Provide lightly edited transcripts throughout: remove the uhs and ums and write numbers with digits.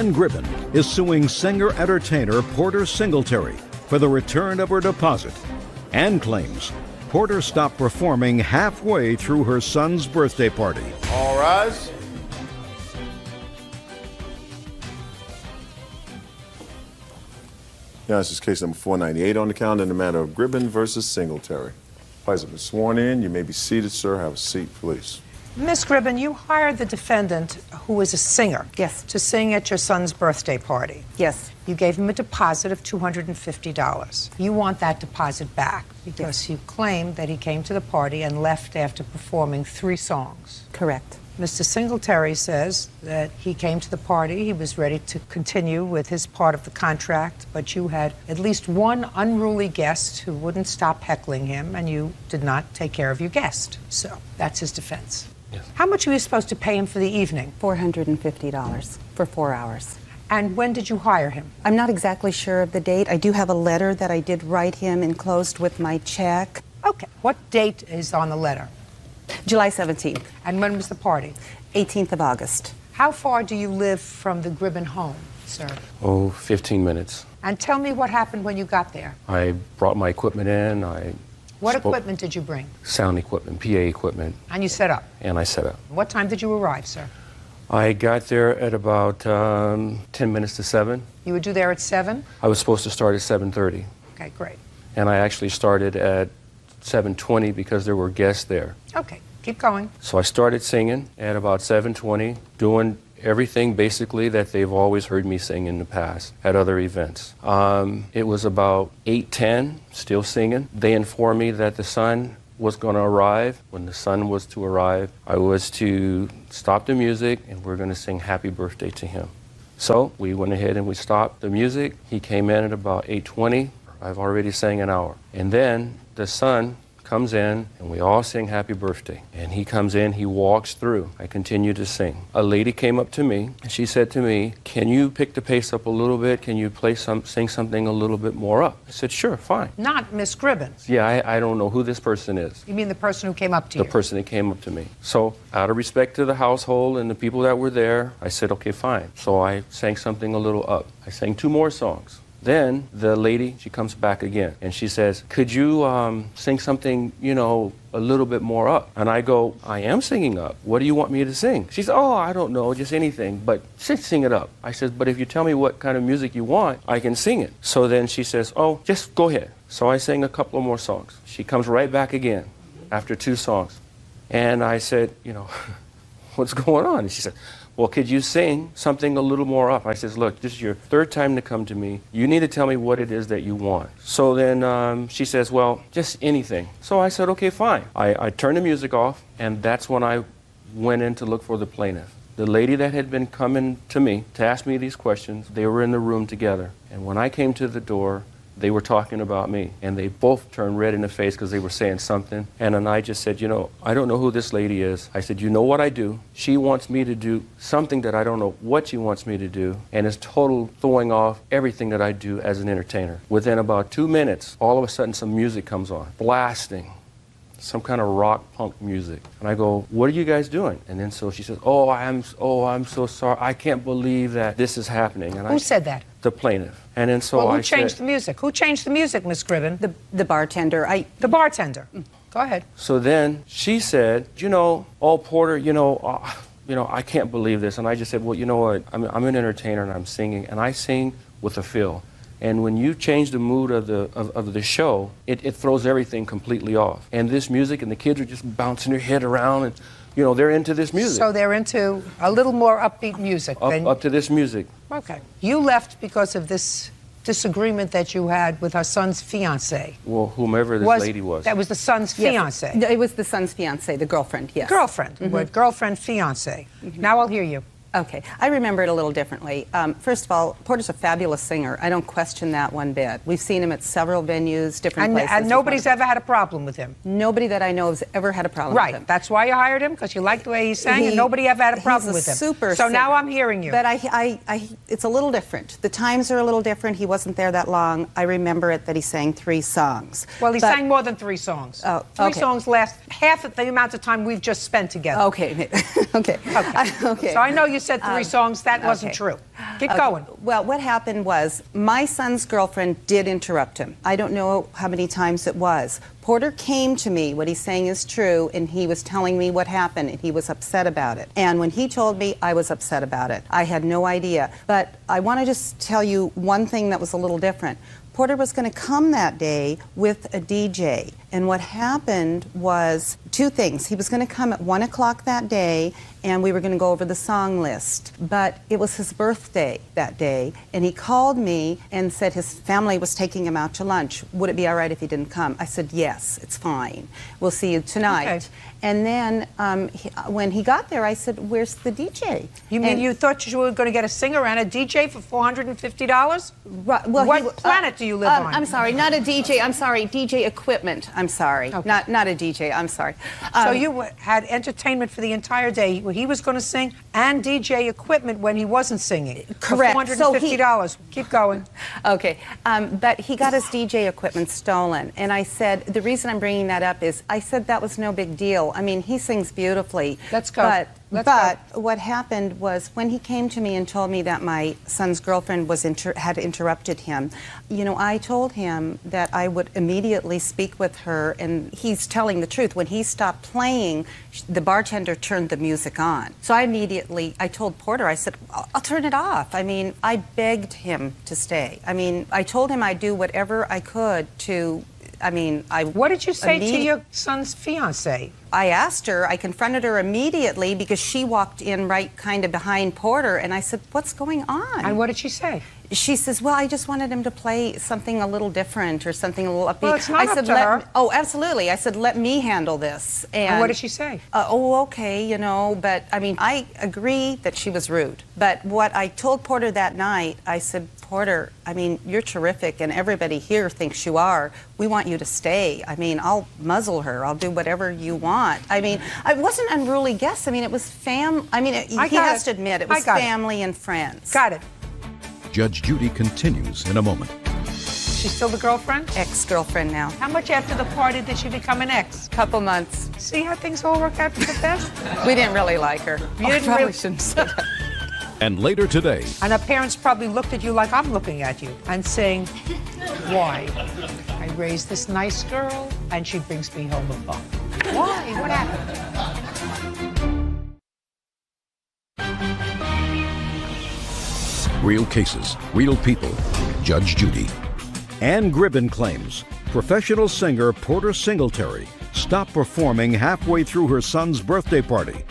Ann Gribben is suing singer-entertainer Porter Singletary for the return of her deposit. Ann claims Porter stopped performing halfway through her son's birthday party. All rise. Yeah, this is case number 498 on the calendar in the matter of Gribben versus Singletary. Parties have been sworn in. You may be seated, sir. Have a seat, please. Miss Gribben, you hired the defendant, who is a singer, yes, to sing at your son's birthday party. Yes. You gave him a deposit of $250. You want that deposit back because you claim that he came to the party and left after performing 3 songs. Correct. Mr. Singletary says that he came to the party, he was ready to continue with his part of the contract, but you had at least one unruly guest who wouldn't stop heckling him, and you did not take care of your guest. So that's his defense. Yes. How much were you supposed to pay him for the evening? $450 for 4 hours. And when did you hire him? I'm not exactly sure of the date. I do have a letter that I did write him enclosed with my check. Okay. What date is on the letter? July 17th. And when was the party? 18th of August. How far do you live from the Gribben home, sir? Oh, 15 minutes. And tell me what happened when you got there. I brought my equipment in. What equipment did you bring? Sound equipment, PA equipment. And you set up? And I set up. What time did you arrive, sir? I got there at about 10 minutes to 7. You were due there at 7? I was supposed to start at 7:30. Okay, great. And I actually started at 7:20 because there were guests there. Okay, keep going. So I started singing at about 7:20, doing everything basically that they've always heard me sing in the past at other events. It was about 8:10, still singing. They informed me that the sun was going to arrive. When the sun was to arrive, I was to stop the music and we're going to sing Happy Birthday to him. So we went ahead and we stopped the music. He came in at about 8:20. I've already sang an hour. And then the sun comes in and we all sing Happy Birthday. And he comes in, he walks through. I continue to sing. A lady came up to me and she said to me, "Can you pick the pace up a little bit? Can you sing something a little bit more up?" I said, "Sure, fine." Not Miss Gribben. Yeah, I don't know who this person is. You mean the person who came up to you? The person that came up to me. So out of respect to the household and the people that were there, I said, "Okay, fine." So I sang something a little up. I sang 2 more songs. Then the lady, she comes back again and she says, "Could you sing something, a little bit more up?" And I go, "I am singing up. What do you want me to sing?" She says, "Oh, I don't know, just anything, but sing it up." I said, "But if you tell me what kind of music you want, I can sing it." So then she says, "Oh, just go ahead." So I sang a couple of more songs. She comes right back again after 2 songs. And I said, "What's going on?" And she said, "Well, could you sing something a little more up?" I says, "Look, this is your 3rd time to come to me. You need to tell me what it is that you want." So then she says, "Well, just anything." So I said, "Okay, fine." I turned the music off, and that's when I went in to look for the plaintiff. The lady that had been coming to me to ask me these questions, they were in the room together. And when I came to the door, they were talking about me, and they both turned red in the face because they were saying something. And then I just said, "I don't know who this lady is." I said, "You know what I do? She wants me to do something that I don't know what she wants me to do, and it's total throwing off everything that I do as an entertainer." Within about 2 minutes, all of a sudden some music comes on, blasting, some kind of rock punk music. And I go, "What are you guys doing?" And then so she says, "Oh, I'm so sorry. I can't believe that this is happening." And Who said that? The plaintiff. And then so well, I who changed the music? Who changed the music, Miss Gribben? The bartender. The bartender. Go ahead. So then she said, "Oh, Porter, I can't believe this." And I just said, "Well, you know what? I'm an entertainer and I'm singing, and I sing with a feel. And when you change the mood of the show, it throws everything completely off. And this music, and the kids are just bouncing their head around, and they're into this music." So they're into a little more upbeat music. Up to this music. Okay. You left because of this disagreement that you had with our son's fiancée. Well, whomever this lady was. That was the son's fiancée. Yes. It was the son's fiancée, the girlfriend, yes. Girlfriend. Mm-hmm. Girlfriend, fiancée. Mm-hmm. Now I'll hear you. Okay. I remember it a little differently. First of all, Porter's a fabulous singer. I don't question that one bit. We've seen him at several venues, different places. And nobody's ever had a problem with him? Nobody that I know has ever had a problem with him. Right. That's why you hired him, because you liked the way he sang, and nobody ever had a problem with him. He's a super So singer. now I'm hearing you. But it's a little different. The times are a little different. He wasn't there that long. I remember it that he sang 3 songs. Well, he sang more than 3 songs. Oh, okay. 3 songs last half of the amount of time we've just spent together. Okay. Okay. Okay. Okay. So I know you said 3 songs. That wasn't true. Keep going. Well, what happened was my son's girlfriend did interrupt him. I don't know how many times it was. Porter came to me, what he's saying is true, and he was telling me what happened, and he was upset about it. And when he told me, I was upset about it. I had no idea. But I want to just tell you one thing that was a little different. Porter was going to come that day with a DJ. And what happened was 2 things. He was going to come at 1 o'clock that day, and we were going to go over the song list. But it was his birthday that day, and he called me and said his family was taking him out to lunch. Would it be all right if he didn't come? I said, yes, it's fine. We'll see you tonight. Okay. And then when he got there, I said, where's the DJ? You mean you thought you were going to get a singer and a DJ for $450? Right, well, what planet do you live on? I'm sorry, not a DJ. I'm sorry, DJ equipment. I'm sorry, okay. not a DJ. I'm sorry. So you had entertainment for the entire day. He was going to sing and DJ equipment when he wasn't singing. Correct. For $450. Keep going. Okay, but he got his DJ equipment stolen, and I said the reason I'm bringing that up is I said that was no big deal. I mean, he sings beautifully. Let's go. But what happened was when he came to me and told me that my son's girlfriend was had interrupted him, you know, I told him that I would immediately speak with her, and he's telling the truth. When he stopped playing, the bartender turned the music on. So I told Porter, I said, I'll turn it off. I mean, I begged him to stay. I mean, I told him I'd do whatever I could to, What did you say to your son's fiancée? I asked her, I confronted her immediately because she walked in right kind of behind Porter, and I said, what's going on? And what did she say? She says, well, I just wanted him to play something a little different or something a little upbeat. Well, it's not up to her. Oh, absolutely. I said, let me handle this. And what did she say? Okay, you know, but I mean, I agree that she was rude. But what I told Porter that night, I said, Porter, I mean, you're terrific, and everybody here thinks you are. We want you to stay. I mean, I'll muzzle her. I'll do whatever you want. I mean, it wasn't unruly guests. I mean, it was he has to admit, it was family and friends. Got it. Judge Judy continues in a moment. She's still the girlfriend? Ex-girlfriend now. How much after the party did she become an ex? Couple months. See how things all work out for the best? We didn't really like her. You didn't really? Shouldn't say that. And later today. And her parents probably looked at you like I'm looking at you and saying, why? I raised this nice girl and she brings me home a bum. Why? What happened? Real cases, real people. Judge Judy. Ann Gribben claims professional singer Porter Singletary stopped performing halfway through her son's birthday party.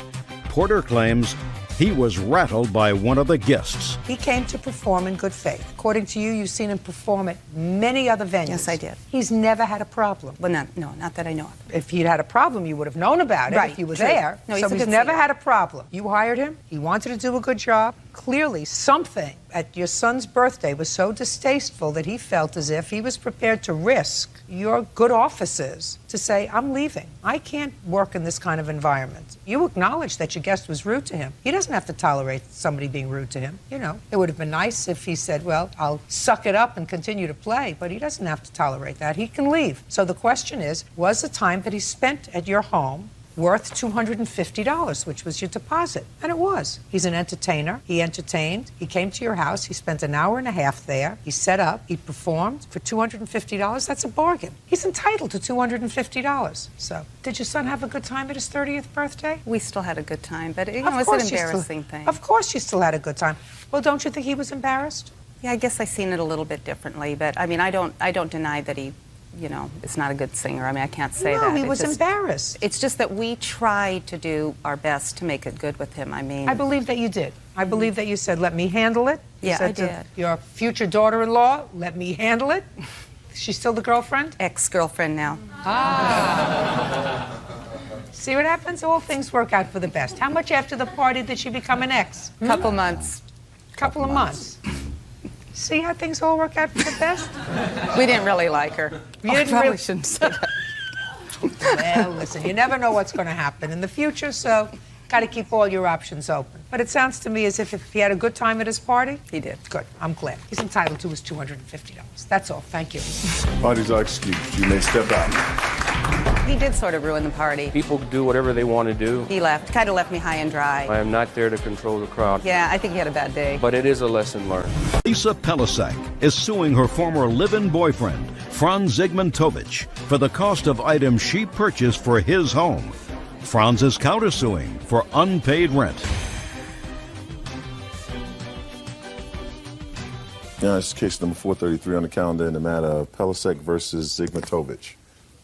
Porter claims he was rattled by one of the guests. He came to perform in good faith. According to you, you've seen him perform at many other venues. Yes, I did. He's never had a problem. Well, not that I know of. If he'd had a problem, you would have known about it if you were there. No, so he's never had a problem. You hired him. He wanted to do a good job. Clearly, something at your son's birthday was so distasteful that he felt as if he was prepared to risk your good offices to say, I'm leaving. I can't work in this kind of environment. You acknowledge that your guest was rude to him. He doesn't have to tolerate somebody being rude to him. You know, it would have been nice if he said, well, I'll suck it up and continue to play, but he doesn't have to tolerate that. He can leave. So the question is, was the time that he spent at your home worth $250, which was your deposit? And it was. He's an entertainer. He entertained. He came to your house. He spent an hour and a half there. He set up. He performed for $250. That's a bargain. He's entitled to $250. So, did your son have a good time at his 30th birthday? We still had a good time, but it was an embarrassing thing. Of course you still had a good time. Well, don't you think he was embarrassed? Yeah, I guess I seen it a little bit differently, but I mean, I don't deny that he, you know, is not a good singer. I mean, I can't say that. No, he was embarrassed. It's just that we tried to do our best to make it good with him. I mean, I believe that you did. I believe that you said, let me handle it. You yeah, said I did. To your future daughter-in-law, let me handle it. She's still the girlfriend? Ex-girlfriend now. Ah. See what happens? All things work out for the best. How much after the party did she become an ex? Couple months. Couple of months. See how things all work out for the best? We didn't really like her. Probably shouldn't say that. Well, listen, you never know what's going to happen in the future, so got to keep all your options open. But it sounds to me as if he had a good time at his party. He did. Good. I'm glad. He's entitled to his $250. That's all. Thank you. Parties are excused. You may step out. He did sort of ruin the party. People do whatever they want to do. He left, kind of left me high and dry. I am not there to control the crowd. Yeah, I think he had a bad day. But it is a lesson learned. Lisa Pelisek is suing her former live-in boyfriend, Franz Zygmuntovich, for the cost of items she purchased for his home. Franz is countersuing for unpaid rent. Now, it's case number 433 on the calendar in the matter of Pelisek versus Zygmuntovich.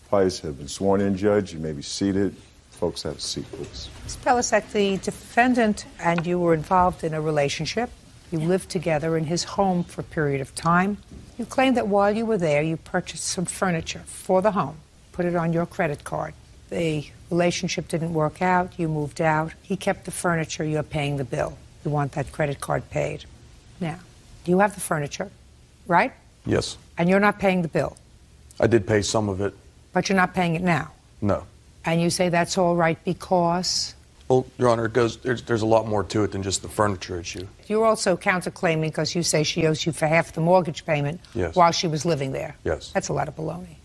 Parties have been sworn in, Judge. You may be seated. Folks, have a seat, please. Ms. Pelisek, the defendant and you were involved in a relationship. You lived together in his home for a period of time. You claim that while you were there, you purchased some furniture for the home, put it on your credit card. The relationship didn't work out. You moved out. He kept the furniture. You're paying the bill. You want that credit card paid. Now, you have the furniture, right? Yes. And you're not paying the bill. I did pay some of it. But you're not paying it now. No. And you say that's all right because? Well, Your Honor, there's a lot more to it than just the furniture issue. You're also counterclaiming because you say she owes you for half the mortgage payment while she was living there. Yes. That's a lot of baloney.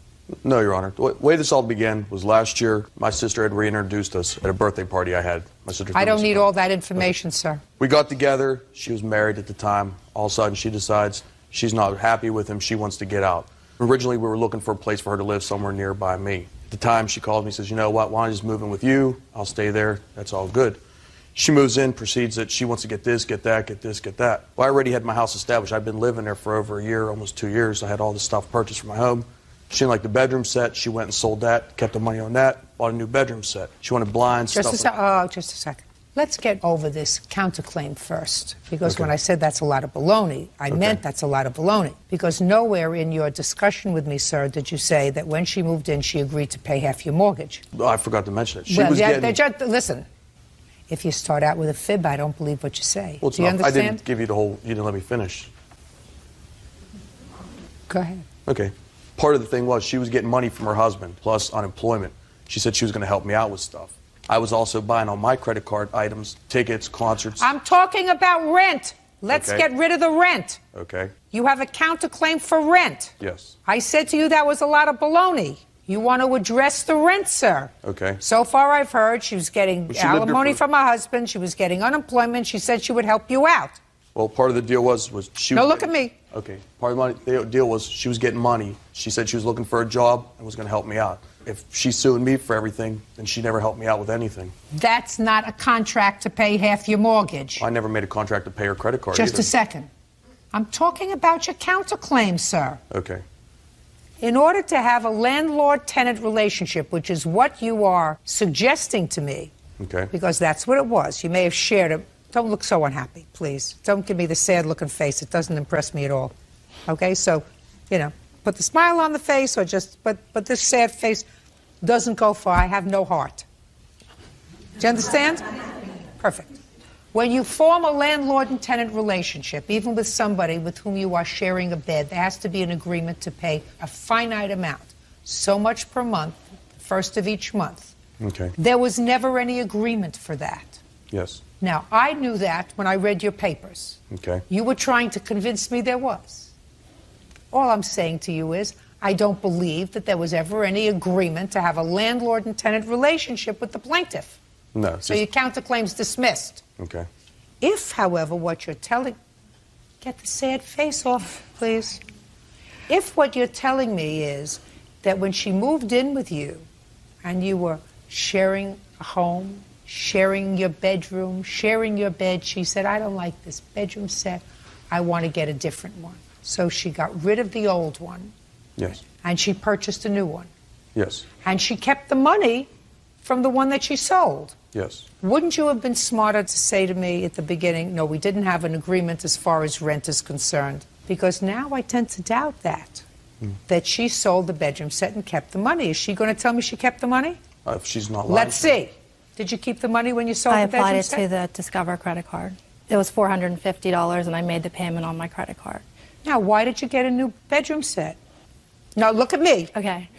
No, Your Honor. The way this all began was last year. My sister had reintroduced us at a birthday party I had. My sister. I don't need all that information, sir. We got together. She was married at the time. All of a sudden, she decides she's not happy with him. She wants to get out. Originally, we were looking for a place for her to live somewhere nearby me. At the time, she called me and says, you know what, why don't I just move in with you? I'll stay there. That's all good. She moves in, proceeds that she wants to get this, get that, get this, get that. Well, I already had my house established. I've been living there for over a year, almost 2 years. I had all this stuff purchased for my home. She didn't like the bedroom set. She went and sold that, kept the money on that, bought a new bedroom set. She wanted blinds, Just stuff. just a second. Let's get over this counterclaim first, because when I said that's a lot of baloney, I meant that's a lot of baloney. Because nowhere in your discussion with me, sir, did you say that when she moved in, she agreed to pay half your mortgage. I forgot to mention it. She Well, was yeah, getting... listen, if you start out with a fib, I don't believe what you say. Well, Do you understand? I didn't give you the whole... You didn't let me finish. Go ahead. Okay. Part of the thing was she was getting money from her husband, plus unemployment. She said she was going to help me out with stuff. I was also buying on my credit card items, tickets, concerts. I'm talking about rent. Let's get rid of the rent. Okay. You have a counterclaim for rent. Yes. I said to you that was a lot of baloney. You want to address the rent, sir. Okay. So far I've heard she was getting alimony from her husband. She was getting unemployment. She said she would help you out. Well, part of the deal was she was... No, look at me. Okay. Part of the deal was she was getting money. She said she was looking for a job and was going to help me out. If she's suing me for everything, then she never helped me out with anything. That's not a contract to pay half your mortgage. I never made a contract to pay her credit card Just either. a second. I'm talking about your counterclaim, sir. Okay. In order to have a landlord-tenant relationship, which is what you are suggesting to me, Okay. because that's what it was. You may have shared it. Don't look so unhappy, please. Don't give me the sad-looking face. It doesn't impress me at all. Okay? So, put the smile on the face or just... But this sad face doesn't go far. I have no heart. Do you understand? Perfect. When you form a landlord and tenant relationship, even with somebody with whom you are sharing a bed, there has to be an agreement to pay a finite amount, so much per month, first of each month. Okay. There was never any agreement for that. Yes. Now, I knew that when I read your papers. Okay. You were trying to convince me there was. All I'm saying to you is, I don't believe that there was ever any agreement to have a landlord and tenant relationship with the plaintiff. No. So your counterclaim's dismissed. Okay. If, however, what you're telling... Get the sad face off, please. If what you're telling me is that when she moved in with you and you were sharing a home, sharing your bedroom, sharing your bed, she said, I don't like this bedroom set. I want to get a different one. So she got rid of the old one. Yes. And she purchased a new one. Yes. And she kept the money from the one that she sold. Yes. Wouldn't you have been smarter to say to me at the beginning, no, we didn't have an agreement as far as rent is concerned? Because now I tend to doubt that, that she sold the bedroom set and kept the money. Is she going to tell me she kept the money? If she's not lying. Let's see. Did you keep the money when you sold I the bedroom applied it set? to the Discover credit card. It was $450, and I made the payment on my credit card. Now, why did you get a new bedroom set? Now, look at me. Okay.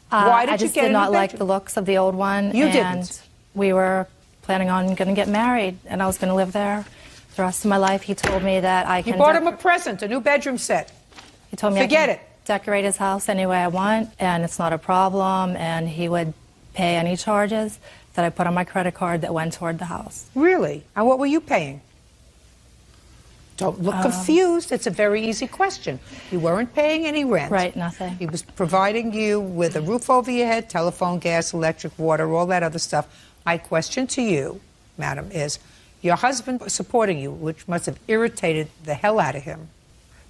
Why did I you just get did a new not like bedroom? the looks of the old one. You and didn't. We were planning on going to get married, and I was going to live there the rest of my life. He told me that I can... You bought him a present, a new bedroom set. He told me Forget I can it. decorate his house any way I want, and it's not a problem, and he would pay any charges that I put on my credit card that went toward the house. Really? And what were you paying? Don't look confused. It's a very easy question. You weren't paying any rent. Right, nothing. He was providing you with a roof over your head, telephone, gas, electric, water, all that other stuff. My question to you, madam, is your husband was supporting you, which must have irritated the hell out of him,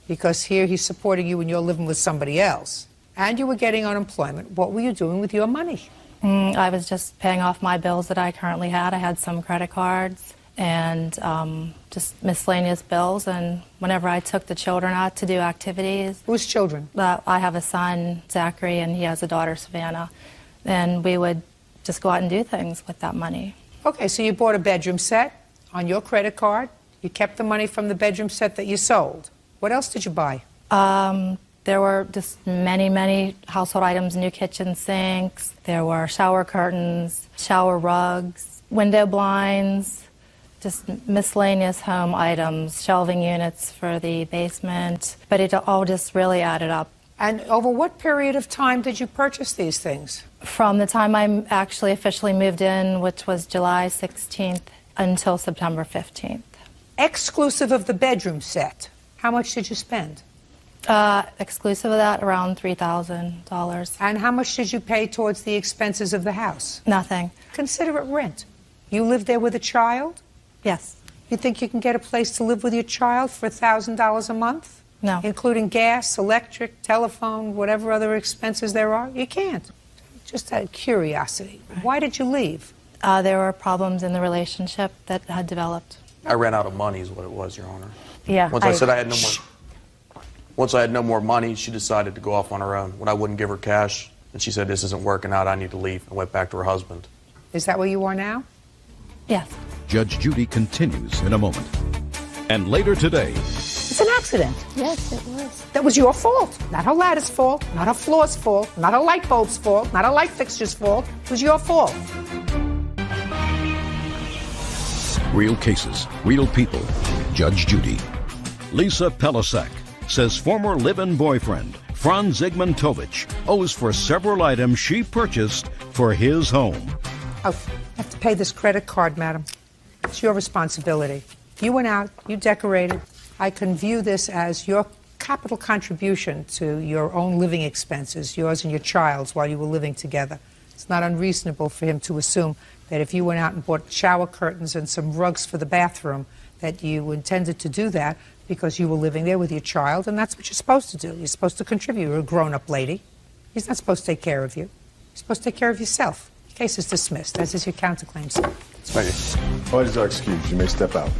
because here he's supporting you and you're living with somebody else, and you were getting unemployment. What were you doing with your money? I was just paying off my bills that I currently had. I had some credit cards and just miscellaneous bills, and whenever I took the children out to do activities. Whose children? I have a son, Zachary, and he has a daughter, Savannah, and we would just go out and do things with that money. Okay, so you bought a bedroom set on your credit card. You kept the money from the bedroom set that you sold. What else did you buy? There were just many, many household items, new kitchen sinks. There were shower curtains, shower rugs, window blinds, just miscellaneous home items, shelving units for the basement. But it all just really added up. And over what period of time did you purchase these things? From the time I actually officially moved in, which was July 16th, until September 15th. Exclusive of the bedroom set, how much did you spend? Exclusive of that, around $3,000. And how much did you pay towards the expenses of the house? Nothing. Consider it rent. You live there with a child? Yes. You think you can get a place to live with your child for $1,000 a month? No. Including gas, electric, telephone, whatever other expenses there are? You can't. Just out of curiosity. Why did you leave? There were problems in the relationship that had developed. I ran out of money is what it was, Your Honor. Yeah. Once I said I had no more. Once I had no more money, she decided to go off on her own. When I wouldn't give her cash, and she said, "This isn't working out, I need to leave," and went back to her husband. Is that where you are now? Yes. Judge Judy continues in a moment. And later today, It's an accident. Yes, it was. That was your fault. Not her ladder's fault, not her floor's fault, not her light bulb's fault, not her light fixture's fault. It was your fault. real cases, real people. Judge Judy. Lisa Pelisek says former live-in boyfriend Franz Zygmuntovich owes for several items she purchased for his home. Oh, I have to pay this credit card, madam. It's your responsibility. You went out, you decorated. I can view this as your capital contribution to your own living expenses, yours and your child's, while you were living together. It's not unreasonable for him to assume that if you went out and bought shower curtains and some rugs for the bathroom, that you intended to do that because you were living there with your child, and that's what you're supposed to do. You're supposed to contribute. You're a grown-up lady. He's not supposed to take care of you. You're supposed to take care of yourself. Your case is dismissed, as is your counterclaim, sir. Thank you. Parties are excused. You may step out.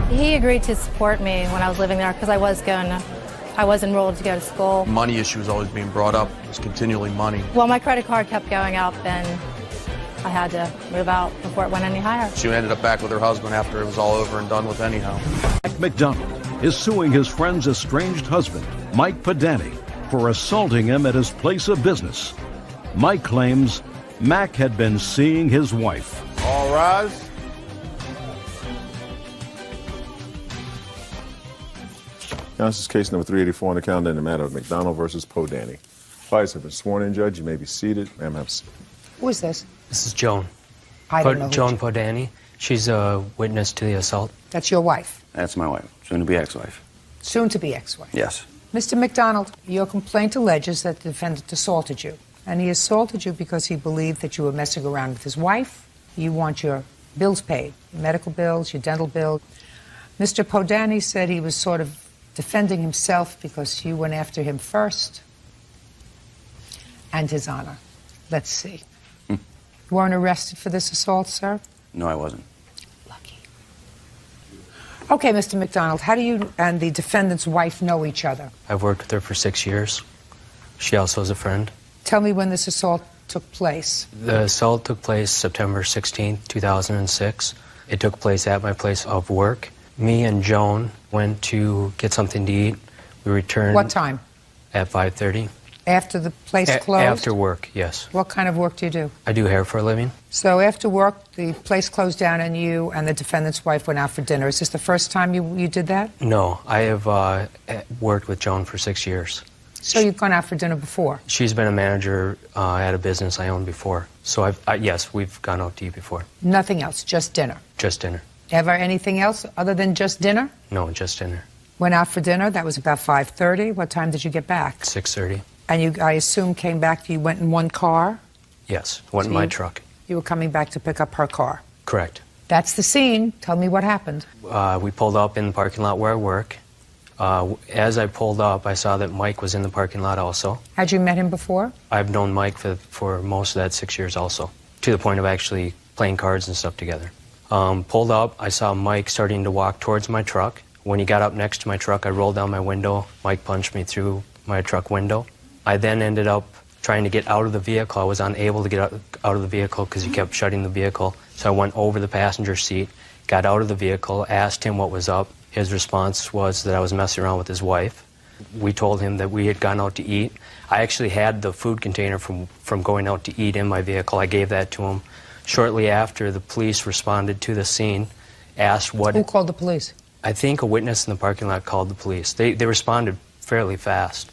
He agreed to support me when I was living there because I was enrolled to go to school. Money issue was always being brought up. It was continually money. Well, my credit card kept going up, and I had to move out before it went any higher. She ended up back with her husband after it was all over and done with anyhow. Mike McDonald is suing his friend's estranged husband, Mike Padani, for assaulting him at his place of business. Mike claims Mac had been seeing his wife. All rise. Now, this is case number 384 on the calendar in the matter of McDonald versus Podani. Parties have been sworn in, Judge. You may be seated. Ma'am, have a seat. Who is this? This is Joan. I don't know who Joan Podani. She's a witness to the assault. That's your wife. That's my wife, soon-to-be ex-wife. Soon-to-be ex-wife. Yes. Mr. McDonald, your complaint alleges that the defendant assaulted you. And he assaulted you because he believed that you were messing around with his wife. You want your bills paid, your medical bills, your dental bill. Mr. Podani said he was sort of defending himself because you went after him first. And his honor. Let's see. You weren't arrested for this assault, sir? No, I wasn't. Lucky. Okay, Mr. McDonald, how do you and the defendant's wife know each other? I've worked with her for 6 years. She also is a friend. Tell me when this assault took place. The assault took place September 16, 2006. It took place at my place of work. Me and Joan went to get something to eat. We returned... What time? At 5:30. After the place closed? After work, yes. What kind of work do you do? I do hair for a living. So after work, the place closed down and you and the defendant's wife went out for dinner. Is this the first time you did that? No, I have worked with Joan for 6 years. So you've gone out for dinner before? She's been a manager at a business I owned before. So yes, we've gone out to eat before. Nothing else, just dinner? Just dinner. Ever anything else other than just dinner? No, just dinner. Went out for dinner, that was about 5:30. What time did you get back? 6:30. And you, I assume, came back, you went in one car? Yes, went in my truck. You were coming back to pick up her car? Correct. That's the scene. Tell me what happened. We pulled up in the parking lot where I work. As I pulled up, I saw that Mike was in the parking lot also. Had you met him before? I've known Mike for most of that 6 years also, to the point of actually playing cards and stuff together. Pulled up, I saw Mike starting to walk towards my truck. When he got up next to my truck, I rolled down my window. Mike punched me through my truck window. I then ended up trying to get out of the vehicle. I was unable to get out of the vehicle because he kept shutting the vehicle. So I went over the passenger seat, got out of the vehicle, asked him what was up. His response was that I was messing around with his wife. We told him that we had gone out to eat. I actually had the food container from going out to eat in my vehicle. I gave that to him. Shortly after, the police responded to the scene, asked what... Who called the police? I think a witness in the parking lot called the police. They responded fairly fast.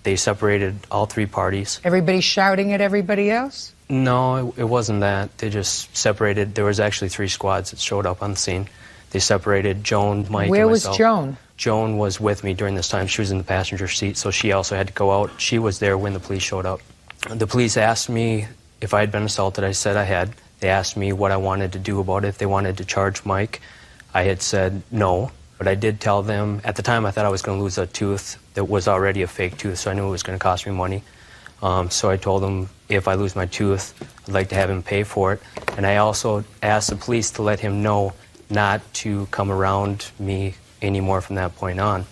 They separated all three parties. Everybody shouting at everybody else? No, it wasn't that. They just separated. There was actually 3 squads that showed up on the scene. They separated Joan, Mike, Where and was myself. Joan? Joan was with me during this time. She was in the passenger seat, so she also had to go out. She was there when the police showed up. The police asked me if I had been assaulted. I said I had. They asked me what I wanted to do about it, if they wanted to charge Mike. I had said no, but I did tell them, at the time I thought I was going to lose a tooth that was already a fake tooth, so I knew it was going to cost me money. So I told them if I lose my tooth, I'd like to have him pay for it. And I also asked the police to let him know not to come around me anymore from that point on.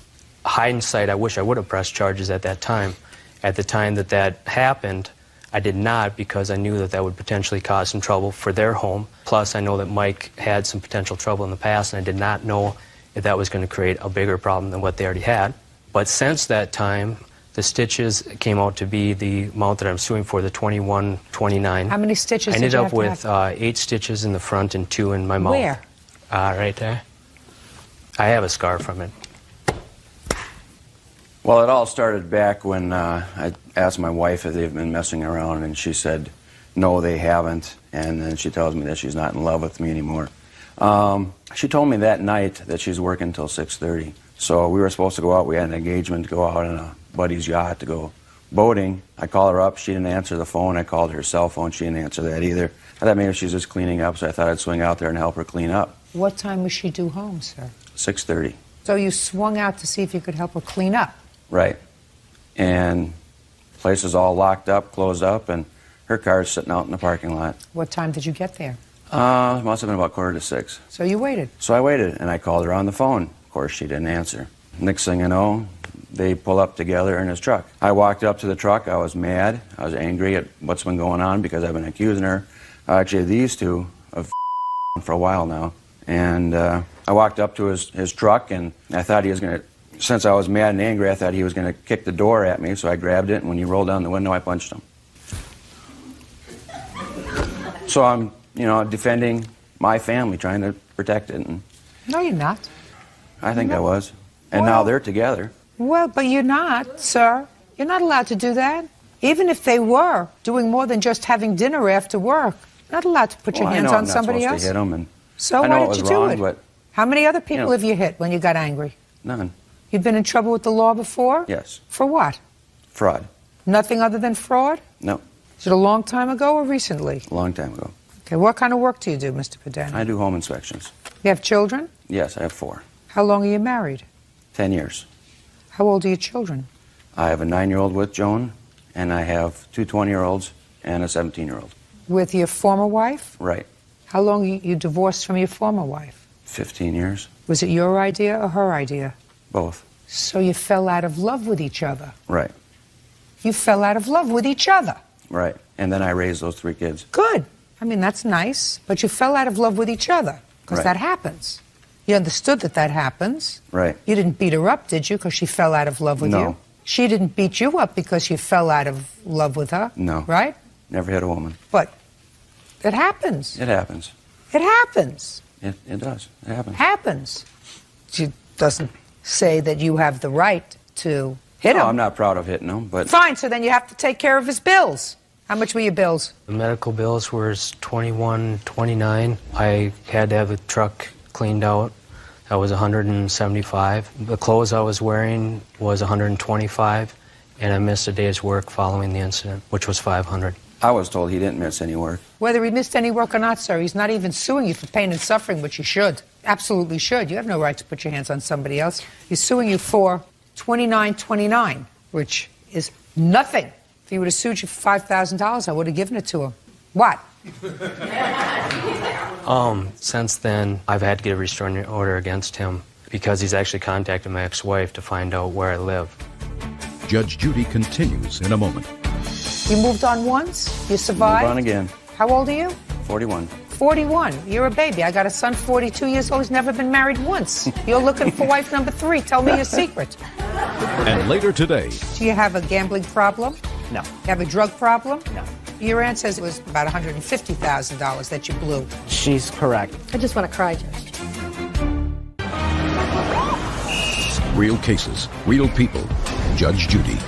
Hindsight, I wish I would have pressed charges at that time. At the time that that happened, I did not, because I knew that that would potentially cause some trouble for their home. Plus, I know that Mike had some potential trouble in the past, and I did not know if that was going to create a bigger problem than what they already had. But since that time, the stitches came out to be the amount that I'm suing for, the $21.29. How many stitches I did ended you up have to with have? 8 stitches in the front and 2 in my mouth. Where? Right there. I have a scar from it. Well, it all started back when I asked my wife if they've been messing around, and she said, no, they haven't. And then she tells me that she's not in love with me anymore. She told me that night that she's working until 6:30. So we were supposed to go out. We had an engagement to go out on a buddy's yacht to go boating. I called her up. She didn't answer the phone. I called her cell phone. She didn't answer that either. I thought maybe she's just cleaning up, so I thought I'd swing out there and help her clean up. What time was she due home, sir? 6:30. So you swung out to see if you could help her clean up? Right. And the place is all locked up, closed up, and her car's sitting out in the parking lot. What time did you get there? It must have been about 5:45. So you waited? So I waited, and I called her on the phone. Of course, she didn't answer. Next thing you know, they pull up together in his truck. I walked up to the truck. I was mad. I was angry at what's been going on because I've been accusing her, actually these two, of for a while now. And I walked up to his truck, and I thought he was going to, since I was mad and angry, I thought he was going to kick the door at me, so I grabbed it, and when he rolled down the window, I punched him. So I'm, defending my family, trying to protect it. And No, you're not. I think I was. And now they're together. Well, but you're not, sir. You're not allowed to do that. Even if they were doing more than just having dinner after work, you're not allowed to put your hands on somebody else. I know I'm not supposed to hit them, So I know why it did you was do wrong, it? but How many other people have you hit when you got angry? none. You've been in trouble with the law before? Yes. For what? Fraud. Nothing other than fraud? No. Is it a long time ago or recently? A long time ago. Okay, what kind of work do you do, Mr. Padano? I do home inspections. You have children? Yes, I have 4. How long are you married? 10 years. How old are your children? I have a 9-year-old with Joan, and I have 2 20-year-olds and a 17-year-old. With your former wife? Right. How long you divorced from your former wife? 15 years. Was it your idea or her idea? Both. So you fell out of love with each other. Right. You fell out of love with each other. Right. And then I raised those 3 kids. Good. I mean, that's nice. But you fell out of love with each other, because Right. that happens. You understood that happens. Right. You didn't beat her up, did you, because she fell out of love with No. you? She didn't beat you up because you fell out of love with her? No. Right? Never hit a woman. But it happens. It happens. It happens. It does. It happens. Happens. She doesn't say that you have the right to Hit him? No, I'm not proud of hitting him, but... Fine, so then you have to take care of his bills. How much were your bills? The medical bills were $21.29. I had to have the truck cleaned out. That was $175. The clothes I was wearing was $125, and I missed a day's work following the incident, which was $500. I was told he didn't miss any work. Whether he missed any work or not, sir, he's not even suing you for pain and suffering, which he should. Absolutely should. You have no right to put your hands on somebody else. He's suing you for $29.29, which is nothing. If he would have sued you for $5,000, I would have given it to him. What? Since then, I've had to get a restraining order against him because he's actually contacted my ex-wife to find out where I live. Judge Judy continues in a moment. You moved on once? You survived? Move on again. How old are you? 41. 41. You're a baby. I got a son 42 years old. He's never been married once. You're looking for wife number 3. Tell me your secret. And later today, Do you have a gambling problem? No. You have a drug problem? No. Your aunt says it was about $150,000 that you blew. She's correct. I just want to cry, Judge. real cases, real people. Judge Judy.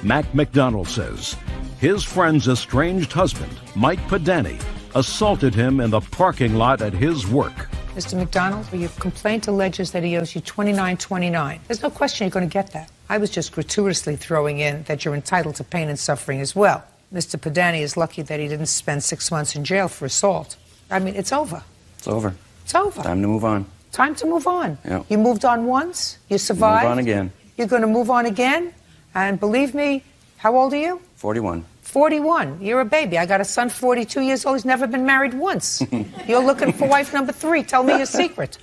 Mac McDonald says his friend's estranged husband, Mike Padani, assaulted him in the parking lot at his work. Mr. McDonald, your complaint alleges that he owes you $29.29. There's no question you're going to get that. I was just gratuitously throwing in that you're entitled to pain and suffering as well. Mr. Padani is lucky that he didn't spend 6 months in jail for assault. I mean, it's over. It's over. It's over. Time to move on. Time to move on. Yep. You moved on once. You survived. Move on again. You're going to move on again. And believe me, how old are you? 41. 41. You're a baby. I got a son 42 years old. He's never been married once. You're looking for wife number 3. Tell me your secret.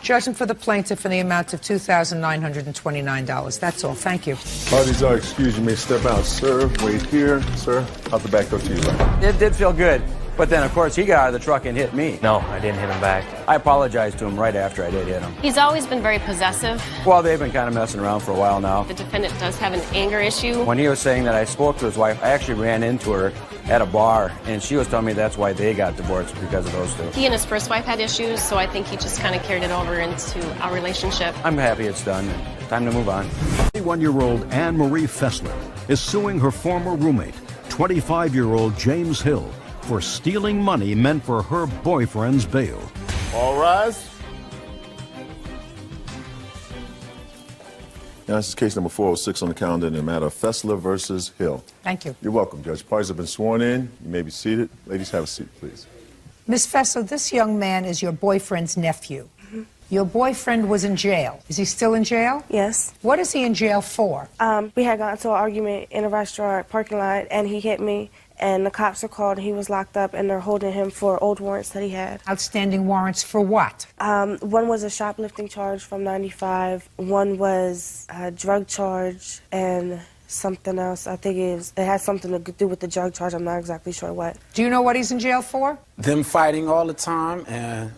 Judgment for the plaintiff in the amount of $2,929. That's all. Thank you. Parties are excused. You may step out. Sir, wait here. Sir, out the back door to you. Right. It did feel good. But then, of course, he got out of the truck and hit me. No, I didn't hit him back. I apologized to him right after I did hit him. He's always been very possessive. Well, they've been kind of messing around for a while now. The defendant does have an anger issue. When he was saying that I spoke to his wife, I actually ran into her at a bar, and she was telling me that's why they got divorced, because of those two. He and his first wife had issues, so I think he just kind of carried it over into our relationship. I'm happy it's done. Time to move on. 21-year-old Anne Marie Fessler is suing her former roommate, 25-year-old James Hill, for stealing money meant for her boyfriend's bail. All rise. Now, this is case number 406 on the calendar in the matter of Fessler versus Hill. Thank you. You're welcome, Judge. Parties have been sworn in. You may be seated. Ladies, have a seat, please. Miss Fessler, this young man is your boyfriend's nephew. Mm-hmm. Your boyfriend was in jail. Is he still in jail? Yes. What is he in jail for? We had gotten into an argument in a restaurant parking lot, and he hit me. And the cops are called, and he was locked up, and they're holding him for old warrants that he had. Outstanding warrants for what? One was a shoplifting charge from 95. One was a drug charge and something else. I think it had something to do with the drug charge. I'm not exactly sure what. Do you know what he's in jail for? Them fighting all the time, and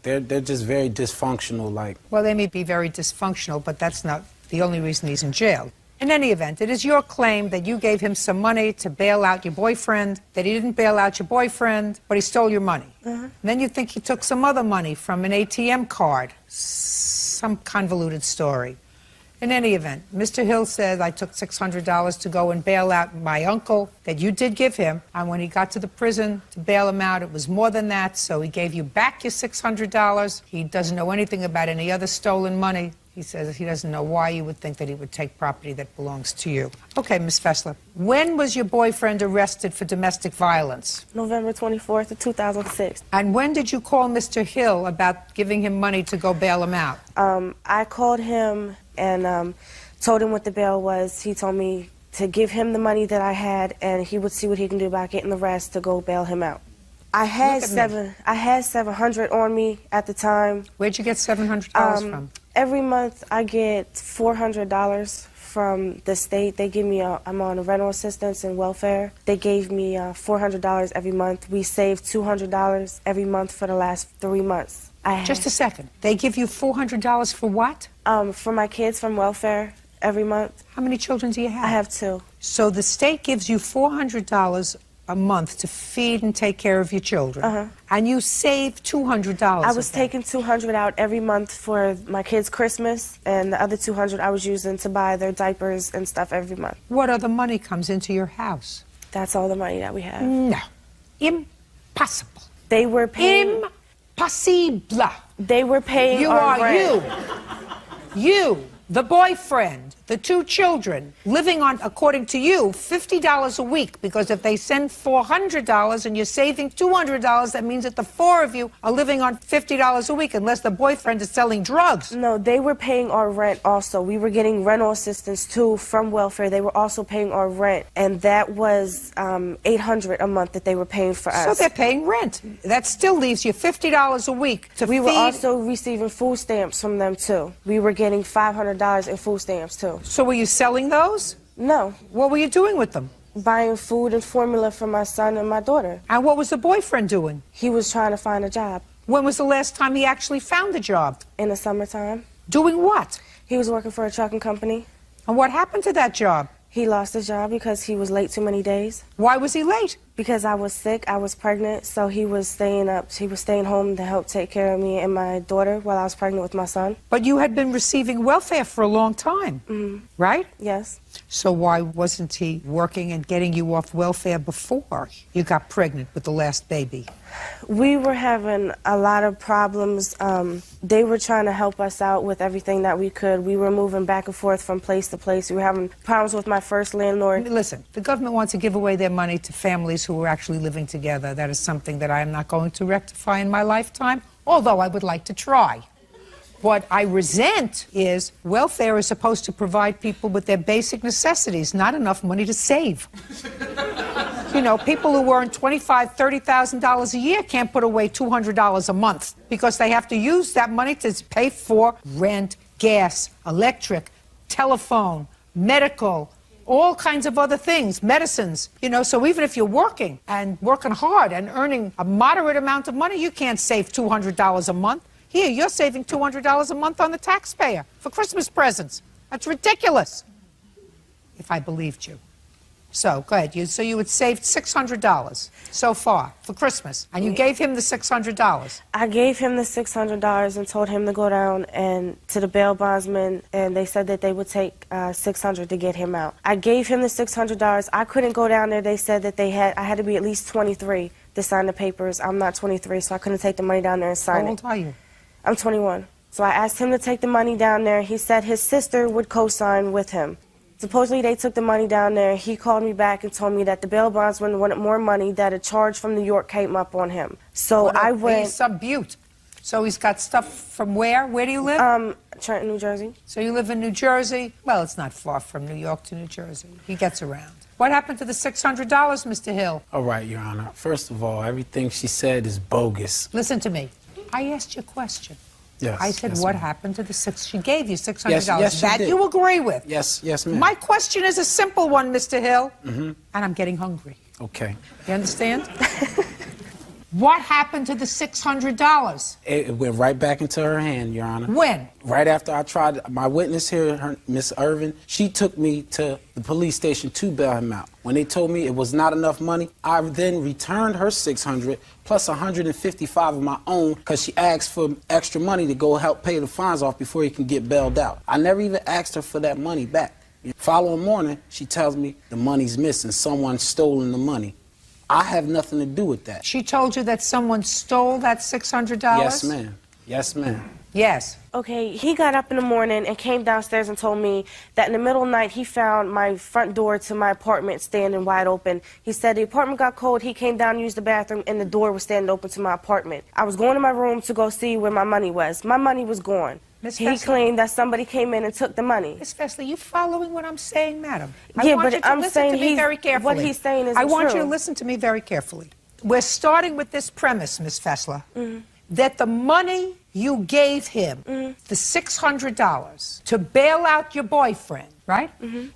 they're just very dysfunctional. Well, they may be very dysfunctional, but that's not the only reason he's in jail. In any event, it is your claim that you gave him some money to bail out your boyfriend, that he didn't bail out your boyfriend, but he stole your money. And then you think he took some other money from an ATM card. Some convoluted story. In any event, Mr. Hill said, I took $600 to go and bail out my uncle that you did give him. And when he got to the prison to bail him out, it was more than that, so he gave you back your $600. He doesn't know anything about any other stolen money. He says he doesn't know why you would think that he would take property that belongs to you. Okay, Ms. Fessler, when was your boyfriend arrested for domestic violence? November 24th of 2006. And when did you call Mr. Hill about giving him money to go bail him out? I called him and told him what the bail was. He told me to give him the money that I had, and he would see what he can do about getting the rest to go bail him out. I had $700 on me at the time. Where'd you get $700 from? Every month I get $400 from the state. They give me I'm on rental assistance and welfare. They gave me $400 every month. We saved $200 every month for the last 3 months. Just a second. They give you $400 for what? For my kids from welfare every month. How many children do you have? I have 2. So the state gives you $400 a month to feed and take care of your children. And you saved $200. I was taking $200 out every month for my kids' Christmas, and the other $200 I was using to buy their diapers and stuff every month. What other money comes into your house? That's all the money that we have. No. Impossible. They were paying... Impossible. They were paying You our are rent. you, the boyfriend, the two children, living on, according to you, $50 a week, because if they send $400 and you're saving $200, that means that the four of you are living on $50 a week, unless the boyfriend is selling drugs. No, they were paying our rent also. We were getting rental assistance too from welfare. They were also paying our rent, and that was $800 a month that they were paying for us. So they're paying rent. That still leaves you $50 a week to We were feed. also receiving food stamps from them too. We were getting $500 in food stamps too. So were you selling those? No. What were you doing with them? Buying food and formula for my son and my daughter. And what was the boyfriend doing? He was trying to find a job. When was the last time he actually found a job? In the summertime. Doing what? He was working for a trucking company. And what happened to that job? He lost his job because he was late too many days. Why was he late? Because I was sick, I was pregnant, so he was staying up. He was staying home to help take care of me and my daughter while I was pregnant with my son. But you had been receiving welfare for a long time, right? Yes. So why wasn't he working and getting you off welfare before you got pregnant with the last baby? We were having a lot of problems. They were trying to help us out with everything that we could. We were moving back and forth from place to place. We were having problems with my first landlord. Listen, the government wants to give away their money to families who are actually living together. That is something that I am not going to rectify in my lifetime, although I would like to try. What I resent is welfare is supposed to provide people with their basic necessities, not enough money to save. You know, people who earn $25,000, $30,000 a year can't put away $200 a month because they have to use that money to pay for rent, gas, electric, telephone, medical, all kinds of other things, medicines. You know, so even if you're working and working hard and earning a moderate amount of money, you can't save $200 a month. Here, you're saving $200 a month on the taxpayer for Christmas presents. That's ridiculous, if I believed you. So, go ahead. So you had saved $600 so far for Christmas, and you gave him the $600. I gave him the $600 and told him to go down and to the bail bondsman, and they said that they would take $600 to get him out. I gave him the $600. I couldn't go down there. They said that I had to be at least 23 to sign the papers. I'm not 23, so I couldn't take the money down there and sign it. How old are you? I'm 21. So I asked him to take the money down there. He said his sister would co-sign with him. Supposedly they took the money down there. He called me back and told me that the bail bondsman wanted more money, that a charge from New York came up on him. So I went... He's some Butte. So he's got stuff from where? Where do you live? Trenton, New Jersey. So you live in New Jersey? Well, it's not far from New York to New Jersey. He gets around. What happened to the $600, Mr. Hill? All right, Your Honor. First of all, everything she said is bogus. Listen to me. I asked you a question. Yes. I said, yes, what ma'am. happened to the She gave you $600. Yes, that did. you agree with? Yes, yes, ma'am. My question is a simple one, Mr. Hill. And I'm getting hungry. Okay. You understand? What happened to the $600? It went right back into her hand, Your Honor. When? Right after I tried, my witness here, Miss Irvin, she took me to the police station to bail him out. When they told me it was not enough money, I then returned her $600 plus $155 of my own because she asked for extra money to go help pay the fines off before he can get bailed out. I never even asked her for that money back. The following morning, she tells me the money's missing. Someone's stolen the money. I have nothing to do with that. She told you that someone stole that $600? Yes, ma'am. Yes, ma'am. Yes. Okay, he got up in the morning and came downstairs and told me that in the middle of the night he found my front door to my apartment standing wide open. He said the apartment got cold, he came down and used the bathroom, and the door was standing open to my apartment. I was going to my room to go see where my money was. My money was gone. He claimed that somebody came in and took the money. Miss Fessler, you following what I'm saying, madam? Yeah, I want you to listen to me very carefully. What he's saying is I want true. you to listen to me very carefully. We're starting with this premise, Miss Fessler, that the money you gave him, the $600 to bail out your boyfriend, right,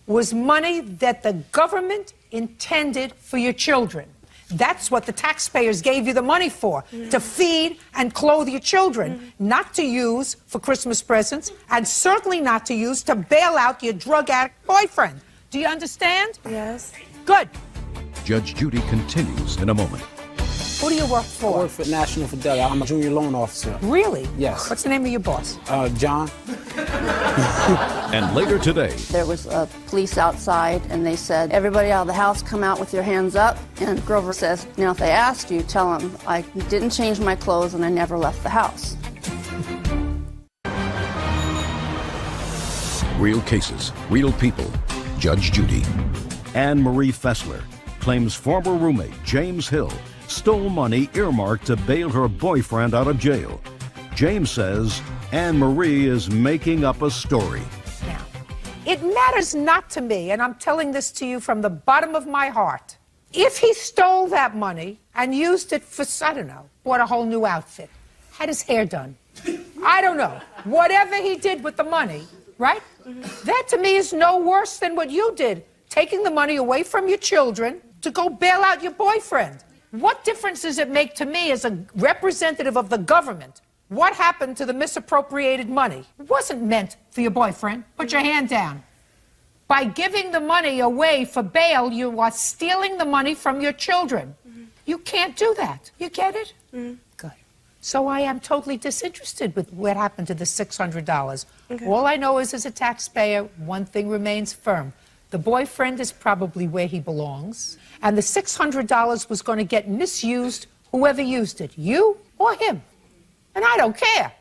was money that the government intended for your children. That's what the taxpayers gave you the money for, to feed and clothe your children, not to use for Christmas presents, and certainly not to use to bail out your drug addict boyfriend. Do you understand? Yes. Good. Judge Judy continues in a moment. Who do you work I for? work for National Fidelity. I'm a junior loan officer. Really? Yes. What's the name of your boss? John. And later today, There was a police outside, and they said, everybody out of the house come out with your hands up. And Grover says, now if they ask you, tell them I didn't change my clothes and I never left the house. real cases, real people. Judge Judy. Anne-Marie Fessler claims former roommate James Hill stole money earmarked to bail her boyfriend out of jail. James says Anne-Marie is making up a story. Now, it matters not to me, and I'm telling this to you from the bottom of my heart. If he stole that money and used it for, I don't know, bought a whole new outfit, had his hair done, I don't know, whatever he did with the money, right? That to me is no worse than what you did, taking the money away from your children to go bail out your boyfriend. What difference does it make to me as a representative of the government? What happened to the misappropriated money? It wasn't meant for your boyfriend. Put your hand down. By giving the money away for bail, you are stealing the money from your children. You can't do that. You get it? Good. So I am totally disinterested with what happened to the $600. Okay. All I know is, as a taxpayer, one thing remains firm. The boyfriend is probably where he belongs, and the $600 was going to get misused, whoever used it, you or him. And I don't care.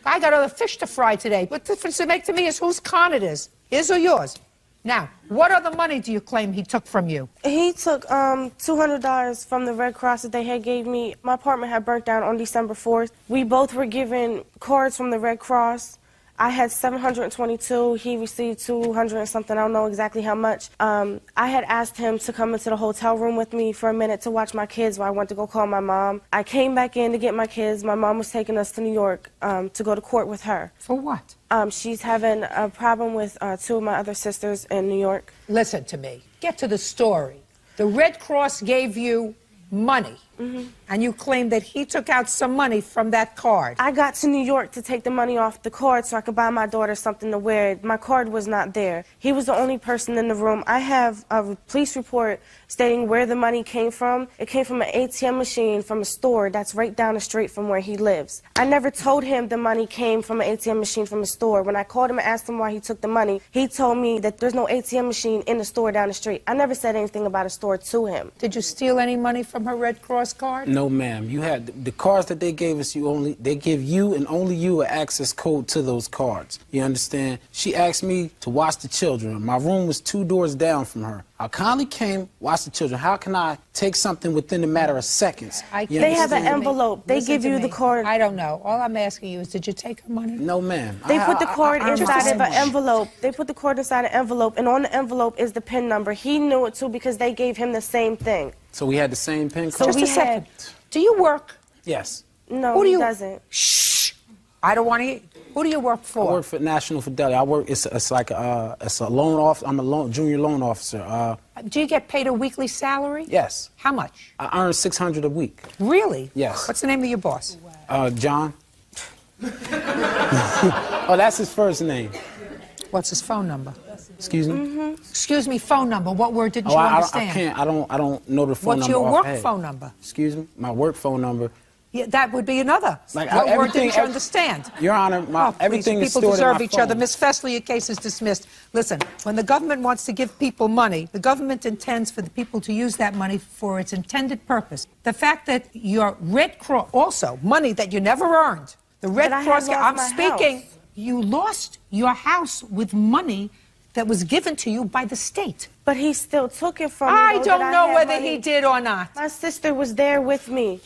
I got other fish to fry today. What difference does it make to me is whose con it is, his or yours. Now, what other money do you claim he took from you? He took $200 from the Red Cross that they had gave me. My apartment had burnt down on December 4th. We both were given cards from the Red Cross. I had $722. He received $200 and something. I don't know exactly how much. I had asked him to come into the hotel room with me for a minute to watch my kids while I went to go call my mom. I came back in to get my kids. My mom was taking us to New York to go to court with her. For what? She's having a problem with two of my other sisters in New York. Listen to me. Get to the story. The Red Cross gave you money, and you claim that he took out some money from that card. I got to New York to take the money off the card so I could buy my daughter something to wear. My card was not there. He was the only person in the room. I have a police report stating where the money came from. It came from an ATM machine from a store that's right down the street from where he lives. I never told him the money came from an ATM machine from a store. When I called him and asked him why he took the money, he told me that there's no ATM machine in the store down the street. I never said anything about a store to him. Did you steal any money from her Red Cross card? No, ma'am. You had the cards that they gave us. They give you and only you an access code to those cards. You understand? She asked me to watch the children. My room was 2 doors down from her. I kindly came, watched the children. How can I take something within a matter of seconds? They have an envelope. They give you the card. I don't know. All I'm asking you is, did you take her money? No, ma'am. They put the card inside of an understand. envelope. They put the card inside an envelope, and on the envelope is the PIN number. He knew it too because they gave him the same thing. So we had the same PIN So card? Just a second. Do you work? Yes. No, Who do he you- doesn't. Shh. I don't want to. Who do you work for? I work for National Fidelity. I work. It's like it's a loan officer. I'm a junior loan officer. Do you get paid a weekly salary? Yes. How much? I earn $600 a week. Really? Yes. What's the name of your boss? John. Oh, that's his first name. What's his phone number? Excuse me. Excuse me, phone number. What word didn't Oh, you I understand? can't. I don't know the phone What's number. your work offhand. phone number? Excuse me. My work phone number. Yeah, that would be another. Like, What word everything- didn't you understand? Your Honor, Oh, please, everything is people stored in deserve my each phone. other. Miss Fessler, your case is dismissed. Listen, when the government wants to give people money, the government intends for the people to use that money for its intended purpose. The fact that your Red Cross, also money that you never earned, the Red But I had Cross, lost I'm my speaking, house. you lost your house with money that was given to you by the state. But he still took it from me. I though, don't that know had whether money. he did or not. My sister was there with me.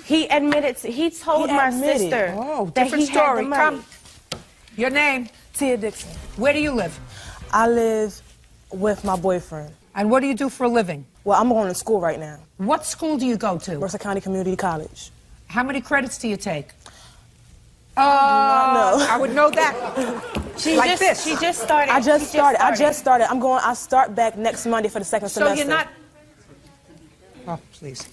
He admitted he told He my admitted. sister Oh, that different he story. had the money. Come. Your name? Tia Dixon. Where do you live? I live with my boyfriend. And what do you do for a living? Well, I'm going to school right now. What school do you go to? Mercer County Community College. How many credits do you take? not know. I would know that. She Like this. She just started. I just She started. I start back next Monday for the second So semester. you're not... Oh, please.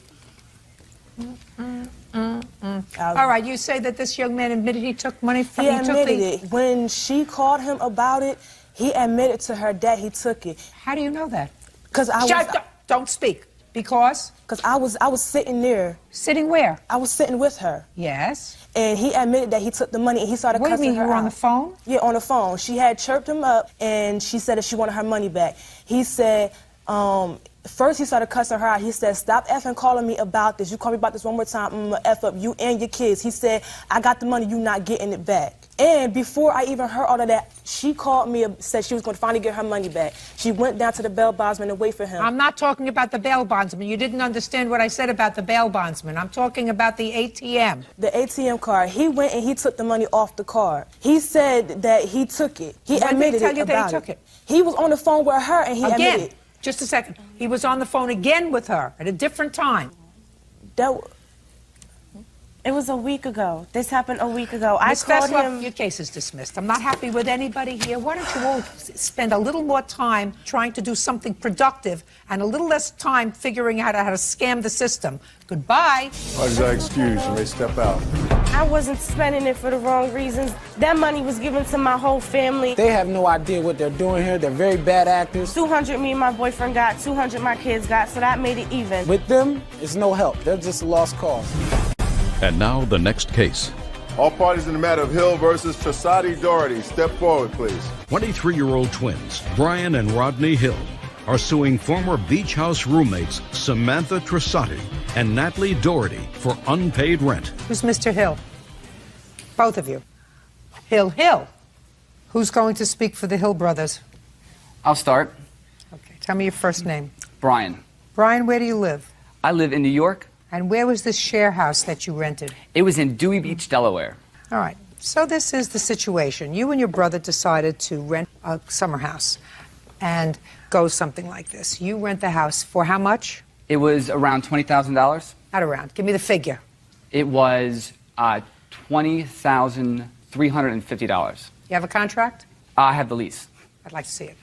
All right, you say that this young man admitted he took money from He you. admitted it. When she called him about it, he admitted to her that he took it. How do you know that? Because I was... Don't speak. Because? Because I was sitting there. Sitting where? I was sitting with her. Yes. And he admitted that he took the money and he started What do you cussing mean, her you were on out. the phone? Yeah, on the phone. She had chirped him up and she said that she wanted her money back. He said, first he started cussing her out. He said, stop effing calling me about this. You call me about this one more time, I'm gonna F up you and your kids. He said, I got the money, you not getting it back. And before I even heard all of that, she called me and said she was going to finally get her money back. She went down to the bail bondsman to wait for him. I'm not talking about the bail bondsman. You didn't understand what I said about the bail bondsman. I'm talking about the ATM. The ATM card. He went and he took the money off the card. He said that he took it. He admitted tell you it that he about took it? He was on the phone with her and he Again, admitted. just a second. He was on the phone again with her at a different time. It was a week ago. This happened a week ago. Ms. I called Veslov, him. your case is dismissed. I'm not happy with anybody here. Why don't you all spend a little more time trying to do something productive and a little less time figuring out how to scam the system? Goodbye. Pardon my excuse. You may step out. I wasn't spending it for the wrong reasons. That money was given to my whole family. They have no idea what they're doing here. They're very bad actors. 200 me and my boyfriend got, 200 my kids got, so that made it even. With them, it's no help. They're just a lost cause. And now the next case. All parties in the matter of Hill versus Trasati Doherty. Step forward, please. 23-year-old twins, Brian and Rodney Hill, are suing former beach house roommates Samantha Trasati and Natalie Doherty for unpaid rent. Who's Mr. Hill? Both of you. Hill. Who's going to speak for the Hill brothers? I'll start. Okay, tell me your first name. Brian. Brian, where do you live? I live in New York. And where was this share house that you rented? It was in Dewey Beach, Delaware. All right. So this is the situation. You and your brother decided to rent a summer house and go something like this. You rent the house for how much? It was around $20,000. Not around. Give me the figure. It was $20,350. You have a contract? I have the lease. I'd like to see it.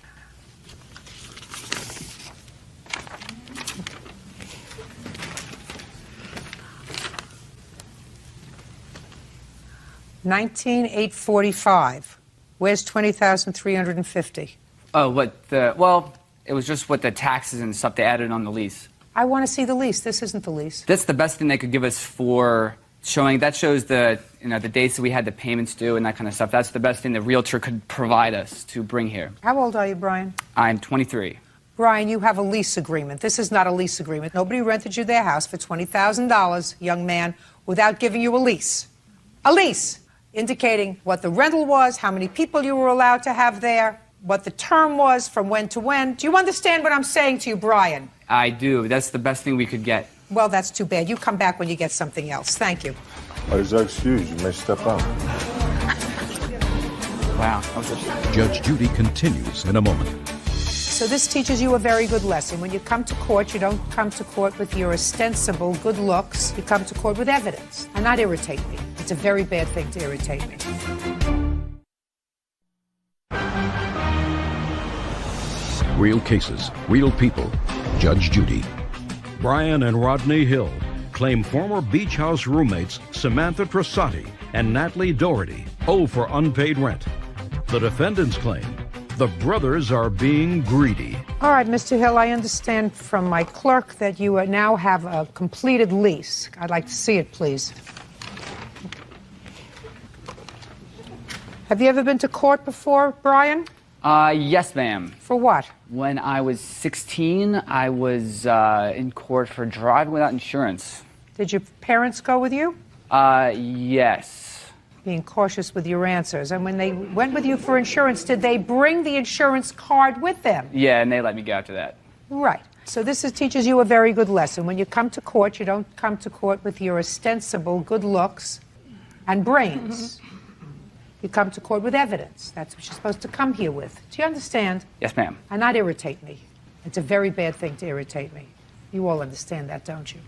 $19,845. Where's $20,350? Oh, it was just what the taxes and stuff they added on the lease. I want to see the lease. This isn't the lease. That's the best thing they could give us for showing. That shows the dates that we had the payments due and that kind of stuff. That's the best thing the realtor could provide us to bring here. How old are you, Brian? I'm 23. Brian, you have a lease agreement. This is not a lease agreement. Nobody rented you their house for $20,000, young man, without giving you a lease. A lease indicating what the rental was, how many people you were allowed to have there, what the term was, from when to when. Do you understand what I'm saying to you, Brian? I do. That's the best thing we could get. Well, that's too bad. You come back when you get something else. Thank you. Pardon my excuse. You may step out. Wow. Judge Judy continues in a moment. So this teaches you a very good lesson. When you come to court, you don't come to court with your ostensible good looks. You come to court with evidence. And not irritate me. It's a very bad thing to irritate me. Real cases, real people. Judge Judy. Brian and Rodney Hill claim former beach house roommates Samantha Trasati and Natalie Doherty owe for unpaid rent. The defendants claim the brothers are being greedy. All right, Mr. Hill, I understand from my clerk that you now have a completed lease. I'd like to see it, please. Have you ever been to court before, Brian? Yes, ma'am. For what? When I was 16, I was in court for driving without insurance. Did your parents go with you? Yes. Being cautious with your answers. And when they went with you for insurance, did they bring the insurance card with them? Yeah, and they let me go after that. Right. So this teaches you a very good lesson. When you come to court, you don't come to court with your ostensible good looks and brains. You come to court with evidence. That's what you're supposed to come here with. Do you understand? Yes, ma'am. And not irritate me. It's a very bad thing to irritate me. You all understand that, don't you?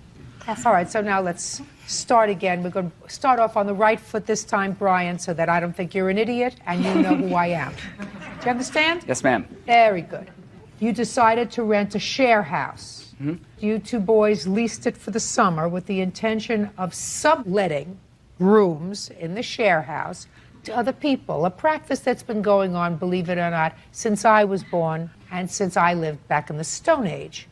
All right, so now let's start again. We're going to start off on the right foot this time, Brian, so that I don't think you're an idiot and you know who I am. Do you understand? Yes, ma'am. Very good. You decided to rent a share house. Mm-hmm. You two boys leased it for the summer with the intention of subletting rooms in the share house to other people, a practice that's been going on, believe it or not, since I was born and since I lived back in the Stone Age.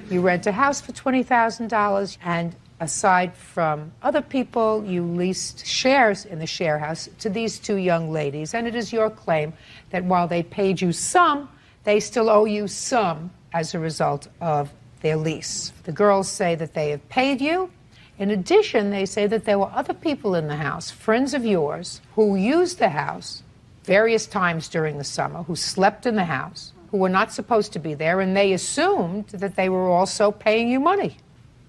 You rent a house for $20,000, and aside from other people, you leased shares in the share house to these two young ladies. And it is your claim that while they paid you some, they still owe you some as a result of their lease. The girls say that they have paid you. In addition, they say that there were other people in the house, friends of yours, who used the house various times during the summer, who slept in the house, who were not supposed to be there, and they assumed that they were also paying you money.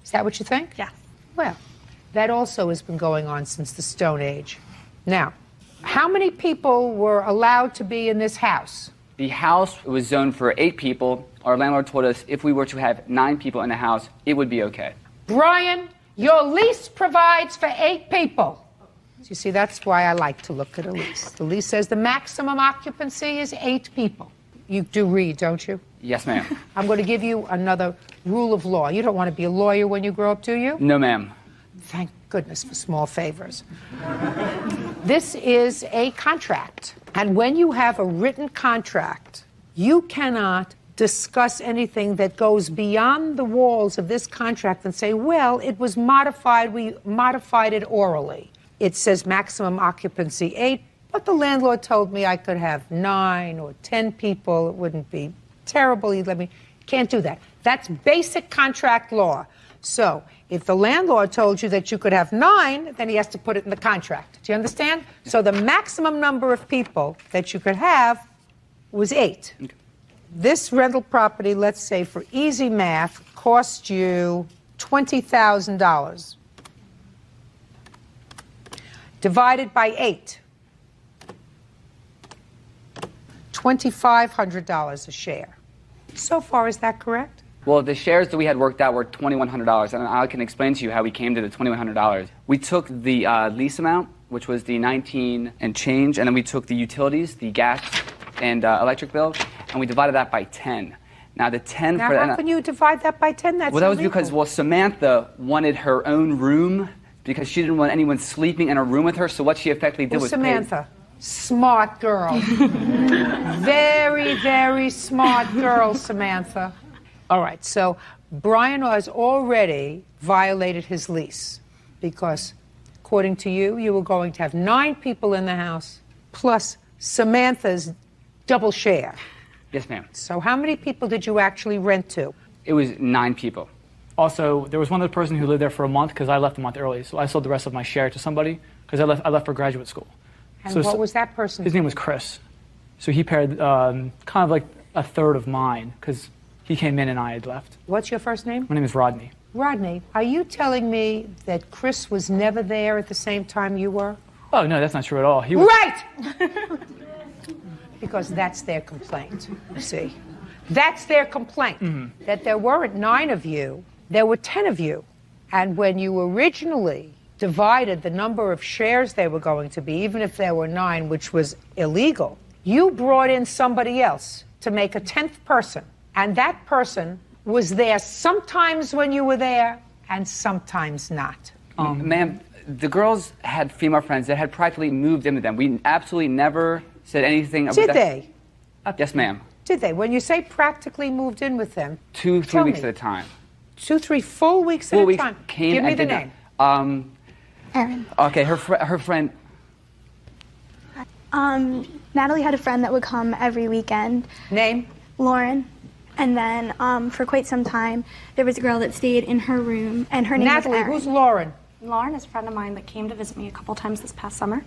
Is that what you think? Yeah. Well, that also has been going on since the Stone Age. Now, how many people were allowed to be in this house? The house was zoned for 8 people. Our landlord told us if we were to have 9 people in the house, it would be okay. Brian, your lease provides for 8 people. You see, that's why I like to look at a lease. The lease says the maximum occupancy is 8 people. You do read, don't you? Yes, ma'am. I'm going to give you another rule of law. You don't want to be a lawyer when you grow up, do you? No, ma'am. Thank goodness for small favors. This is a contract. And when you have a written contract, you cannot discuss anything that goes beyond the walls of this contract and say, well, it was modified, we modified it orally. It says maximum occupancy 8, but the landlord told me I could have 9 or 10 people. It wouldn't be terrible. He'd let me. Can't do that. That's basic contract law. So if the landlord told you that you could have 9, then he has to put it in the contract. Do you understand? So the maximum number of people that you could have was 8. Okay. This rental property, let's say for easy math, cost you $20,000. Divided by 8. $2,500 a share. So far, is that correct? Well, the shares that we had worked out were $2,100, and I can explain to you how we came to the $2,100. We took the lease amount, which was the 19 and change, and then we took the utilities, the gas and electric bill, and we divided that by 10. Now, the 10 now, for... how can you divide that by 10? That's well, that was illegal. because, well, Samantha wanted her own room because she didn't want anyone sleeping in a room with her, so what she effectively did was Samantha, smart girl. Very, very smart girl, Samantha. All right, so Brian has already violated his lease because, according to you, you were going to have 9 people in the house plus Samantha's double share. Yes, ma'am. So how many people did you actually rent to? It was 9 people. Also, there was one other person who lived there for a month because I left a month early, so I sold the rest of my share to somebody because I left for graduate school. And so, what was that person? His name was Chris. So he paid kind of like a third of mine because he came in and I had left. What's your first name? My name is Rodney. Rodney, are you telling me that Chris was never there at the same time you were? Oh, no, that's not true at all. He was... Right! Because that's their complaint, you see. That's their complaint, that there weren't 9 of you, there were 10 of you. And when you originally divided the number of shares they were going to be, even if there were 9, which was illegal, you brought in somebody else to make a 10th person. And that person was there sometimes when you were there and sometimes not. Ma'am, the girls had female friends that had practically moved in with them. We absolutely never said anything about that. Did they? Yes, ma'am. Did they? When you say practically moved in with them, 2-3 weeks at a time. 2-3 full weeks at a time. Came Give me and the did name. Erin. Okay, her friend. Natalie had a friend that would come every weekend. Name? Lauren. And then for quite some time, there was a girl that stayed in her room, and her name Natalie, was Erin. who's Lauren? Lauren is a friend of mine that came to visit me a couple times this past summer.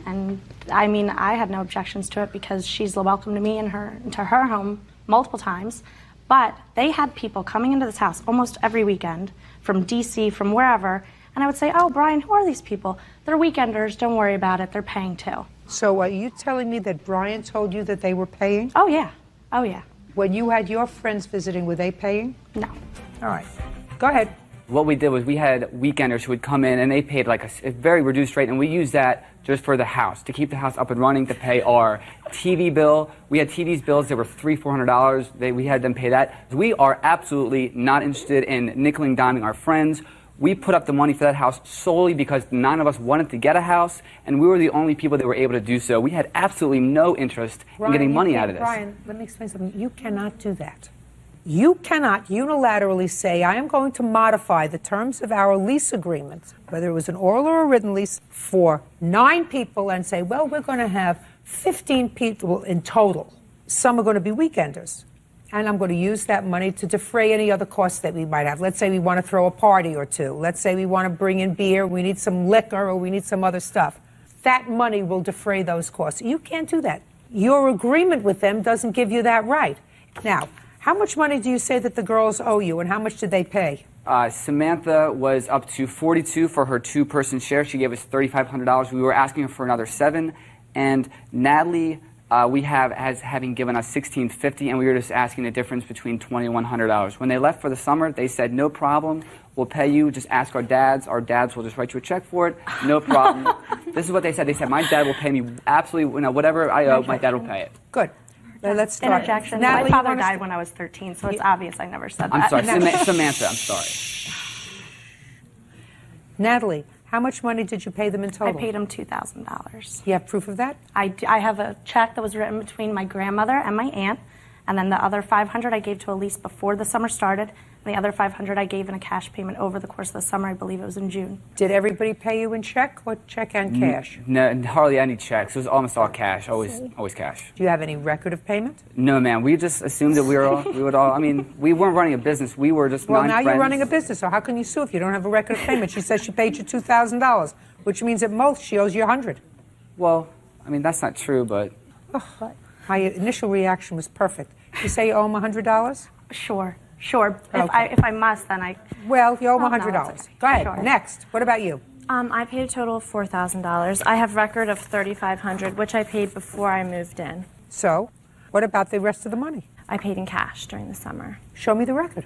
And I mean, I had no objections to it because she's welcome to me into her home multiple times. But they had people coming into this house almost every weekend from DC, from wherever. And I would say, oh, Brian, who are these people? They're weekenders. Don't worry about it. They're paying too. So are you telling me that Brian told you that they were paying? Oh, yeah. Oh, yeah. When you had your friends visiting, were they paying? No. All right. Go ahead. What we did was we had weekenders who would come in and they paid like a very reduced rate, and we used that just for the house, to keep the house up and running, to pay our TV bill. We had TV's bills that were $300-400. We had them pay that. We are absolutely not interested in nickel and diming our friends. We put up the money for that house solely because 9 of us wanted to get a house, and we were the only people that were able to do so. We had absolutely no interest in getting money out of this. Brian, let me explain something. You cannot do that. You cannot unilaterally say, I am going to modify the terms of our lease agreement, whether it was an oral or a written lease, for 9 people and say, well, we're going to have 15 people in total. Some are going to be weekenders. And I'm going to use that money to defray any other costs that we might have. Let's say we want to throw a party or two. Let's say we want to bring in beer, we need some liquor, or we need some other stuff. That money will defray those costs. You can't do that. Your agreement with them doesn't give you that right. Now, how much money do you say that the girls owe you, and how much did they pay? Samantha was up to $42 for her 2-person share. She gave us $3,500. We were asking her for another $7. And Natalie, as having given us $1,650, and we were just asking the difference between $2,100. When they left for the summer, they said, no problem, we'll pay you, just ask our dads. Our dads will just write you a check for it, no problem. This is what they said. They said, my dad will pay me absolutely, whatever I owe, my dad will pay it. Good. Let's start. Interjection. Natalie, my father died when I was 13, so it's obvious I never said that. I'm sorry, Samantha, I'm sorry. Natalie, how much money did you pay them in total? I paid them $2,000. You have proof of that? I have a check that was written between my grandmother and my aunt, and then the other $500 I gave to Elise before the summer started, and the other $500 I gave in a cash payment over the course of the summer. I believe it was in June. Did everybody pay you in check or check and cash? No, hardly any checks. It was almost all cash, always cash. Do you have any record of payment? No, ma'am. We just assumed that we would all, I mean, we weren't running a business. We were just Well, 9 now friends. you're running a business, so how can you sue if you don't have a record of payment? She says she paid you $2,000, which means at most she owes you $100. Well, I mean, that's not true, but... Oh, my initial reaction was perfect. You say you owe him $100? Sure. Okay. If I must, then I... Well, you owe him $100. No, okay. Go ahead. Sure. Next. What about you? I paid a total of $4,000. I have record of $3,500, which I paid before I moved in. So, what about the rest of the money? I paid in cash during the summer. Show me the record.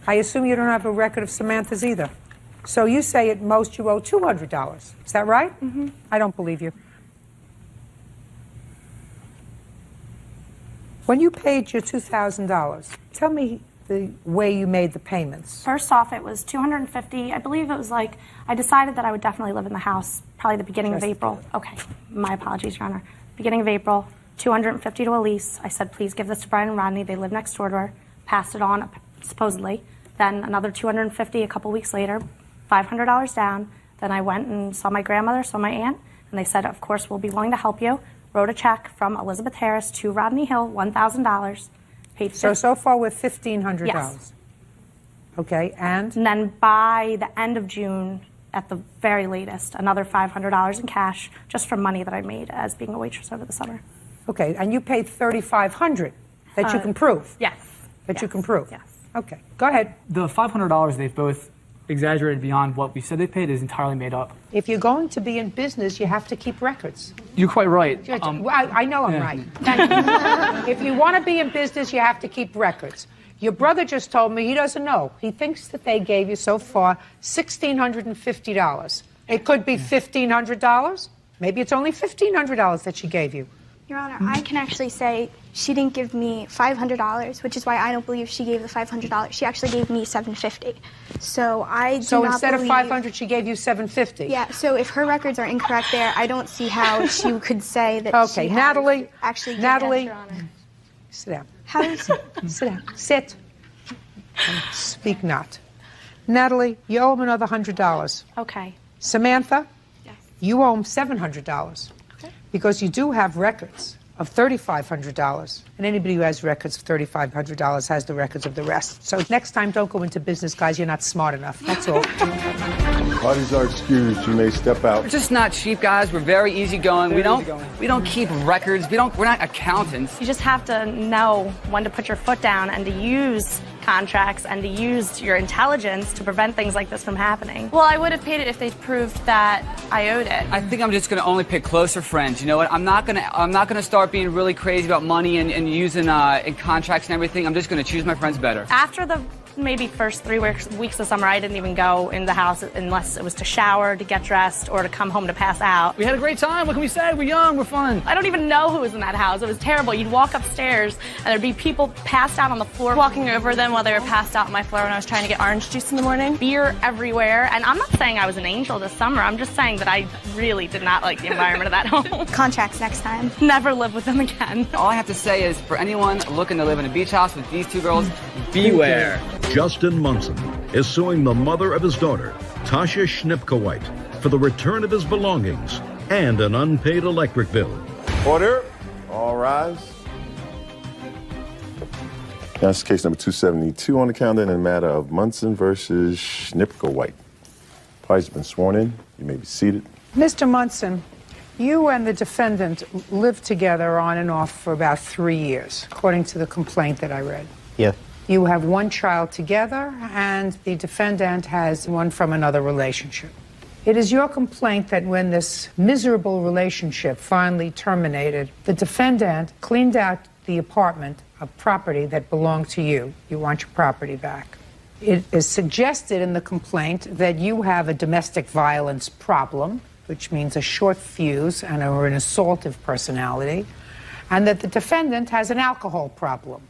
I assume you don't have a record of Samantha's either. So you say at most you owe $200. Is that right? Mm-hmm. I don't believe you. When you paid your $2,000, tell me the way you made the payments. First off, it was $250. I believe it was like, I decided that I would definitely live in the house probably the beginning of April. Okay, my apologies, Your Honor. Beginning of April, $250 to Elise. I said, please give this to Brian and Rodney. They live next door to her. Passed it on, supposedly. Then another $250 a couple weeks later, $500 down. Then I went and saw my grandmother, saw my aunt, and they said, of course, we'll be willing to help you. Wrote a check from Elizabeth Harris to Rodney Hill, $1,000. Paid so far we're $1,500. Yes. Okay, and then by the end of June, at the very latest, another $500 in cash, just from money that I made as being a waitress over the summer. Okay, and you paid $3,500 that you can prove. Yes. That you can prove. Yes. Okay, go ahead. The $500 they've both exaggerated beyond what we said they paid is entirely made up. If you're going to be in business, you have to keep records. You're quite right. Well, I know I'm right. Thank you. If you want to be in business, you have to keep records. Your brother just told me he doesn't know. He thinks that they gave you so far $1,650. It could be $1,500. Maybe it's only $1,500 that she gave you. Your Honor, I can actually say she didn't give me $500, which is why I don't believe she gave the $500. She actually gave me $750. So I do So not instead believe... of $500, she gave you $750. Yeah. So if her records are incorrect there, I don't see how she could say that. Okay, she Natalie. Actually, Natalie. Your Honor. Sit down. How is Sit down. Sit. And speak not. Natalie, you owe him another $100. Okay. Samantha. Yes. You owe him $700. Because you do have records of $3,500. And anybody who has records of $3,500 has the records of the rest. So next time, don't go into business, guys. You're not smart enough. That's all. Parties are excused. You may step out. We're just not cheap guys. We're very easygoing. We don't keep records. We're not accountants. You just have to know when to put your foot down and to use contracts and to use your intelligence to prevent things like this from happening. Well, I would have paid it if they proved that I owed it. I think I'm just going to only pick closer friends. You know what? I'm not going to start being really crazy about money and using in contracts and everything. I'm just going to choose my friends better. After the maybe first 3 weeks of summer, I didn't even go in the house unless it was to shower, to get dressed, or to come home to pass out. We had a great time. What can we say? We're young. We're fun. I don't even know who was in that house. It was terrible. You'd walk upstairs, and there'd be people passed out on the floor. Walking over them while they were passed out on my floor when I was trying to get orange juice in the morning. Beer everywhere. And I'm not saying I was an angel this summer. I'm just saying that I really did not like the environment of that home. Contracts next time. Never live with them again. All I have to say is, for anyone looking to live in a beach house with these two girls, beware. Justin Munson is suing the mother of his daughter, Tasha Schnipkowite, for the return of his belongings and an unpaid electric bill. Order. All rise. That's case number 272 on the calendar in the matter of Munson versus Schnipkowite. Parties have been sworn in. You may be seated. Mr. Munson, you and the defendant lived together on and off for about 3 years, according to the complaint that I read. Yeah. You have one child together, and the defendant has one from another relationship. It is your complaint that when this miserable relationship finally terminated, the defendant cleaned out the apartment of property that belonged to you. You want your property back. It is suggested in the complaint that you have a domestic violence problem, which means a short fuse or an assaultive personality, and that the defendant has an alcohol problem.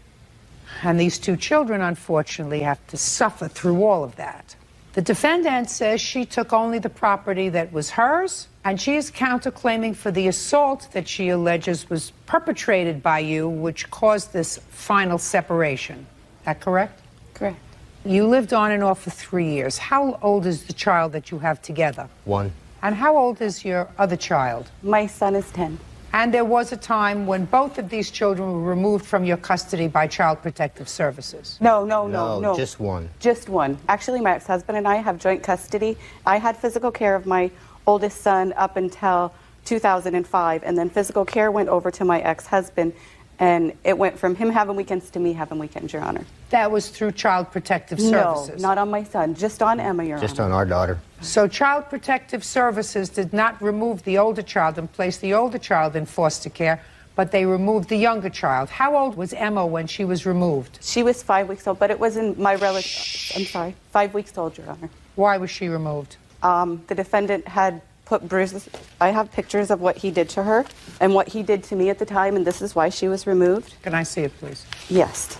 And these two children, unfortunately, have to suffer through all of that. The defendant says she took only the property that was hers, and she is counterclaiming for the assault that she alleges was perpetrated by you, which caused this final separation. Is that correct? Correct. You lived on and off for 3 years. How old is the child that you have together? 1. And how old is your other child? My son is 10. And there was a time when both of these children were removed from your custody by Child Protective Services. No. Just 1. Just 1. Actually, my ex-husband and I have joint custody. I had physical care of my oldest son up until 2005, and then physical care went over to my ex-husband, and it went from him having weekends to me having weekends, Your Honor. That was through Child Protective Services? No, not on my son, just on Emma, Your Honor. Just on our daughter. So Child Protective Services did not remove the older child and place the older child in foster care, but they removed the younger child. How old was Emma when she was removed? She was 5 weeks old, but it was in my relative. I'm sorry, 5 weeks old, Your Honor. Why was she removed? The defendant had put bruises. I have pictures of what he did to her and what he did to me at the time, and this is why she was removed. Can I see it, please? Yes.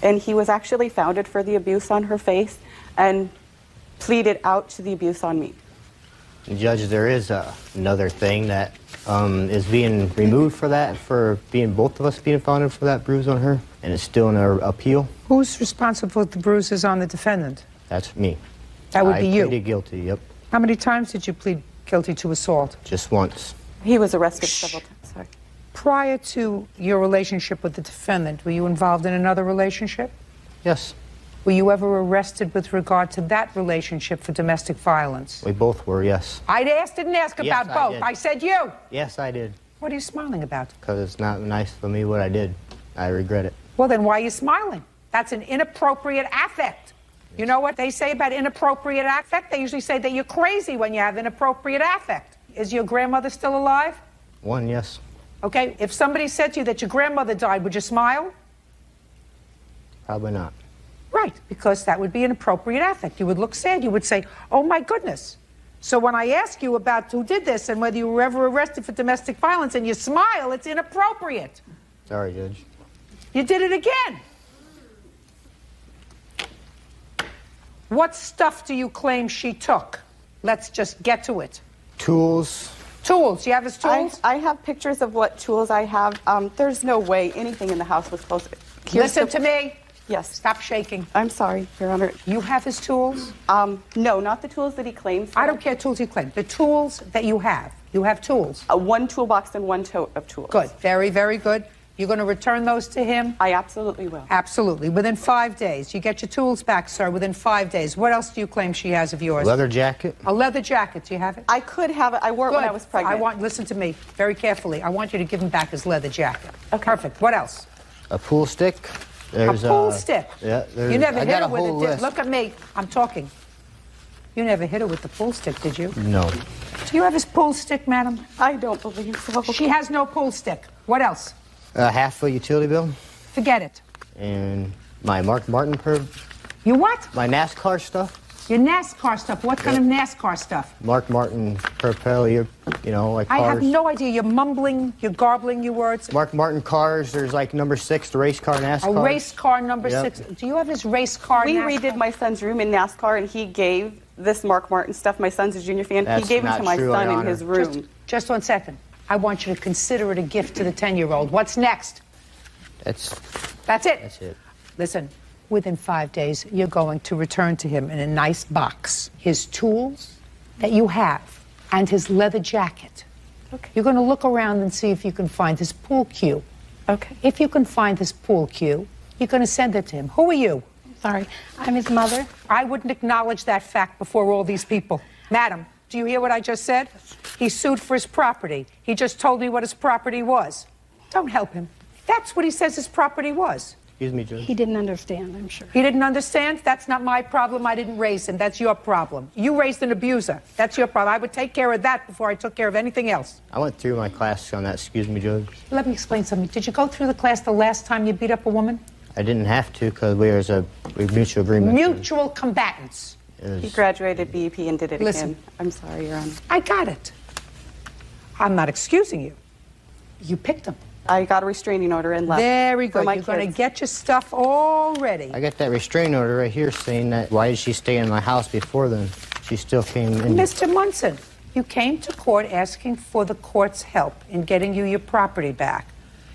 And he was actually founded for the abuse on her face and pleaded out to the abuse on me. Judge, there is another thing that is being removed for that, for being both of us being founded for that bruise on her, and it's still in our appeal. Who's responsible for the bruises on the defendant? That's me. That would be you? I pleaded guilty, yep. How many times did you plead guilty to assault? Just once. He was arrested several times, sorry. Prior to your relationship with the defendant, were you involved in another relationship? Yes. Were you ever arrested with regard to that relationship for domestic violence? We both were, yes. Didn't ask about both. Did. I said you. Yes, I did. What are you smiling about? Because it's not nice for me what I did. I regret it. Well, then why are you smiling? That's an inappropriate affect. You know what they say about inappropriate affect? They usually say that you're crazy when you have inappropriate affect. Is your grandmother still alive? 1, yes. Okay, if somebody said to you that your grandmother died, would you smile? Probably not. Right, because that would be an appropriate affect. You would look sad. You would say, oh, my goodness. So when I ask you about who did this and whether you were ever arrested for domestic violence and you smile, it's inappropriate. Sorry, Judge. You did it again. What stuff do you claim she took? Let's just get to it. Tools. Tools. You have his tools? I have pictures of what tools I have. There's no way anything in the house was close. Listen to me. Yes. Stop shaking. I'm sorry, Your Honor. You have his tools? No, not the tools that he claims. I don't care tools he claims. The tools that you have. You have tools. 1 toolbox and 1 tote of tools. Good. Very, very good. You're going to return those to him? I absolutely will. Absolutely. Within 5 days. You get your tools back, sir, within 5 days. What else do you claim she has of yours? Leather jacket. A leather jacket. Do you have it? I could have it. I wore it when I was pregnant. Listen to me very carefully. I want you to give him back his leather jacket. Okay. Perfect. What else? A pool stick. There's a pool stick? Yeah. You never hit her with it. Look at me. I'm talking. You never hit her with the pool stick, did you? No. Do you have his pool stick, madam? I don't believe so. She has no pool stick. What else? Half a utility bill. Forget it. And my Mark Martin You what? My NASCAR stuff. Your NASCAR stuff. What kind of NASCAR stuff? Mark Martin, Propeller, you know, like cars. I have no idea. You're mumbling, you're garbling your words. Mark Martin cars, there's like number 6, the race car NASCAR. A race car number 6. Do you have his race car We NASCAR? redid my son's room in NASCAR, and he gave this Mark Martin stuff. My son's a junior fan. That's he gave it not to my true, son Your in his Honor. room. Just 1 second. I want you to consider it a gift to the 10-year-old. What's next? That's it. That's it. Listen, within 5 days, you're going to return to him in a nice box his tools that you have and his leather jacket. Okay. You're going to look around and see if you can find his pool cue. Okay. If you can find his pool cue, you're going to send it to him. Who are you? Sorry, I'm his mother. I wouldn't acknowledge that fact before all these people. Madam, do you hear what I just said? He sued for his property. He just told me what his property was. Don't help him. That's what he says his property was. Excuse me, Judge. He didn't understand, I'm sure. He didn't understand? That's not my problem. I didn't raise him. That's your problem. You raised an abuser. That's your problem. I would take care of that before I took care of anything else. I went through my class on that, excuse me, Judge. Let me explain something. Did you go through the class the last time you beat up a woman? I didn't have to because we was a mutual agreement. Mutual combatants. He graduated BEP and did it Listen. again. I'm sorry, Your Honor. I got it. I'm not excusing you. You picked him. I got a restraining order and left. Very good. For You're my going to kids. get your stuff all ready. I got that restraining order right here saying that why did she stay in my house before then? She still came in. Mr. Munson, you came to court asking for the court's help in getting you your property back.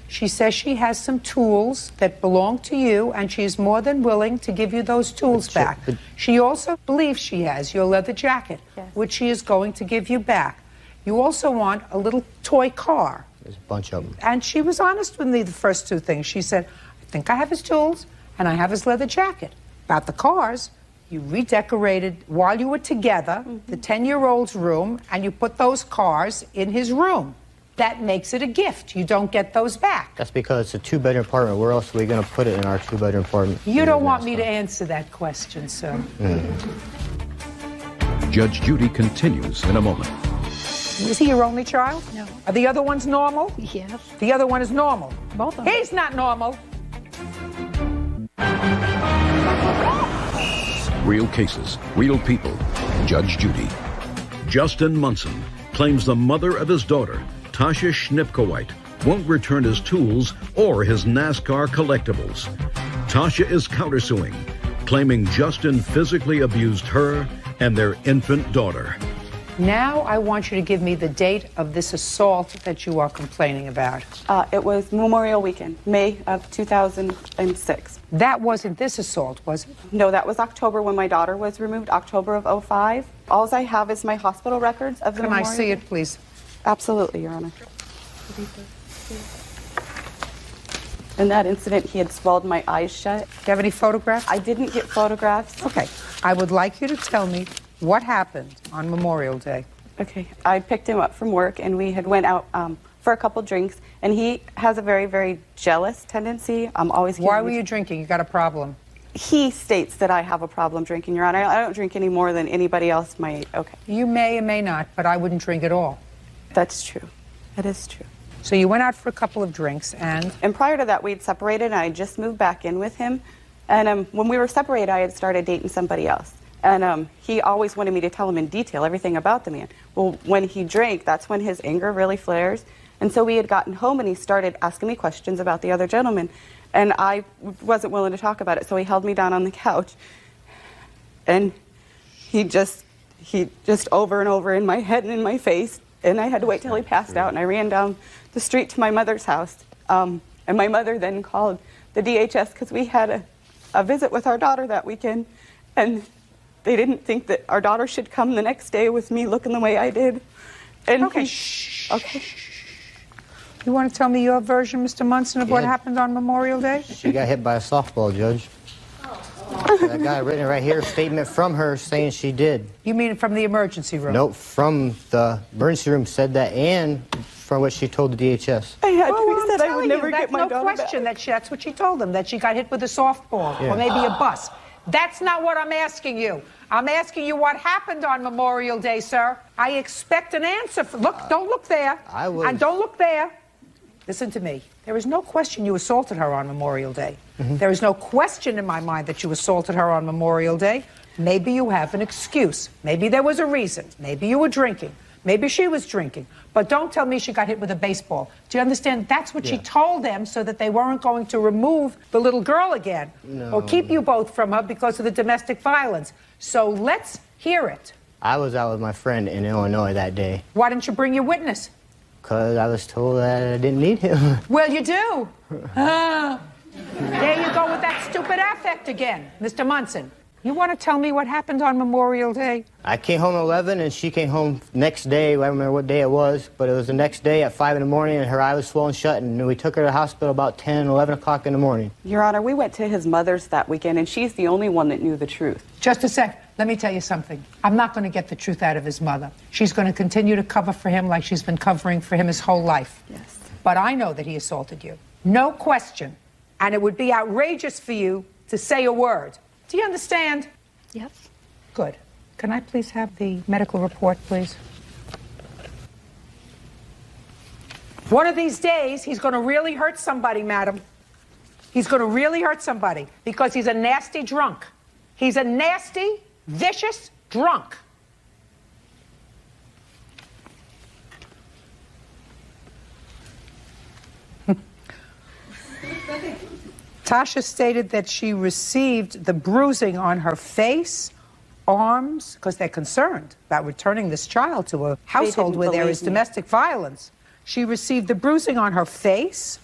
She says she has some tools that belong to you, and she's more than willing to give you those tools back. She also believes she has your leather jacket, which she is going to give you back. You also want a little toy car. There's a bunch of them. And she was honest with me the first two things. She said, I think I have his tools, and I have his leather jacket. About the cars, you redecorated, while you were together, the 10-year-old's room, and you put those cars in his room. That makes it a gift. You don't get those back. That's because it's a 2-bedroom apartment. Where else are we going to put it in our 2-bedroom apartment? You don't want me to answer that question, sir. Judge Judy continues in a moment. Is he your only child? No. Are the other ones normal? Yes. The other one is normal. Both of them. He's not normal. Real cases, real people. Judge Judy. Justin Munson claims the mother of his daughter, Tasha Schnipkowite, won't return his tools or his NASCAR collectibles. Tasha is countersuing, claiming Justin physically abused her and their infant daughter. Now I want you to give me the date of this assault that you are complaining about. It was Memorial Weekend, May of 2006. That wasn't this assault, was it? No, that was October when my daughter was removed, October of 05. All I have is my hospital records of the Can I Memorial see it, please? Absolutely, Your Honor. In that incident, he had swelled my eyes shut. Do you have any photographs? I didn't get photographs. Okay. I would like you to tell me what happened on Memorial Day. Okay. I picked him up from work, and we had went out for a couple drinks, and he has a very, very jealous tendency. Why were you drinking? You got a problem? He states that I have a problem drinking, Your Honor. I don't drink any more than anybody else might. Okay. You may or may not, but I wouldn't drink at all. That's true. That is true. So you went out for a couple of drinks, and prior to that, we'd separated, and I just moved back in with him. And when we were separated, I had started dating somebody else. And he always wanted me to tell him in detail everything about the man. Well, when he drank, that's when his anger really flares. And so we had gotten home, and he started asking me questions about the other gentleman. And I wasn't willing to talk about it, so he held me down on the couch. And he just over and over in my head and in my face. And I had to wait till he passed out, and I ran down the street to my mother's house. And my mother then called the DHS because we had a visit with our daughter that weekend. And they didn't think that our daughter should come the next day with me looking the way I did. And okay. Okay. You want to tell me your version, Mr. Munson, of what happened on Memorial Day? She got hit by a softball, Judge. That guy written right here, statement from her saying she did. You mean from the emergency room? Nope, from the emergency room said that, and from what she told the DHS. I had said I would never get my daughter daughter back. That's no question. That's what she told them, that she got hit with a softball Yeah. or maybe a bus. That's not what I'm asking you. I'm asking you what happened on Memorial Day, sir. I expect an answer. Look, don't look there. I will. And don't look there. listen to me. There is no question you assaulted her on Memorial Day. There is no question in my mind that you assaulted her on Memorial Day. Maybe you have an excuse. Maybe there was a reason. Maybe you were drinking. Maybe she was drinking. But don't tell me she got hit with a baseball. Do you understand? That's what she told them so that they weren't going to remove the little girl again or keep you both from her because of the domestic violence. So let's hear it. I was out with my friend in Illinois that day. Why didn't you bring your witness? Because I was told that I didn't need him. Well, you do. There you go with that stupid affect again, Mr. Munson. You want to tell me what happened on Memorial Day? I came home at 11 and she came home next day. I don't remember what day it was, but it was the next day at 5 in the morning and her eye was swollen shut and we took her to the hospital about 10, 11 o'clock in the morning. Your Honor, we went to his mother's that weekend and she's the only one that knew the truth. Just a sec. Let me tell you something. I'm not going to get the truth out of his mother. She's going to continue to cover for him like she's been covering for him his whole life. Yes. But I know that he assaulted you. No question. And it would be outrageous for you to say a word. Do you understand? Yes. Good. Can I please have the medical report, please? One of these days, he's going to really hurt somebody, madam. He's going to really hurt somebody because he's a nasty drunk. He's a nasty, vicious drunk. Tasha stated that she received the bruising on her face, arms, because they're concerned about returning this child to a household where there is domestic violence. She received the bruising on her face,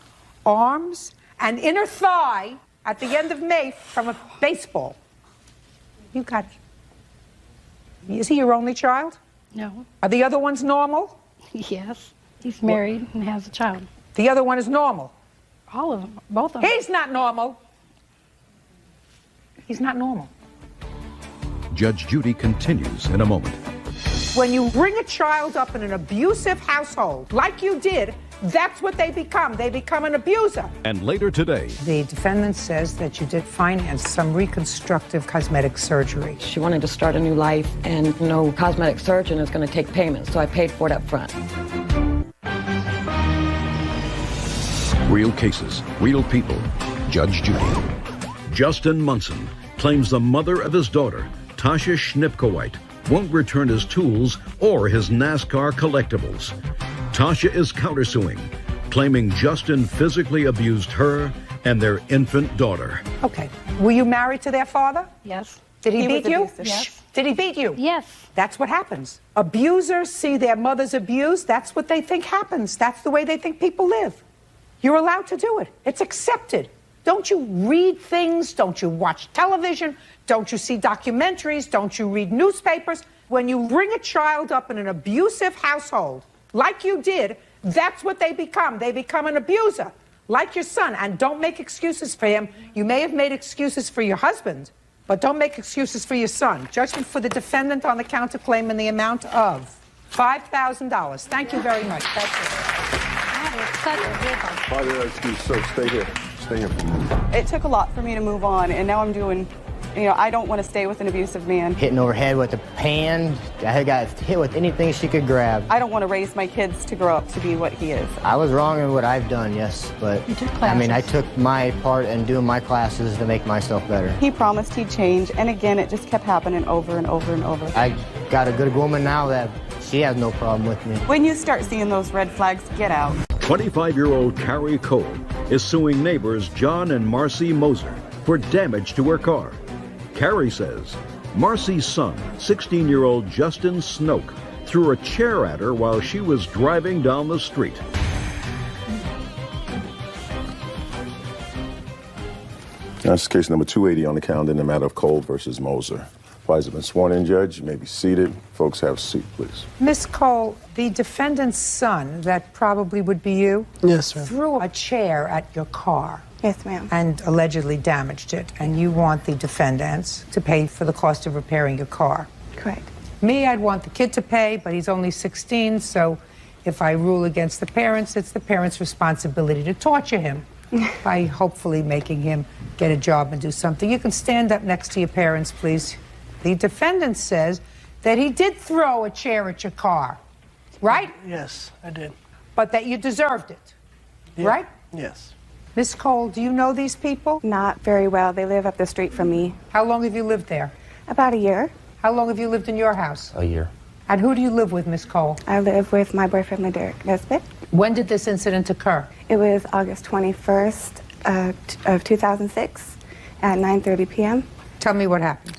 arms, and inner thigh at the end of May from a baseball. You got it. Is he your only child? No. Are the other ones normal? Yes. He's married and has a child. The other one is normal? All of them. Both of them. He's not normal. He's not normal. Judge Judy continues in a moment. When you bring a child up in an abusive household, like you did, that's what they become. They become an abuser. And later today, the defendant says that you did finance some reconstructive cosmetic surgery. She wanted to start a new life, and no cosmetic surgeon is going to take payment, so I paid for it up front. real cases, real people. Judge Judy. Justin Munson claims the mother of his daughter, Tasha Schnipkowite, won't return his tools or his NASCAR collectibles. Tasha is countersuing, claiming Justin physically abused her and their infant daughter. Okay. Were you married to their father? Yes. Did he beat you? Yes. Did he beat you? Yes. That's what happens. Abusers see their mothers abused. That's what they think happens. That's the way they think people live. You're allowed to do it. It's accepted. Don't you read things? Don't you watch television? Don't you see documentaries? Don't you read newspapers? When you bring a child up in an abusive household, like you did, that's what they become. They become an abuser, like your son. And don't make excuses for him. You may have made excuses for your husband, but don't make excuses for your son. Judgment for the defendant on the counterclaim in the amount of $5,000. Thank you very much. That's it. By the excuse, sir, stay here. Stay here for a moment. It took a lot for me to move on, and now I'm doing, I don't want to stay with an abusive man. Hitting over head with a pan. I got hit with anything she could grab. I don't want to raise my kids to grow up to be what he is. I was wrong in what I've done, yes, but I mean, I took my part in doing my classes to make myself better. He promised he'd change, and again, it just kept happening over and over and over. I got a good woman now that she has no problem with me. When you start seeing those red flags, get out. 25-year-old Carrie Cole is suing neighbors John and Marcy Moser for damage to her car. Carrie says Marcy's son, 16-year-old Justin Snoke, threw a chair at her while she was driving down the street. That's case number 280 on the calendar in the matter of Cole versus Moser. Parties have been sworn in, Judge. You may be seated. Folks, have a seat, please. Miss Cole, the defendant's son, that probably would be you, yes, ma'am, threw a chair at your car. Yes, ma'am. And allegedly damaged it. And you want the defendants to pay for the cost of repairing your car. Correct. Me, I'd want the kid to pay, but he's only 16, so if I rule against the parents, it's the parents' responsibility to torture him by hopefully making him get a job and do something. You can stand up next to your parents, please. The defendant says that he did throw a chair at your car, right? Yes, I did. But that you deserved it. right? Yes. Miss Cole, do you know these people? Not very well. They live up the street from me. How long have you lived there? About a year. How long have you lived in your house? A year. And who do you live with, Miss Cole? I live with my boyfriend, Derek Nesbitt. When did this incident occur? It was August 21st of 2006 at 9:30 p.m. Tell me what happened.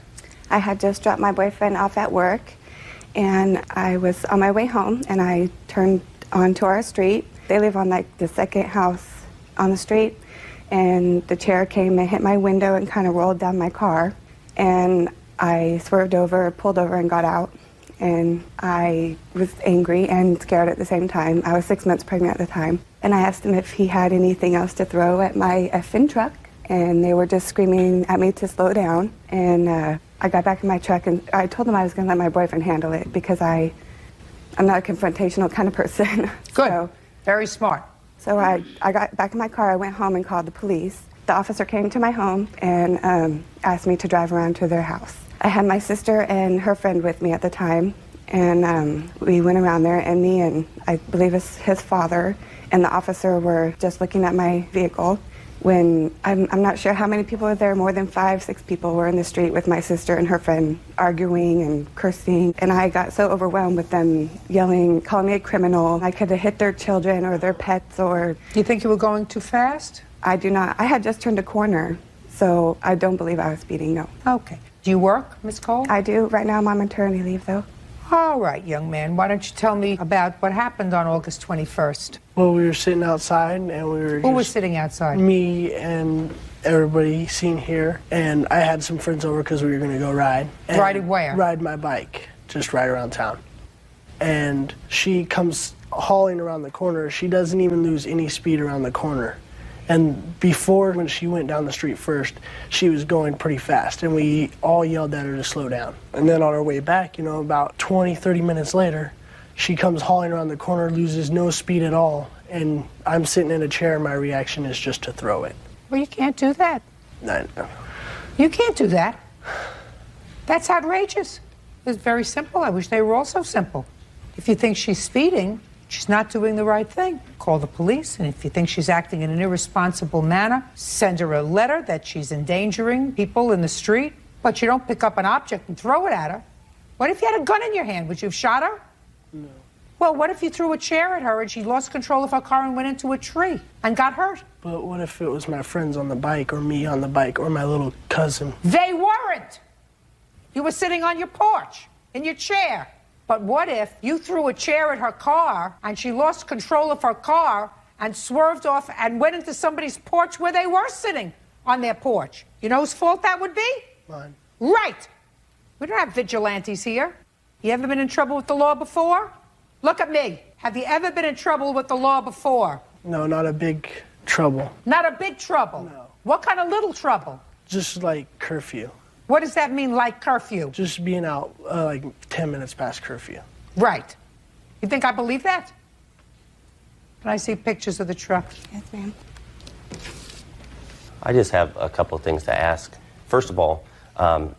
I had just dropped my boyfriend off at work, and I was on my way home, and I turned onto our street. They live on like the second house on the street, and the chair came and hit my window and kind of rolled down my car, and I swerved over, pulled over, and got out. And I was angry and scared at the same time. I was 6 months pregnant at the time. And I asked him if he had anything else to throw at my effing truck. And they were just screaming at me to slow down. And I got back in my truck, and I told them I was going to let my boyfriend handle it because I'm not a confrontational kind of person. Good. So, very smart. So I got back in my car. I went home and called the police. The officer came to my home and asked me to drive around to their house. I had my sister and her friend with me at the time, and we went around there, and me and I believe his father and the officer were just looking at my vehicle when I'm not sure how many people were there. More than 5-6 people were in the street with my sister and her friend arguing and cursing, and I got so overwhelmed with them yelling, calling me a criminal. I could have hit their children or their pets or... You think you were going too fast? I do not. I had just turned a corner, so I don't believe I was speeding, no. Okay. Do you work, Miss Cole? I do. Right now I'm on maternity leave, though. All right, young man. Why don't you tell me about what happened on August 21st? Well, we were sitting outside, and we were Who was sitting outside? Me and everybody seen here, and I had some friends over because we were going to go ride. Riding where? Ride my bike, just ride around town. And she comes hauling around the corner. She doesn't even lose any speed around the corner. And before, when she went down the street first, she was going pretty fast, and we all yelled at her to slow down. And then on our way back, you know, about 20, 30 minutes later, she comes hauling around the corner, loses no speed at all, and I'm sitting in a chair, and my reaction is just to throw it. Well, you can't do that. No. You can't do that. That's outrageous. It's very simple. I wish they were all so simple. If you think she's speeding, she's not doing the right thing, call the police. And if you think she's acting in an irresponsible manner, send her a letter that she's endangering people in the street. But you don't pick up an object and throw it at her. What if you had a gun in your hand? Would you have shot her? No. Well, what if you threw a chair at her and she lost control of her car and went into a tree and got hurt? But what if it was my friends on the bike, or me on the bike, or my little cousin? They weren't! You were sitting on your porch, in your chair. But what if you threw a chair at her car and she lost control of her car and swerved off and went into somebody's porch where they were sitting on their porch? You know whose fault that would be? Mine. Right. We don't have vigilantes here. You ever been in trouble with the law before? Look at me. Have you ever been in trouble with the law before? No, not a big trouble. Not a big trouble? No. What kind of little trouble? Just like curfew. What does that mean, like curfew? Just being out like 10 minutes past curfew. Right. You think I believe that? Can I see pictures of the truck? Yes, ma'am. I just have a couple of things to ask. First of all,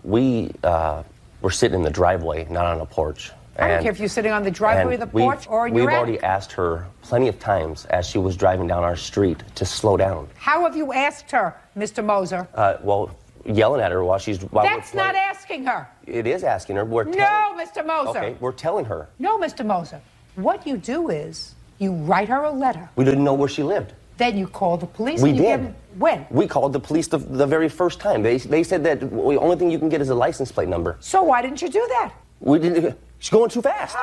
we were sitting in the driveway, not on a porch. I don't care if you're sitting on the driveway, the porch, or in your We've attic. already asked her plenty of times as she was driving down our street to slow down. How have you asked her, Mr. Moser? Well, yelling at her while That's not asking her. It is asking her. We're No, Mr. Moser. Okay, we're telling her. No, Mr. Moser. What you do is you write her a letter. We didn't know where she lived. Then you call the police. We and you did. Give them, when? We called the police the very first time. They said that the only thing you can get is a license plate number. So why didn't you do that? We didn't. She's going too fast.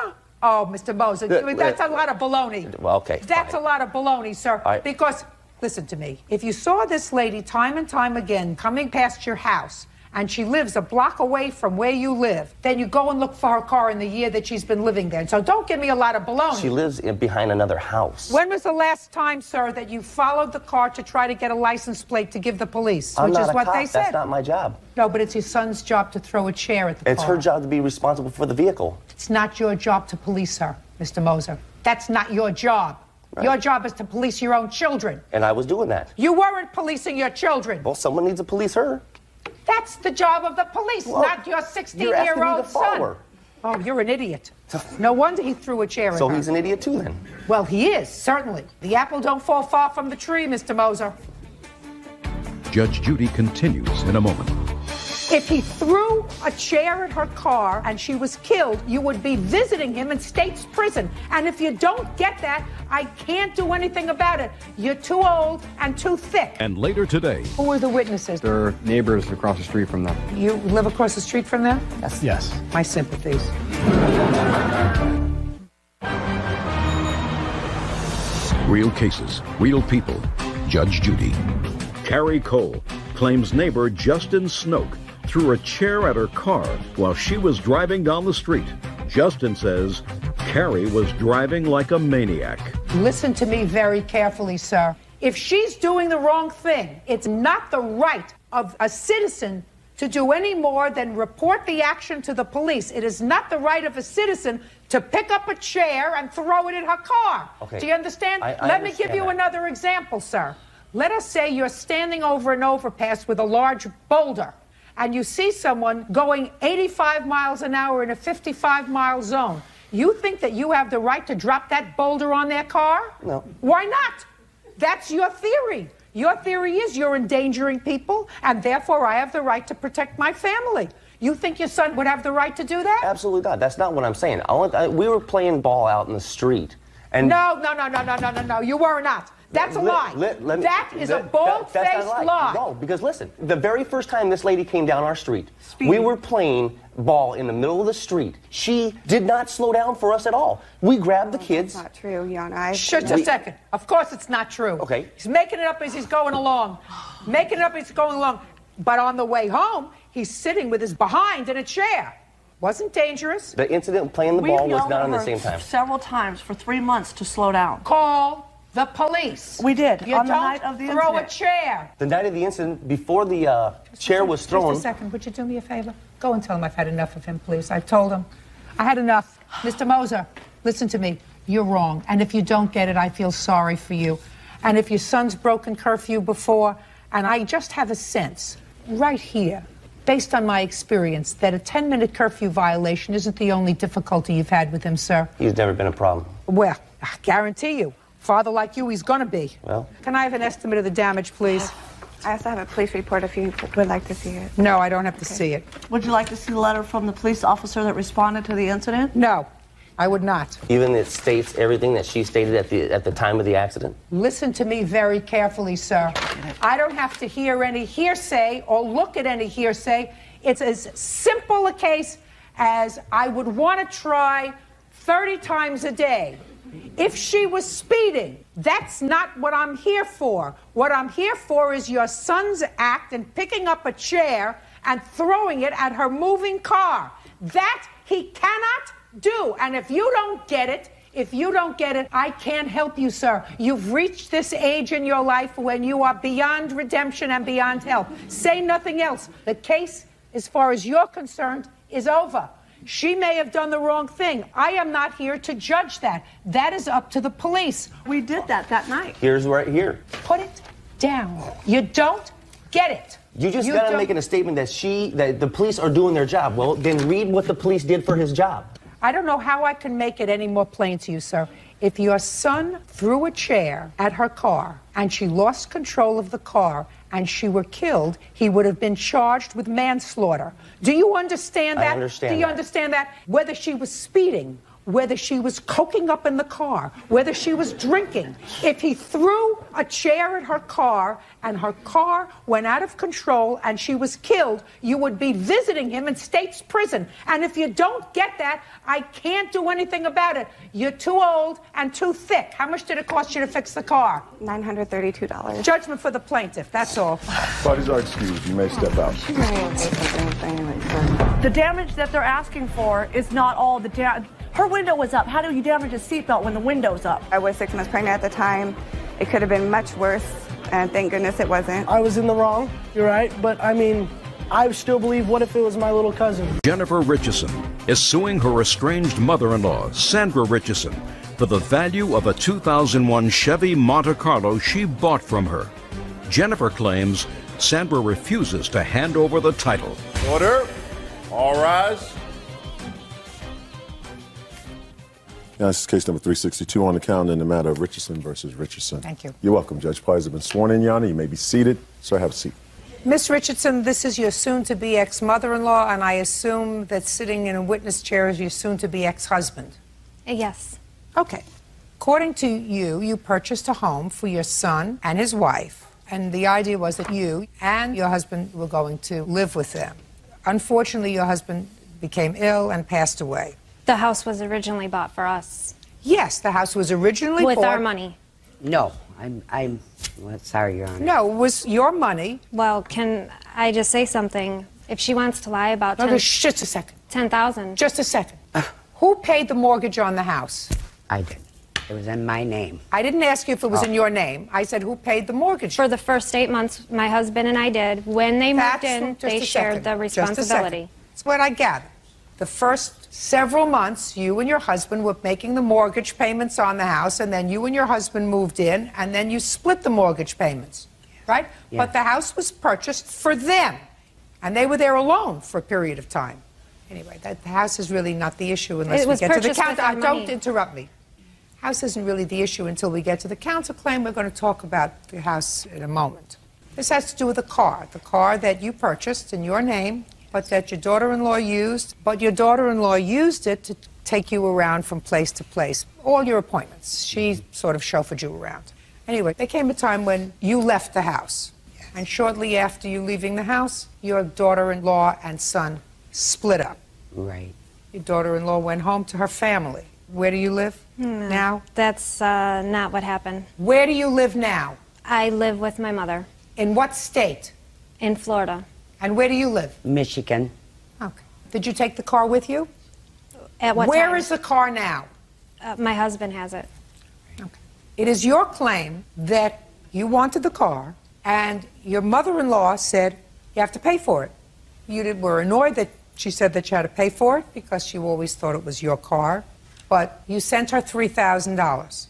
Oh, Mr. Moser, that's a lot of baloney. Well, okay. That's a lot of baloney, sir. All right. Because, listen to me, if you saw this lady time and time again coming past your house, and she lives a block away from where you live, then you go and look for her car in the year that she's been living there. So don't give me a lot of baloney. She lives behind another house. When was the last time, sir, that you followed the car to try to get a license plate to give the police? I'm which not is a what cop. they said. That's not my job. No, but it's your son's job to throw a chair at the car. It's her job to be responsible for the vehicle. It's not your job to police her, Mr. Moser. That's not your job. Right. Your job is to police your own children. And I was doing that. You weren't policing your children. Well, someone needs to police her. That's the job of the police, Well, not your you're asking me 16-year-old to follow son. her. Oh, you're an idiot. No wonder he threw a chair at So her. he's an idiot too then? Well, he is, certainly. The apple don't fall far from the tree, Mr. Moser. Judge Judy continues in a moment. If he threw a chair at her car and she was killed, you would be visiting him in state's prison. And if you don't get that, I can't do anything about it. You're too old and too thick. And later today, Who are the witnesses? They're neighbors across the street from them. You live across the street from them? Yes. My sympathies. real cases, real people. Judge Judy. Carrie Cole claims neighbor Justin Snoke threw a chair at her car while she was driving down the street. Justin says Carrie was driving like a maniac. Listen to me very carefully, sir. If she's doing the wrong thing, it's not the right of a citizen to do any more than report the action to the police. It is not the right of a citizen to pick up a chair and throw it in her car. Okay. Do you understand? I Let me give you that. another example, sir. Let us say you're standing over an overpass with a large boulder, and you see someone going 85 miles an hour in a 55-mile zone. You think that you have the right to drop that boulder on their car? No. Why not? That's your theory. Your theory is you're endangering people, and therefore I have the right to protect my family. You think your son would have the right to do that? Absolutely not. That's not what I'm saying. We were playing ball out in the street. And No, you were not. That's a lie. That is a bald-faced lie. No, because listen, the very first time this lady came down our street, we were playing ball in the middle of the street. She did not slow down for us at all. We grabbed the kids. That's not true, Yana. Shut a second. Of course it's not true. Okay. He's making it up as he's going along. Making it up as he's going along. But on the way home, he's sitting with his behind in a chair. Wasn't dangerous. The incident playing the ball was not on the same time. Several times for 3 months to slow down. Call the police. We did. You on the don't night of the throw incident. a chair. The night of the incident, before the chair was thrown. Just a second. Would you do me a favor? Go and tell him I've had enough of him, please. I've told him. I had enough. Mr. Moser, listen to me. You're wrong. And if you don't get it, I feel sorry for you. And if your son's broken curfew before, and I just have a sense, right here, based on my experience, that a 10-minute curfew violation isn't the only difficulty you've had with him, sir. He's never been a problem. Well, I guarantee you, father like you, he's gonna be. Well. Can I have an estimate of the damage, please? I also have a police report if you would like to see it. No, I don't have to see it. Would you like to see the letter from the police officer that responded to the incident? No, I would not. Even it states everything that she stated at the time of the accident. Listen to me very carefully, sir. I don't have to hear any hearsay or look at any hearsay. It's as simple a case as I would want to try 30 times a day. If she was speeding, that's not what I'm here for. What I'm here for is your son's act in picking up a chair and throwing it at her moving car. That he cannot do. And if you don't get it, I can't help you, sir. You've reached this age in your life when you are beyond redemption and beyond help. Say nothing else. The case, as far as you're concerned, is over. She may have done the wrong thing. I am not here to judge that. That is up to the police. We did that night. Here's right here. Put it down. You don't get it. You just got to make a statement that the police are doing their job. Well, then read what the police did for his job. I don't know how I can make it any more plain to you, sir. If your son threw a chair at her car and she lost control of the car and she were killed, he would have been charged with manslaughter. Do you understand that? I understand. Do you understand that? Whether she was speeding, whether she was coking up in the car, whether she was drinking, if he threw a chair at her car and her car went out of control and she was killed, you would be visiting him in state's prison. And if you don't get that, I can't do anything about it. You're too old and too thick. How much did it cost you to fix the car? $932. Judgment for the plaintiff, that's all. Parties are excused. You may step out. The damage that they're asking for is not all the damage. Her window was up. How do you damage a seatbelt when the window's up? I was 6 months pregnant at the time. It could have been much worse, and thank goodness it wasn't. I was in the wrong, you're right, but I mean, I still believe, what if it was my little cousin? Jennifer Richardson is suing her estranged mother-in-law, Sandra Richardson, for the value of a 2001 Chevy Monte Carlo she bought from her. Jennifer claims Sandra refuses to hand over the title. Order. All rise. Now, this is case number 362 on the calendar in the matter of Richardson versus Richardson. Thank you. You're welcome. Judge Pies have been sworn in, Your Honor. You may be seated. Sir, have a seat. Miss Richardson, this is your soon-to-be ex-mother-in-law, and I assume that sitting in a witness chair is your soon-to-be ex-husband. Yes. Okay. According to you, you purchased a home for your son and his wife, and the idea was that you and your husband were going to live with them. Unfortunately, your husband became ill and passed away. The house was originally bought for us. Yes, the house was originally with bought... our money. No, I'm well, sorry, Your Honor. No, it was your money. Well, can I just say something? If she wants to lie about just a second. 10,000. Just a second. Who paid the mortgage on the house? I did. It was in my name. I didn't ask you if it was in your name. I said who paid the mortgage. For the first 8 months, my husband and I did. When they moved in, they shared the responsibility. That's what I gather. The first several months, you and your husband were making the mortgage payments on the house, and then you and your husband moved in, and then you split the mortgage payments, right? Yes. But the house was purchased for them, and they were there alone for a period of time. Anyway, the house is really not the issue unless we get to the counter. Don't interrupt me. House isn't really the issue until we get to the counterclaim. We're going to talk about the house in a moment. This has to do with the car that you purchased in your name, but that your daughter-in-law used, but your daughter-in-law used it to take you around from place to place, all your appointments. She sort of chauffeured you around. Anyway, there came a time when you left the house, and shortly after you leaving the house, your daughter-in-law and son split up. Right. Your daughter-in-law went home to her family. Where do you live now? That's not what happened. Where do you live now? I live with my mother. In what state? In Florida. And where do you live? Michigan. Okay. Did you take the car with you? At what Where time? is the car now? My husband has it. Okay. It is your claim that you wanted the car, and your mother-in-law said you have to pay for it. You were annoyed that she said that you had to pay for it because you always thought it was your car, but you sent her $3,000.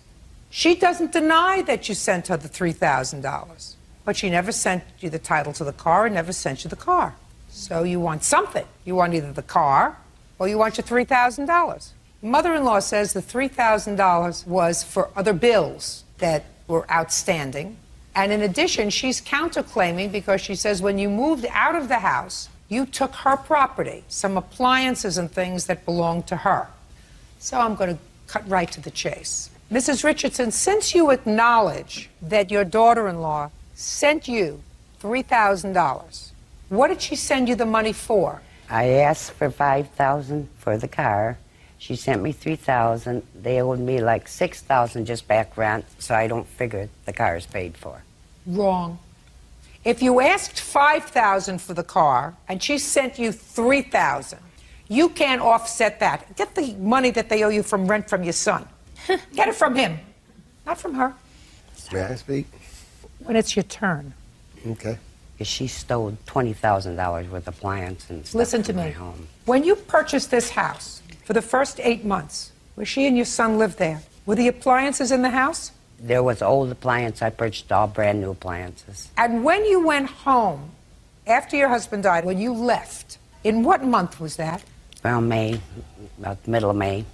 She doesn't deny that you sent her the $3,000. But she never sent you the title to the car and never sent you the car. So you want something. You want either the car or you want your $3,000. Mother-in-law says the $3,000 was for other bills that were outstanding. And in addition, she's counterclaiming because she says when you moved out of the house, you took her property, some appliances and things that belonged to her. So I'm going to cut right to the chase. Mrs. Richardson, since you acknowledge that your daughter-in-law sent you $3,000. What did she send you the money for? I asked for $5,000 for the car. She sent me $3,000. They owed me like $6,000 just back rent, so I don't figure the car is paid for. Wrong. If you asked $5,000 for the car and she sent you $3,000, you can't offset that. Get the money that they owe you from rent from your son. Get it from him, not from her. May I speak? When it's your turn. Okay. She stole $20,000 worth of appliances and stuff. Listen to from my me. home. When you purchased this house, for the first 8 months, where she and your son lived there, were the appliances in the house? There was old appliances. I purchased all brand new appliances. And when you went home, after your husband died, when you left, in what month was that? Around May, about the middle of May.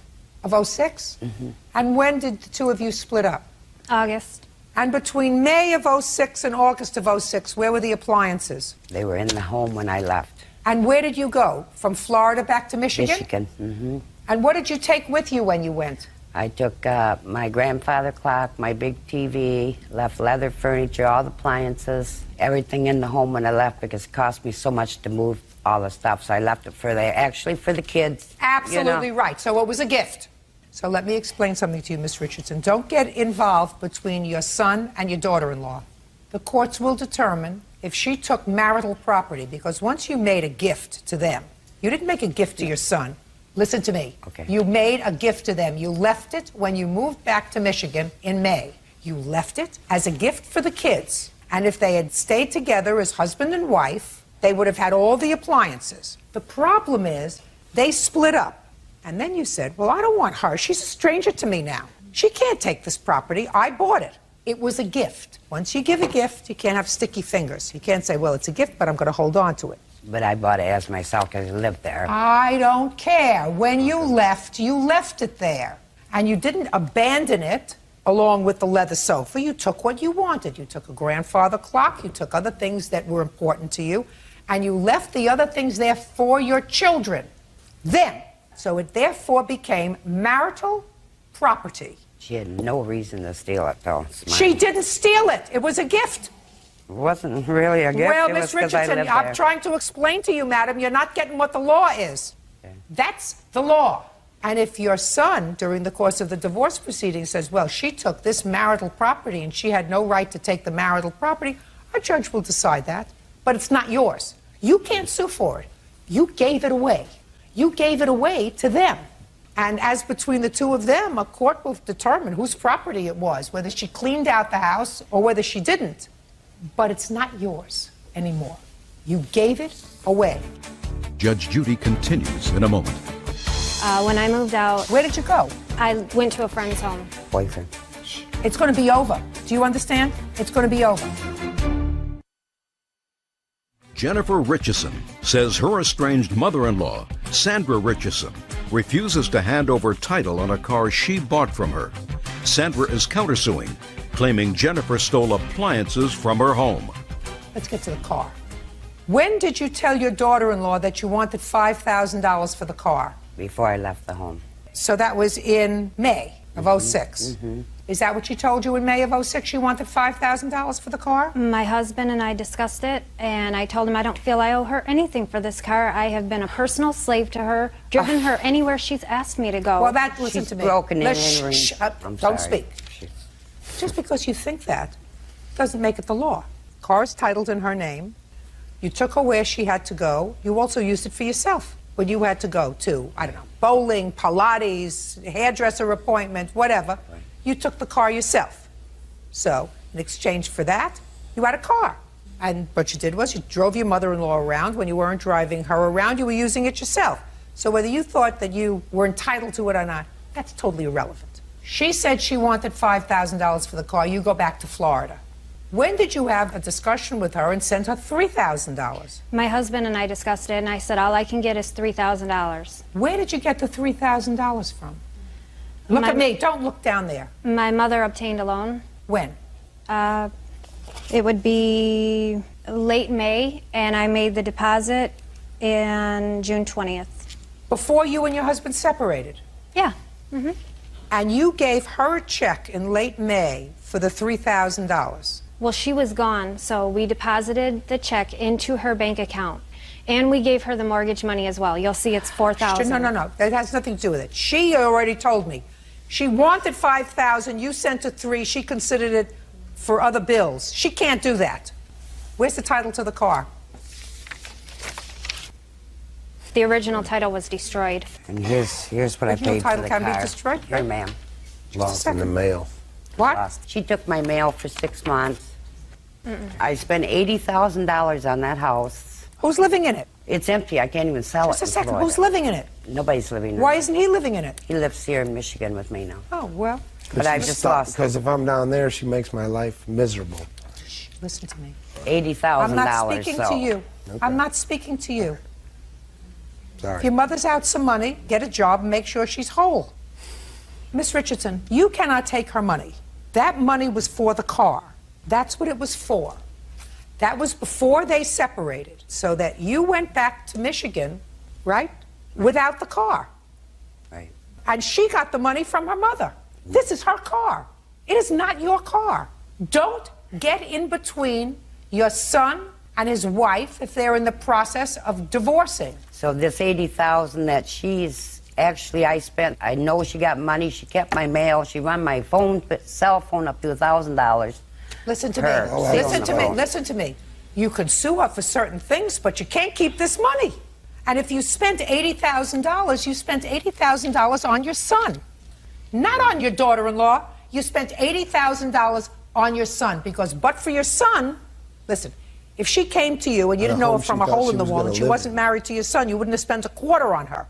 Of 06? Mm-hmm. And when did the two of you split up? August. And between May of 06 and August of 06, where were the appliances? They were in the home when I left. And where did you go? From Florida back to Michigan? Michigan. Mm-hmm. And what did you take with you when you went? I took my grandfather clock, my big TV, left leather furniture, all the appliances, everything in the home when I left because it cost me so much to move all the stuff. So I left it for the kids. Absolutely right. So it was a gift. So let me explain something to you, Miss Richardson. Don't get involved between your son and your daughter-in-law. The courts will determine if she took marital property, because once you made a gift to them, you didn't make a gift to your son. Listen to me. Okay. You made a gift to them. You left it when you moved back to Michigan in May. You left it as a gift for the kids. And if they had stayed together as husband and wife, they would have had all the appliances. The problem is they split up. And then you said, well, I don't want her. She's a stranger to me now. She can't take this property. I bought it. It was a gift. Once you give a gift, you can't have sticky fingers. You can't say, well, it's a gift, but I'm going to hold on to it. But I bought it as myself because I lived there. I don't care. When you left it there. And you didn't abandon it along with the leather sofa. You took what you wanted. You took a grandfather clock, you took other things that were important to you, and you left the other things there for your children. Then, so it therefore became marital property. She had no reason to steal it, though. She didn't steal it. It was a gift. It wasn't really a gift. Well, it Miss was 'cause I Richardson, lived I'm there. trying to explain to you, madam, you're not getting what the law is. That's the law. And if your son, during the course of the divorce proceeding, says, well, she took this marital property and she had no right to take the marital property, a judge will decide that. But it's not yours. You can't sue for it. You gave it away. You gave it away to them. And as between the two of them, a court will determine whose property it was, whether she cleaned out the house or whether she didn't. But it's not yours anymore. You gave it away. Judge Judy continues in a moment. When I moved out... Where did you go? I went to a friend's home. Boyfriend. It's going to be over. Do you understand? It's going to be over. Jennifer Richardson says her estranged mother-in-law, Sandra Richardson, refuses to hand over title on a car she bought from her. Sandra is countersuing, claiming Jennifer stole appliances from her home. Let's get to the car. When did you tell your daughter-in-law that you wanted $5,000 for the car? Before I left the home. So that was in May of 06. Mm-hmm. Is that what she told you in May of 06? She wanted $5,000 for the car? My husband and I discussed it, and I told him I don't feel I owe her anything for this car. I have been a personal slave to her, driven her anywhere she's asked me to go. Well, listen to me. Broken in Don't sorry. speak. Just because you think that doesn't make it the law. Car is titled in her name. You took her where she had to go. You also used it for yourself when you had to go to, I don't know, bowling, Pilates, hairdresser appointment, whatever. Right. You took the car yourself. So, in exchange for that, you had a car. And what you did was you drove your mother-in-law around. When you weren't driving her around, you were using it yourself. So whether you thought that you were entitled to it or not, that's totally irrelevant. She said she wanted $5,000 for the car. You go back to Florida. When did you have a discussion with her and send her $3,000? My husband and I discussed it, and I said all I can get is $3,000. Where did you get the $3,000 from? Look at me. Don't look down there. My mother obtained a loan. When? It would be late May, and I made the deposit in June 20th. Before you and your husband separated? Yeah. Mm-hmm. And you gave her a check in late May for the $3,000? Well, she was gone, so we deposited the check into her bank account. And we gave her the mortgage money as well. You'll see it's $4,000. No. That has nothing to do with it. She already told me. She wanted $5,000. You sent her $3,000. She considered it for other bills. She can't do that. Where's the title to the car? The original title was destroyed. And here's what I paid for the car. Can be destroyed? Here, ma'am. Lost in the mail. What? Lost. She took my mail for 6 months. I spent $80,000 on that house. Who's living in it? It's empty. I can't even sell Just it. a second. Florida. Who's living in it? Nobody's living in it. Why isn't he living in it? He lives here in Michigan with me now. Oh, well. But I've just lost Because if I'm down there, she makes my life miserable. Shh, listen to me. $80,000. I'm not speaking so. to you. Okay. I'm not speaking to you. Sorry. If your mother's out some money, get a job and make sure she's whole. Miss Richardson, you cannot take her money. That money was for the car. That's what it was for. That was before they separated, so that you went back to Michigan, right, without the car. Right. And she got the money from her mother. This is her car. It is not your car. Don't get in between your son and his wife if they're in the process of divorcing. So this $80,000 that she's actually I spent, I know she got money. She kept my mail. She run my cell phone up to $1,000. Listen to me. Listen to me. You can sue her for certain things, but you can't keep this money. And if you spent $80,000, you spent $80,000 on your son, not on your daughter-in-law. You spent $80,000 on your son because, but for your son, listen, if she came to you and you didn't know her from a hole in the wall and she wasn't married to your son, you wouldn't have spent a quarter on her.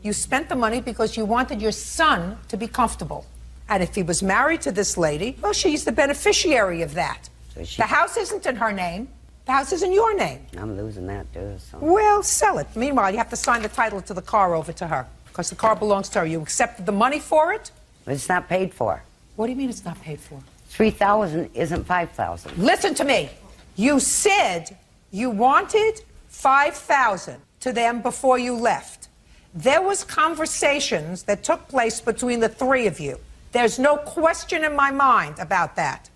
You spent the money because you wanted your son to be comfortable. And if he was married to this lady, well, she's the beneficiary of that. So the house isn't in her name. The house is in your name. I'm losing that, too. So. Well, sell it. Meanwhile, you have to sign the title to the car over to her because the car belongs to her. You accepted the money for it, It's not paid for. What do you mean it's not paid for? $3,000 isn't $5,000. Listen to me. You said you wanted $5,000 to them before you left. There was conversations that took place between the three of you. There's no question in my mind about that.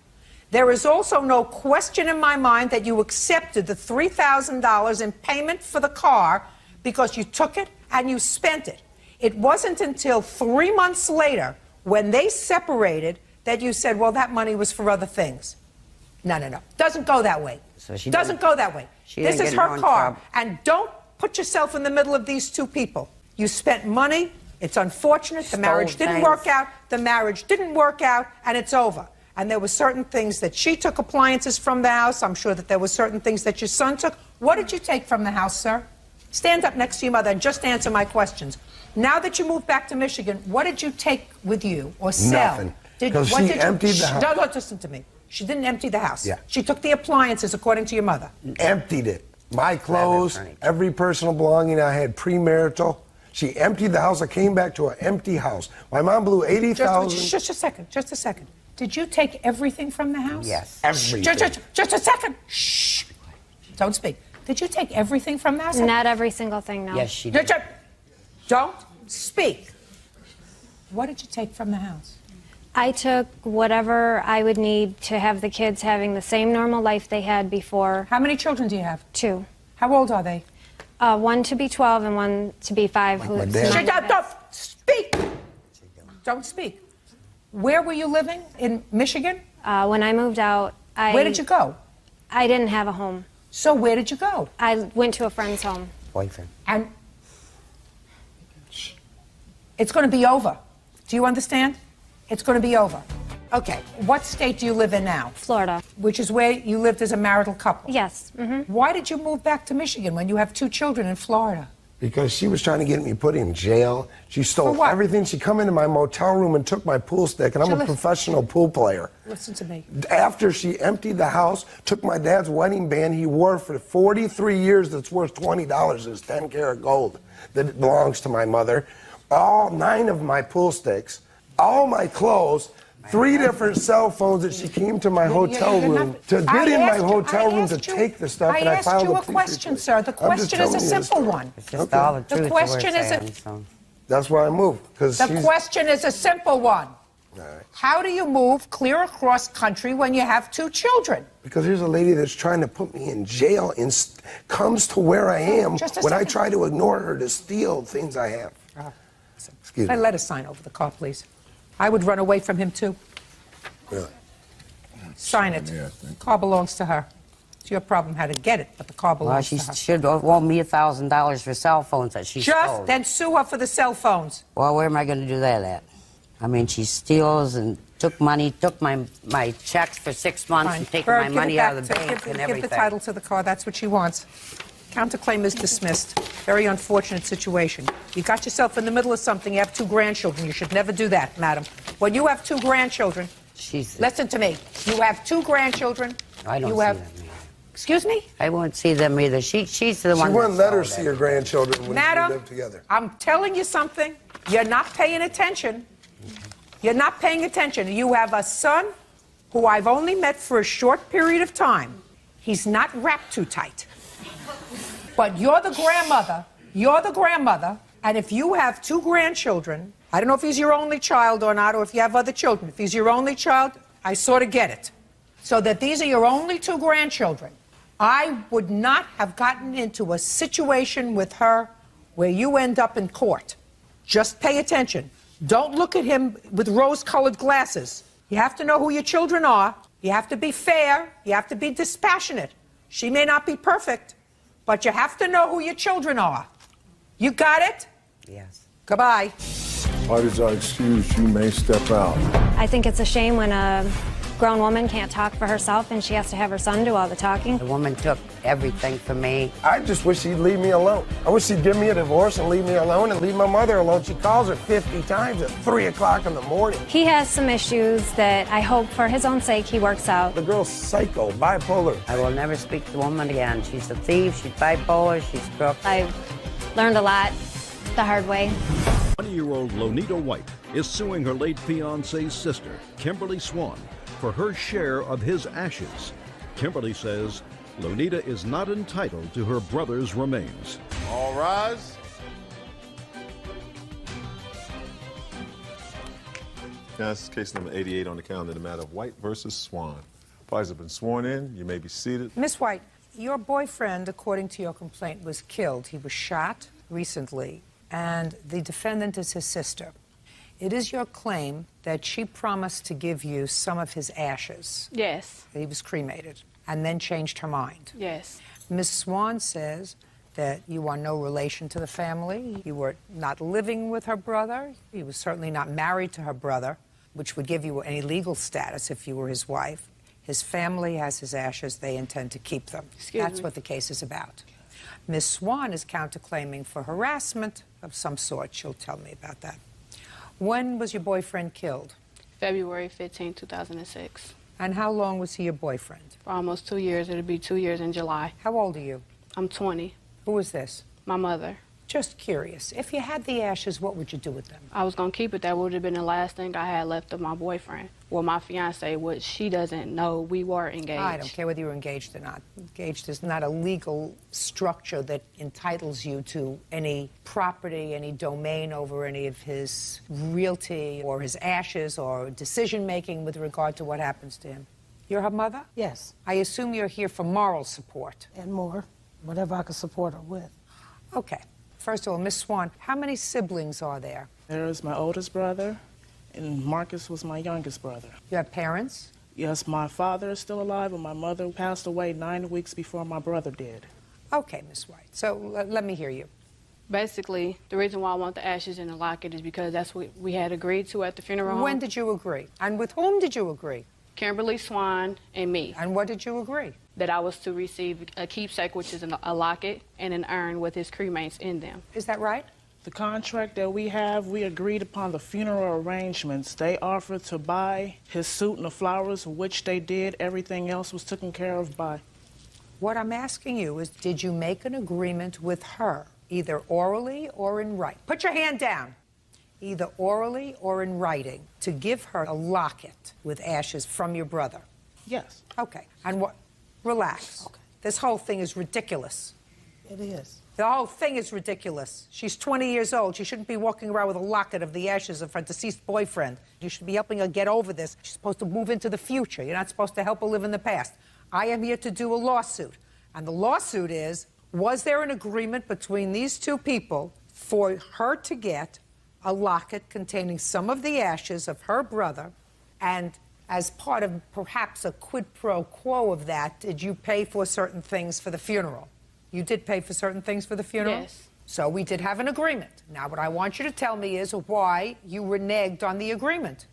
There is also no question in my mind that you accepted the $3,000 in payment for the car because you took it and you spent it. It wasn't until 3 months later, when they separated, that you said, well, that money was for other things. No. Doesn't go that way. So she doesn't go that way. This is her car. And don't put yourself in the middle of these two people. You spent money. It's unfortunate. The marriage didn't work out. The marriage didn't work out, and it's over. And there were certain things that she took appliances from the house. I'm sure that there were certain things that your son took. What did you take from the house, sir? Stand up next to your mother and just answer my questions. Now that you moved back to Michigan, what did you take with you or sell? Nothing. Because she emptied the house. Don't listen to me. She didn't empty the house. Yeah. She took the appliances, according to your mother. Emptied it. My clothes, every personal belonging I had, premarital. She emptied the house. I came back to an empty house. My mom blew $80,000. Just a second. Did you take everything from the house? Yes. Everything. Just a second. Shh. Don't speak. Did you take everything from the house? Not every single thing, no. Yes, she did. Don't speak. What did you take from the house? I took whatever I would need to have the kids having the same normal life they had before. How many children do you have? 2. How old are they? One to be 12 and one to be 5. Shut up! Don't speak! Don't speak. Where were you living? In Michigan? When I moved out, Where did you go? I didn't have a home. So where did you go? I went to a friend's home. Boyfriend. And it's going to be over. Do you understand? It's going to be over. Okay. What state do you live in now? Florida. Which is where you lived as a marital couple? Yes. Mm-hmm. Why did you move back to Michigan when you have 2 children in Florida? Because she was trying to get me put in jail. She stole everything. She come into my motel room and took my pool stick, and I'm a professional pool player. Listen to me. After she emptied the house, took my dad's wedding band he wore for 43 years that's worth $20. It's 10 karat gold that belongs to my mother. All 9 of my pool sticks, all my clothes, 3 different cell phones that she came to my hotel room to get in my hotel room to take the stuff, and I filed a police report. I asked you a question, sir. The question is a simple one. It's just all the truth. The question is That's why I moved. The question is a simple one. How do you move clear across country when you have 2 children? Because here's a lady that's trying to put me in jail and comes to where I am when I try to ignore her to steal things I have. Excuse me. Let us sign over the car, please. I would run away from him, too. Really? Sign it. Car belongs to her. It's your problem how to get it, but the car belongs to her. Well, she should owe me $1,000 for cell phones that she stole. Then sue her for the cell phones. Well, where am I going to do that at? I mean, she steals and took money, took my checks for 6 months and taken my money out of the bank and everything. Give the title to the car. That's what she wants. Counterclaim is dismissed. Very unfortunate situation. You got yourself in the middle of something. You have 2 grandchildren. You should never do that, madam. When you have 2 grandchildren, listen to me. You have 2 grandchildren. I don't see them either. Excuse me? I won't see them either. She's the one. She wouldn't let her see her grandchildren when Madam, we lived together. I'm telling you something. You're not paying attention. You're not paying attention. You have a son who I've only met for a short period of time. He's not wrapped too tight. But you're the grandmother, and if you have 2 grandchildren, I don't know if he's your only child or not, or if you have other children. If he's your only child, I sort of get it. So that these are your only 2 grandchildren. I would not have gotten into a situation with her where you end up in court. Just pay attention. Don't look at him with rose-colored glasses. You have to know who your children are. You have to be fair. You have to be dispassionate. She may not be perfect, but you have to know who your children are. You got it? Yes. Goodbye. Parties are excused. You may step out. I think it's a shame when a grown woman can't talk for herself and she has to have her son do all the talking. The woman took everything from me. I just wish she'd leave me alone. I wish she'd give me a divorce and leave me alone and leave my mother alone. She calls her 50 times at 3 o'clock in the morning. He has some issues that I hope for his own sake he works out. The girl's psycho, bipolar. I will never speak to the woman again. She's a thief, she's bipolar, she's crook. I've learned a lot the hard way. 20-year-old Lonita White is suing her late fiance's sister, Kimberly Swan, for her share of his ashes. Kimberly says Lunita is not entitled to her brother's remains. All rise. That's case number 88 on the calendar, the matter of White versus Swan. Parties have been sworn in. You may be seated. Miss White, your boyfriend, according to your complaint, was killed. He was shot recently, and the defendant is his sister. It is your claim that she promised to give you some of his ashes. Yes. He was cremated, and then changed her mind. Yes. Miss Swan says that you are no relation to the family. You were not living with her brother. You were certainly not married to her brother, which would give you any legal status if you were his wife. His family has his ashes. They intend to keep them. That's what the case is about. Miss Swan is counterclaiming for harassment of some sort. She'll tell me about that. When was your boyfriend killed? February 15, 2006. And how long was he your boyfriend? For almost 2 years. It'll be 2 years in July. How old are you? I'm 20. Who was this? My mother. Just curious. If you had the ashes, what would you do with them? I was going to keep it. That would have been the last thing I had left of my boyfriend. Well, my fiance, which she doesn't know we were engaged. I don't care whether you were engaged or not. Engaged is not a legal structure that entitles you to any property, any domain over any of his realty or his ashes or decision-making with regard to what happens to him. You're her mother? Yes. I assume you're here for moral support. And more. Whatever I can support her with. Okay. First of all, Miss Swan, how many siblings are there? There is my oldest brother, and Marcus was my youngest brother. You have parents? Yes, my father is still alive, and my mother passed away 9 weeks before my brother did. Okay, Miss White. So let me hear you. Basically, the reason why I want the ashes in the locket is because that's what we had agreed to at the funeral home. When did you agree? And with whom did you agree? Kimberly Swan and me. And what did you agree? That I was to receive a keepsake, which is a locket and an urn with his cremains in them. Is that right? The contract that we have, we agreed upon the funeral arrangements. They offered to buy his suit and the flowers, which they did. Everything else was taken care of by. What I'm asking you is, did you make an agreement with her, either orally or in writing? Put your hand down. Either orally or in writing, to give her a locket with ashes from your brother? Yes. Okay. And what? Relax. Okay. This whole thing is ridiculous. It is. The whole thing is ridiculous. She's 20 years old. She shouldn't be walking around with a locket of the ashes of her deceased boyfriend. You should be helping her get over this. She's supposed to move into the future. You're not supposed to help her live in the past. I am here to do a lawsuit. And the lawsuit is, was there an agreement between these two people for her to get a locket containing some of the ashes of her brother, and as part of perhaps a quid pro quo of that, did you pay for certain things for the funeral? You did pay for certain things for the funeral? Yes. So we did have an agreement. Now what I want you to tell me is why you reneged on the agreement.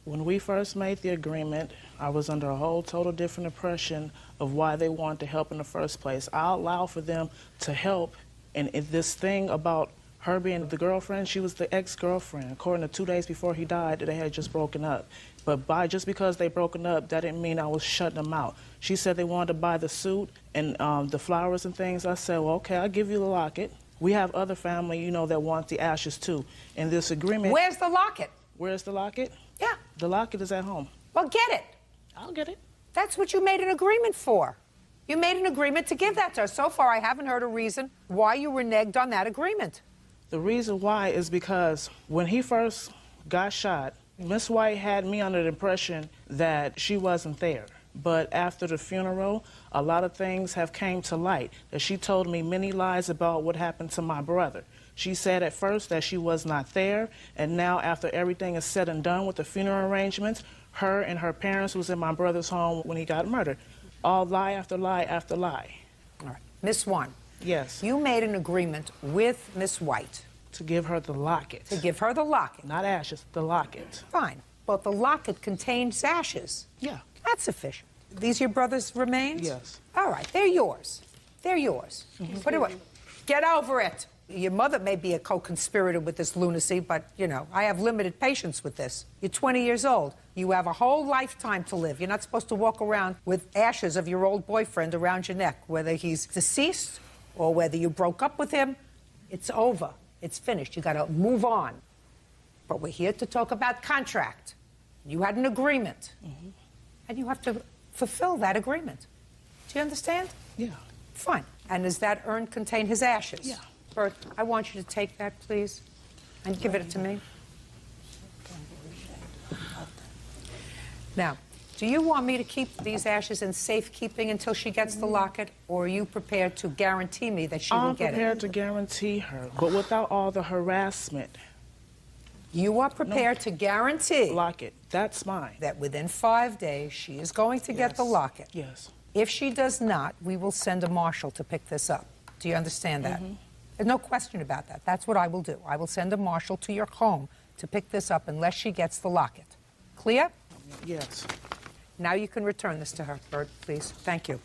When we first made the agreement, I was under a whole total different impression of why they wanted to help in the first place. I allowed for them to help, and this thing about her being the girlfriend, she was the ex-girlfriend. According to 2 days before he died, they had just broken up. But just because they broken up, that didn't mean I was shutting them out. She said they wanted to buy the suit and the flowers and things. I said, well, okay, I'll give you the locket. We have other family, that want the ashes too. And this agreement... Where's the locket? Where's the locket? Yeah. The locket is at home. Well, get it. I'll get it. That's what you made an agreement for. You made an agreement to give that to her. So far, I haven't heard a reason why you reneged on that agreement. The reason why is because when he first got shot, Miss White had me under the impression that she wasn't there. But after the funeral, a lot of things have came to light. That she told me many lies about what happened to my brother. She said at first that she was not there, and now after everything is said and done with the funeral arrangements, her and her parents was in my brother's home when he got murdered. All lie after lie after lie. All right. Miss Swan. Yes. You made an agreement with Miss White. To give her the locket. To give her the locket. Not ashes, the locket. Fine. But the locket contains ashes. Yeah. That's sufficient. These your brother's remains? Yes. All right. They're yours. They're yours. Put it away. Get over it. Your mother may be a co-conspirator with this lunacy, but, I have limited patience with this. You're 20 years old. You have a whole lifetime to live. You're not supposed to walk around with ashes of your old boyfriend around your neck, whether he's deceased or whether you broke up with him. It's over. It's finished. You got to move on. But we're here to talk about contract. You had an agreement. And you have to fulfill that agreement. Do you understand? Yeah. Fine. And does that urn contain his ashes? Yeah. Bert, I want you to take that, please, and give it to me. Now, do you want me to keep these ashes in safekeeping until she gets the locket, or are you prepared to guarantee me that she will get it? I'm prepared to guarantee her, but without all the harassment. You are prepared to guarantee locket. That's mine. That within 5 days she is going to get the locket. Yes. If she does not, we will send a marshal to pick this up. Do you understand that? There's no question about that. That's what I will do. I will send a marshal to your home to pick this up unless she gets the locket. Clear? Yes. Now you can return this to her, Bert, please. Thank you.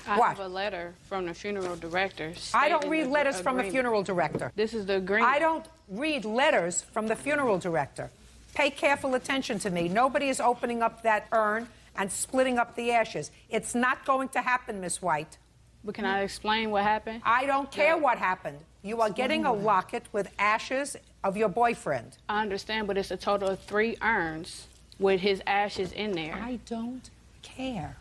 I What? have a letter from the funeral director. I don't stating read the letters from a agreement. funeral director. This is the agreement. I don't read letters from the funeral director. Pay careful attention to me. Nobody is opening up that urn and splitting up the ashes. It's not going to happen, Miss White. But can I explain what happened? I don't care what happened. You are getting a locket with ashes of your boyfriend. I understand, but it's a total of 3 urns with his ashes in there. I don't care.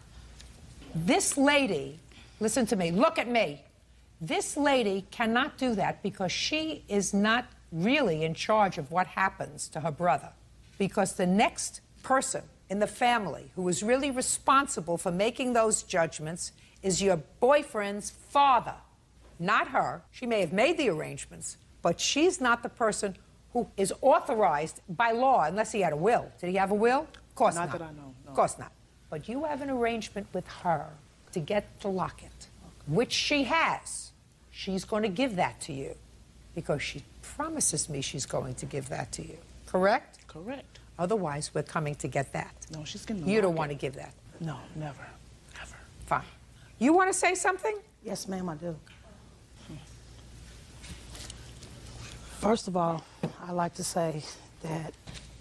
This lady, listen to me, look at me. This lady cannot do that because she is not really in charge of what happens to her brother. Because the next person in the family who is really responsible for making those judgments is your boyfriend's father, not her. She may have made the arrangements, but she's not the person who is authorized by law, unless he had a will. Did he have a will? Of course not. Not that I know. No. Of course not. But you have an arrangement with her to get the locket, which she has. She's going to give that to you because she promises me she's going to give that to you. Correct? Correct. Otherwise, we're coming to get that. No, she's getting the You don't locket. want to give that. No, never. Never. Fine. You want to say something? Yes, ma'am, I do. First of all, I'd like to say that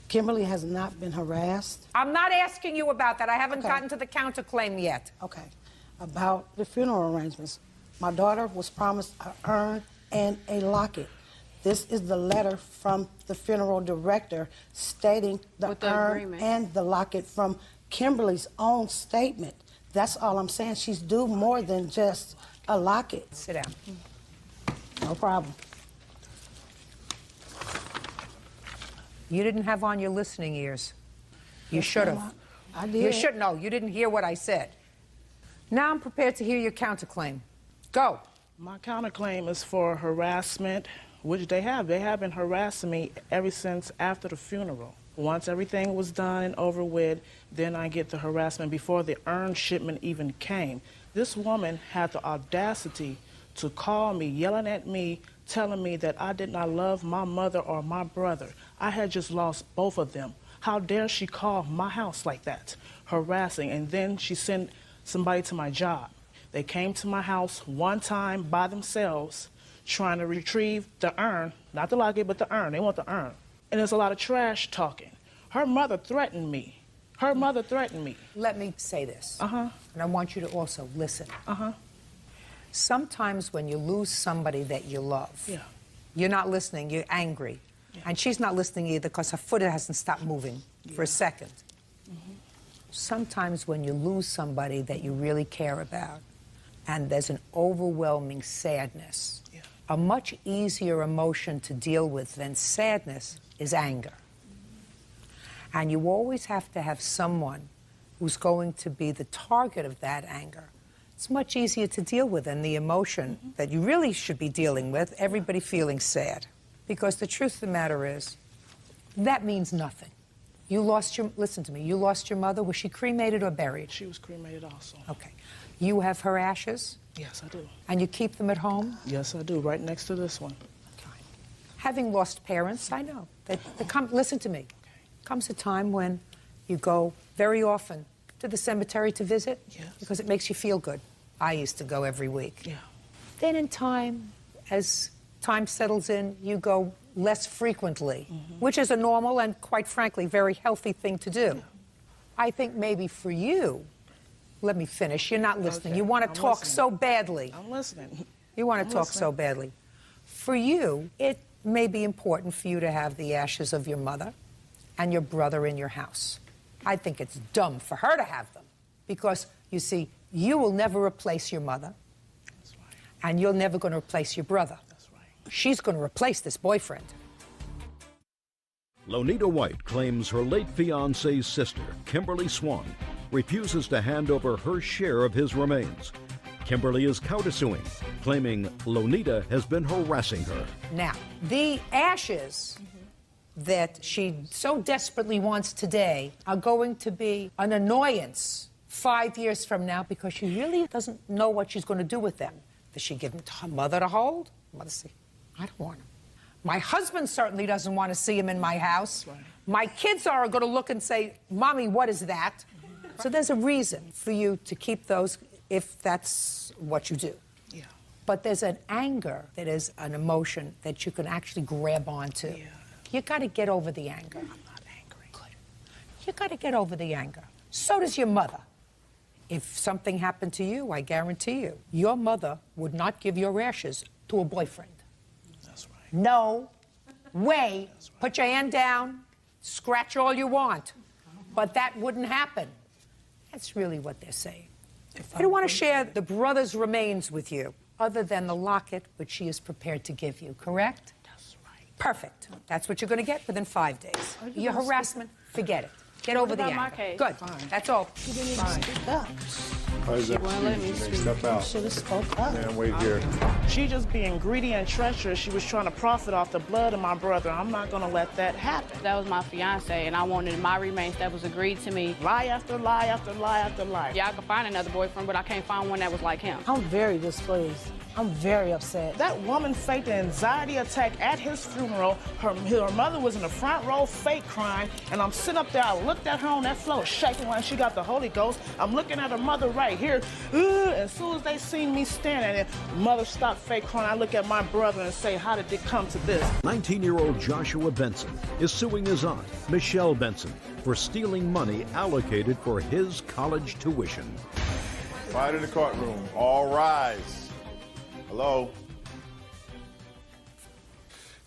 Kimberly has not been harassed. I'm not asking you about that. I haven't gotten to the counterclaim yet. Okay. About the funeral arrangements. My daughter was promised an urn and a locket. This is the letter from the funeral director stating the With the urn agreement. and the locket from Kimberly's own statement. That's all I'm saying. She's due more than just a locket. Sit down. No problem. You didn't have on your listening ears. You should have. I did. You should know. You didn't hear what I said. Now I'm prepared to hear your counterclaim. Go. My counterclaim is for harassment, which they have. They have been harassing me ever since after the funeral. Once everything was done and over with, then I get the harassment before the urn shipment even came. This woman had the audacity to call me, yelling at me, telling me that I did not love my mother or my brother. I had just lost both of them. How dare she call my house like that, harassing, and then she sent somebody to my job. They came to my house one time by themselves, trying to retrieve the urn, not the locket, but the urn. They want the urn. And there's a lot of trash talking. Her mother threatened me. Her mother threatened me. Let me say this. Uh-huh. And I want you to also listen. Uh-huh. Sometimes when you lose somebody that you love, you're not listening, you're angry. And she's not listening either because her foot hasn't stopped moving for a second. Sometimes when you lose somebody that you really care about and there's an overwhelming sadness, a much easier emotion to deal with than sadness is anger. And you always have to have someone who's going to be the target of that anger. It's much easier to deal with than the emotion that you really should be dealing with, everybody feeling sad. Because the truth of the matter is, that means nothing. You lost your, listen to me, you lost your mother. Was she cremated or buried? She was cremated also. Okay. You have her ashes? Yes, I do. And you keep them at home? Yes, I do, right next to this one. Having lost parents, I know. Listen to me. Comes a time when you go very often to the cemetery to visit because it makes you feel good. I used to go every week. Yeah. Then in time, as time settles in, you go less frequently, which is a normal and, quite frankly, very healthy thing to do. Yeah. I think maybe for you, let me finish. You're not listening. You want to talk so badly. I'm listening. You want to talk so badly. For you, it may be important for you to have the ashes of your mother and your brother in your house. I think it's dumb for her to have them because, you see, you will never replace your mother. That's right. And you're never going to replace your brother. That's right. She's going to replace this boyfriend. Lonita White claims her late fiance's sister, Kimberly Swan, refuses to hand over her share of his remains. Kimberly is countersuing, claiming Lonita has been harassing her. Now, the ashes that she so desperately wants today are going to be an annoyance 5 years from now because she really doesn't know what she's going to do with them. Does she give them to her mother to hold? Mother say, I don't want them. My husband certainly doesn't want to see him in my house. Right. My kids are going to look and say, Mommy, what is that? So there's a reason for you to keep those if that's what you do. Yeah. But there's an anger that is an emotion that you can actually grab onto. Yeah. You got to get over the anger. I'm not angry. Good. You got to get over the anger. So does your mother. If something happened to you, I guarantee you, your mother would not give your ashes to a boyfriend. That's right. No way. That's right. Put your hand down, scratch all you want. But that wouldn't happen. That's really what they're saying. I don't want to share the brother's remains with you, other than the locket which she is prepared to give you, correct? That's right. Perfect. That's what you're going to get within 5 days. Your harassment, forget it. Get over the anger. Good. Fine. That's all. Why is that? Step out. Should have spoke up. Man, wait here. She just being greedy and treacherous. She was trying to profit off the blood of my brother. I'm not going to let that happen. That was my fiance, and I wanted my remains that was agreed to me. Lie after lie after lie after lie. Yeah, I could find another boyfriend, but I can't find one that was like him. I'm very displeased. I'm very upset. That woman faked an anxiety attack at his funeral. Her mother was in the front row, fake crying, and I'm sitting up there. I looked at her on that floor, shaking like she got the Holy Ghost. I'm looking at her mother right here. As soon as they seen me standing there, mother stopped fake crying. I look at my brother and say, how did it come to this? 19-year-old Joshua Benson is suing his aunt, Michelle Benson, for stealing money allocated for his college tuition. Quiet in the courtroom. All rise. Hello?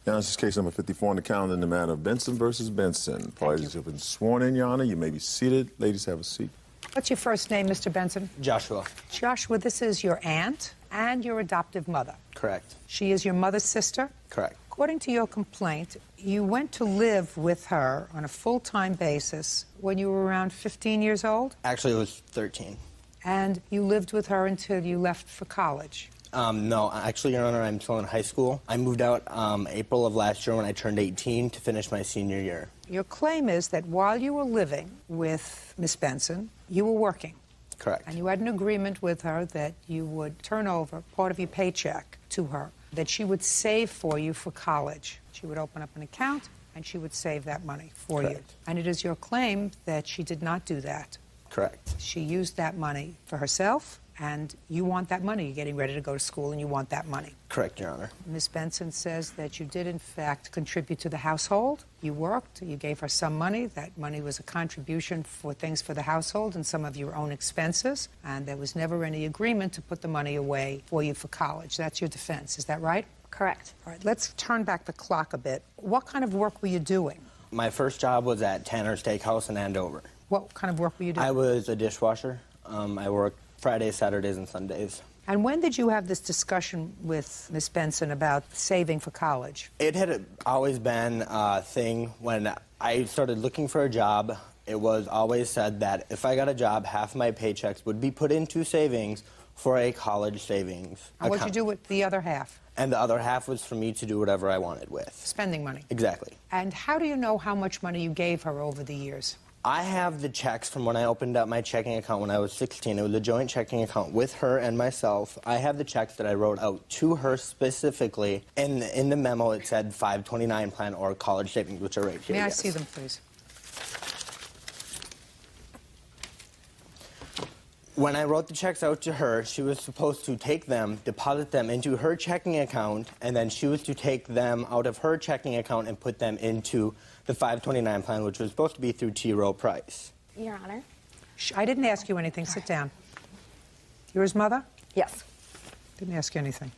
Now, this is case number 54 on the calendar in the matter of Benson versus Benson. Parties have been sworn in, Your Honor. You may be seated. Ladies, have a seat. What's your first name, Mr. Benson? Joshua. Joshua, this is your aunt and your adoptive mother. Correct. She is your mother's sister? Correct. According to your complaint, you went to live with her on a full-time basis when you were around 15 years old? Actually, it was 13. And you lived with her until you left for college? No, actually, Your Honor, I'm still in high school. I moved out April of last year when I turned 18 to finish my senior year. Your claim is that while you were living with Miss Benson, you were working. Correct. And you had an agreement with her that you would turn over part of your paycheck to her, that she would save for you for college. She would open up an account and she would save that money for you. And it is your claim that she did not do that. Correct. She used that money for herself, and you want that money. You're getting ready to go to school and you want that money. Correct, Your Honor. Ms. Benson says that you did, in fact, contribute to the household. You worked. You gave her some money. That money was a contribution for things for the household and some of your own expenses. And there was never any agreement to put the money away for you for college. That's your defense. Is that right? Correct. All right. Let's turn back the clock a bit. What kind of work were you doing? My first job was at Tanner's Steakhouse in Andover. What kind of work were you doing? I was a dishwasher. I worked Fridays, Saturdays, and Sundays. And when did you have this discussion with Miss Benson about saving for college? It had always been a thing when I started looking for a job. It was always said that if I got a job, half my paychecks would be put into savings for a college savings And what'd you do with the other half? And the other half was for me to do whatever I wanted with. Spending money. Exactly. And how do you know how much money you gave her over the years? I have the checks from when I opened up my checking account when I was 16. It was a joint checking account with her and myself. I have the checks that I wrote out to her specifically. In the memo, it said 529 plan or college savings, which are right here. May I see them, please? When I wrote the checks out to her, she was supposed to take them, deposit them into her checking account, and then she was to take them out of her checking account and put them into the 529 plan, which was supposed to be through T. Rowe Price. Your Honor. I didn't ask you anything. Sit down. You're his mother? Yes. Didn't ask you anything.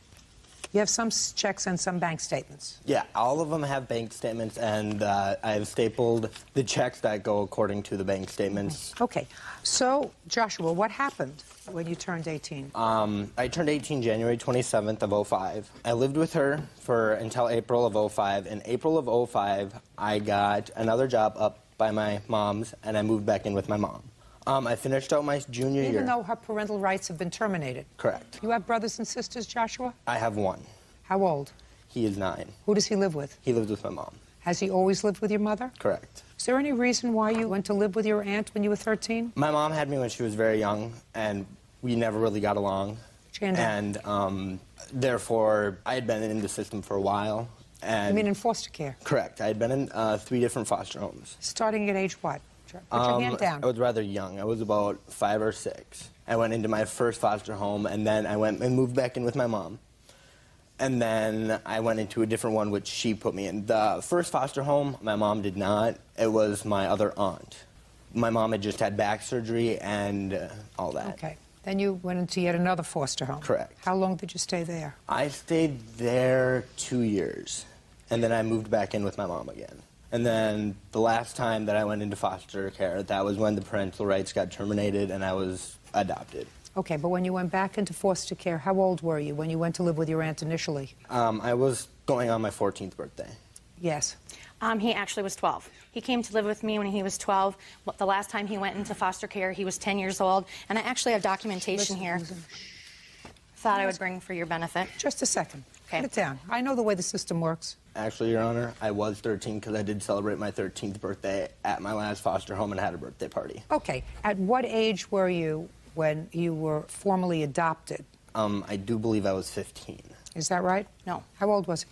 You have some checks and some bank statements. Yeah, all of them have bank statements, and I've stapled the checks that go according to the bank statements. Okay. So, Joshua, what happened when you turned 18? I turned 18 January 27th of 05. I lived with her until April of 05. In April of 05, I got another job up by my mom's, and I moved back in with my mom. I finished out my junior year. Even though her parental rights have been terminated? Correct. You have brothers and sisters, Joshua? I have one. How old? He is 9. Who does he live with? He lives with my mom. Has he always lived with your mother? Correct. Is there any reason why you went to live with your aunt when you were 13? My mom had me when she was very young, and we never really got along. And therefore, I had been in the system for a while. And You mean in foster care? Correct. I had been in 3 different foster homes. Starting at age what? Put your hand down. I was rather young. I was about 5 or 6. I went into my first foster home, and then I went and moved back in with my mom. And then I went into a different one, which she put me in. The first foster home, my mom did not. It was my other aunt. My mom had just had back surgery and all that. Okay. Then you went into yet another foster home. Correct. How long did you stay there? I stayed there 2 years, and then I moved back in with my mom again. And then the last time that I went into foster care, that was when the parental rights got terminated and I was adopted. Okay, but when you went back into foster care, how old were you when you went to live with your aunt initially? I was going on my 14th birthday. Yes. He actually was 12. He came to live with me when he was 12. The last time he went into foster care, he was 10 years old. And I actually have documentation here. Thought I would bring for your benefit. Just a second. Okay. Put it down. I know the way the system works. Actually, Your Honor, I was 13 because I did celebrate my 13th birthday at my last foster home and had a birthday party. Okay. At what age were you when you were formally adopted? I do believe I was 15. Is that right? No. How old was he?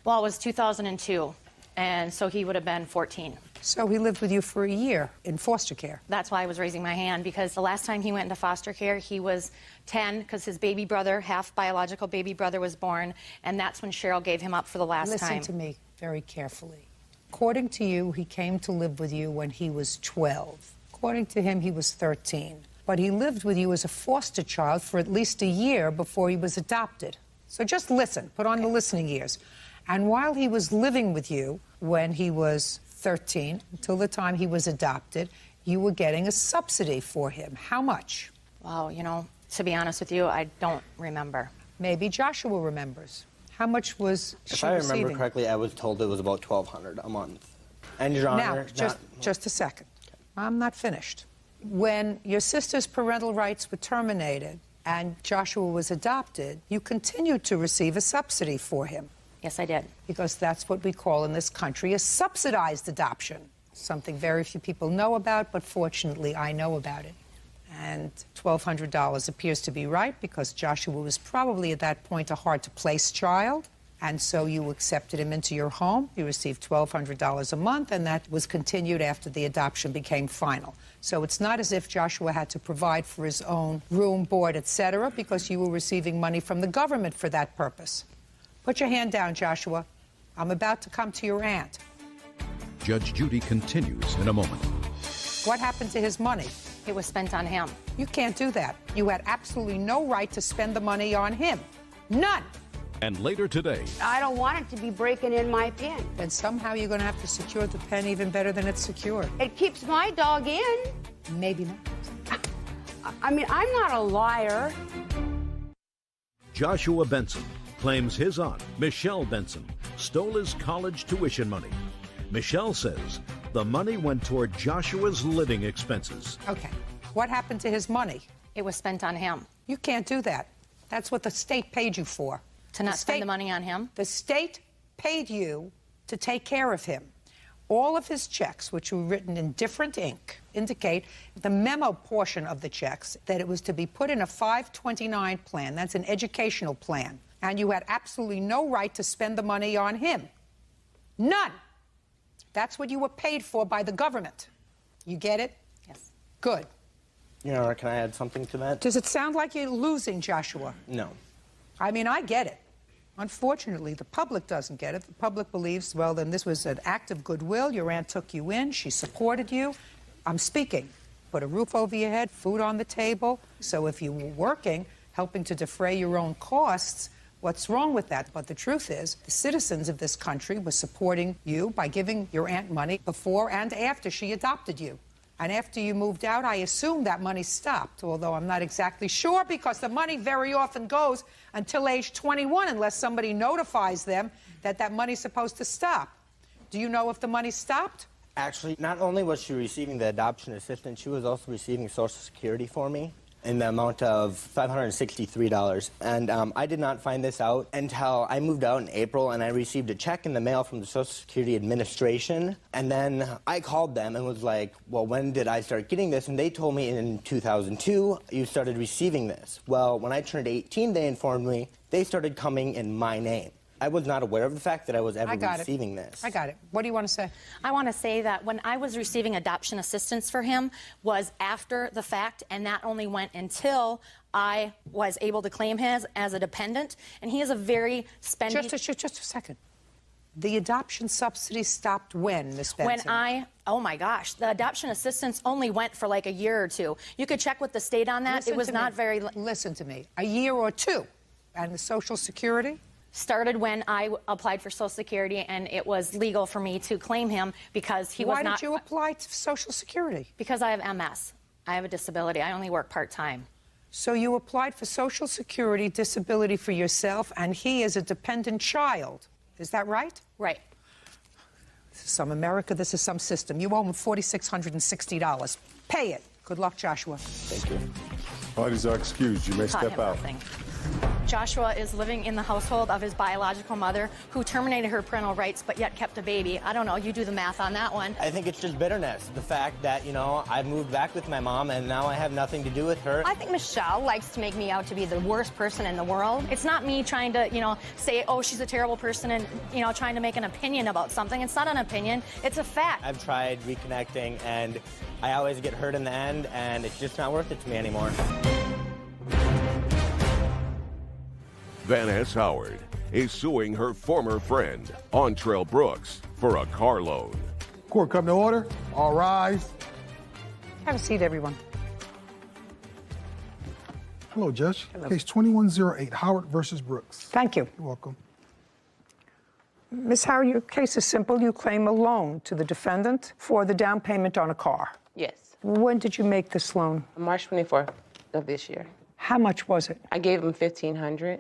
Well, it was 2002, and so he would have been 14. So he lived with you for a year in foster care. That's why I was raising my hand, because the last time he went into foster care, he was 10, because his baby brother, half biological baby brother, was born, and that's when Cheryl gave him up for the last time. Listen to me very carefully. According to you, he came to live with you when he was 12. According to him, he was 13. But he lived with you as a foster child for at least a year before he was adopted. So just listen, put on the listening ears. And while he was living with you when he was 13, until the time he was adopted, you were getting a subsidy for him. How much? Well, you know, to be honest with you, I don't remember. Maybe Joshua remembers. How much was she If I remember receiving? correctly, I was told it was about $1,200 a month. And Your Honor, Now, just a second. I'm not finished. When your sister's parental rights were terminated and Joshua was adopted, you continued to receive a subsidy for him. Yes, I did. Because that's what we call in this country a subsidized adoption. Something very few people know about, but fortunately I know about it. And $1,200 appears to be right because Joshua was probably at that point a hard-to-place child. And so you accepted him into your home. You received $1,200 a month, and that was continued after the adoption became final. So it's not as if Joshua had to provide for his own room, board, etc., because you were receiving money from the government for that purpose. Put your hand down, Joshua. I'm about to come to your aunt. Judge Judy continues in a moment. What happened to his money? It was spent on him. You can't do that. You had absolutely no right to spend the money on him. None. And later today, I don't want it to be breaking in my pen. Then somehow you're going to have to secure the pen even better than it's secured. It keeps my dog in. Maybe not. I mean, I'm not a liar. Joshua Benson claims his aunt, Michelle Benson, stole his college tuition money. Michelle says the money went toward Joshua's living expenses. Okay. What happened to his money? It was spent on him. You can't do that. That's what the state paid you for. To not spend the money on him? The state paid you to take care of him. All of his checks, which were written in different ink, indicate the memo portion of the checks that it was to be put in a 529 plan. That's an educational plan. And you had absolutely no right to spend the money on him. None. That's what you were paid for by the government. You get it? Yes. Good. Your Honor, can I add something to that? Does it sound like you're losing, Joshua? No. I mean, I get it. Unfortunately, the public doesn't get it. The public believes, well, then this was an act of goodwill. Your aunt took you in. She supported you. I'm speaking. Put a roof over your head, food on the table. So if you were working, helping to defray your own costs, what's wrong with that. But the truth is, the citizens of this country were supporting you by giving your aunt money before and after she adopted you. And after you moved out, I assume that money stopped, although I'm not exactly sure because the money very often goes until age 21 unless somebody notifies them that that money's supposed to stop. Do you know if the money stopped? Actually, not only was she receiving the adoption assistance, she was also receiving Social Security for me in the amount of $563. And I did not find this out until I moved out in April and I received a check in the mail from the Social Security Administration. And then I called them and was like, well, when did I start getting this? And they told me in 2002, you started receiving this. Well, when I turned 18, they informed me they started coming in my name. I was not aware of the fact that I was ever receiving this. I got it. What do you want to say? I want to say that when I was receiving adoption assistance for him was after the fact, and that only went until I was able to claim him as a dependent, and he is a very spendy... Just a second. The adoption subsidy stopped when, Ms. Benson? Oh my gosh, the adoption assistance only went for like a year or two. You could check with the state on that. It was not very... Listen to me. A year or two. And the Social Security? Started when I applied for Social Security, and it was legal for me to claim him because he was not... Why did you apply to Social Security? Because I have MS. I have a disability. I only work part-time. So you applied for Social Security disability for yourself, and he is a dependent child. Is that right? Right. This is some America. This is some system. You owe him $4,660. Pay it. Good luck, Joshua. Thank you. Parties are excused. You may step out. Joshua is living in the household of his biological mother, who terminated her parental rights but yet kept a baby. I don't know. You do the math on that one. I think it's just bitterness. The fact that, you know, I moved back with my mom and now I have nothing to do with her. I think Michelle likes to make me out to be the worst person in the world. It's not me trying to, you know, say, oh, she's a terrible person and, you know, trying to make an opinion about something. It's not an opinion. It's a fact. I've tried reconnecting and I always get hurt in the end and it's just not worth it to me anymore. Vanessa Howard is suing her former friend, Ontrell Brooks, for a car loan. Court come to order. All rise. Have a seat, everyone. Hello, Judge. Hello. Case 2108, Howard versus Brooks. Thank you. You're welcome. Ms. Howard, your case is simple. You claim a loan to the defendant for the down payment on a car. Yes. When did you make this loan? March 24th of this year. How much was it? I gave him $1,500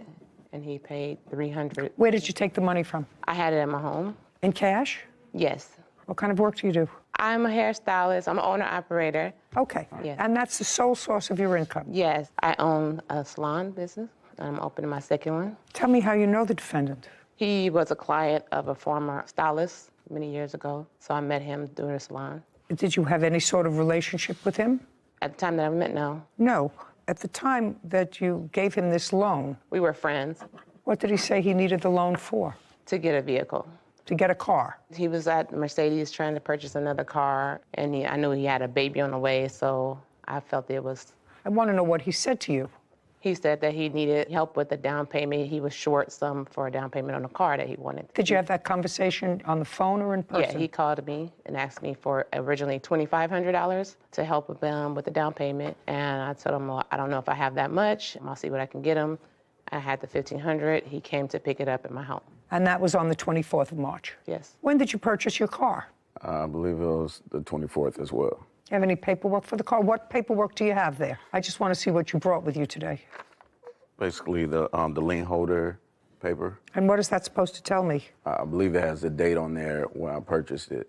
and he paid $300. Where did you take the money from? I had it at my home. In cash? Yes. What kind of work do you do? I'm a hairstylist. I'm an owner-operator. Okay. Yes. And that's the sole source of your income? Yes. I own a salon business. I'm opening my second one. Tell me how you know the defendant. He was a client of a former stylist many years ago, so I met him during the salon. Did you have any sort of relationship with him? At the time that I met, no. No. At the time that you gave him this loan... We were friends. What did he say he needed the loan for? To get a vehicle. To get a car? He was at Mercedes trying to purchase another car, and I knew he had a baby on the way, so I felt it was... I want to know what he said to you. He said that he needed help with the down payment. He was short some for a down payment on a car that he wanted. Did you have that conversation on the phone or in person? Yeah, he called me and asked me for originally $2,500 to help him with the down payment. And I told him, well, I don't know if I have that much. I'll see what I can get him. I had the $1,500. He came to pick it up at my home. And that was on the 24th of March? Yes. When did you purchase your car? I believe it was the 24th as well. You have any paperwork for the car? What paperwork do you have there? I just want to see what you brought with you today. Basically, the lien holder paper. And what is that supposed to tell me? I believe it has the date on there when I purchased it.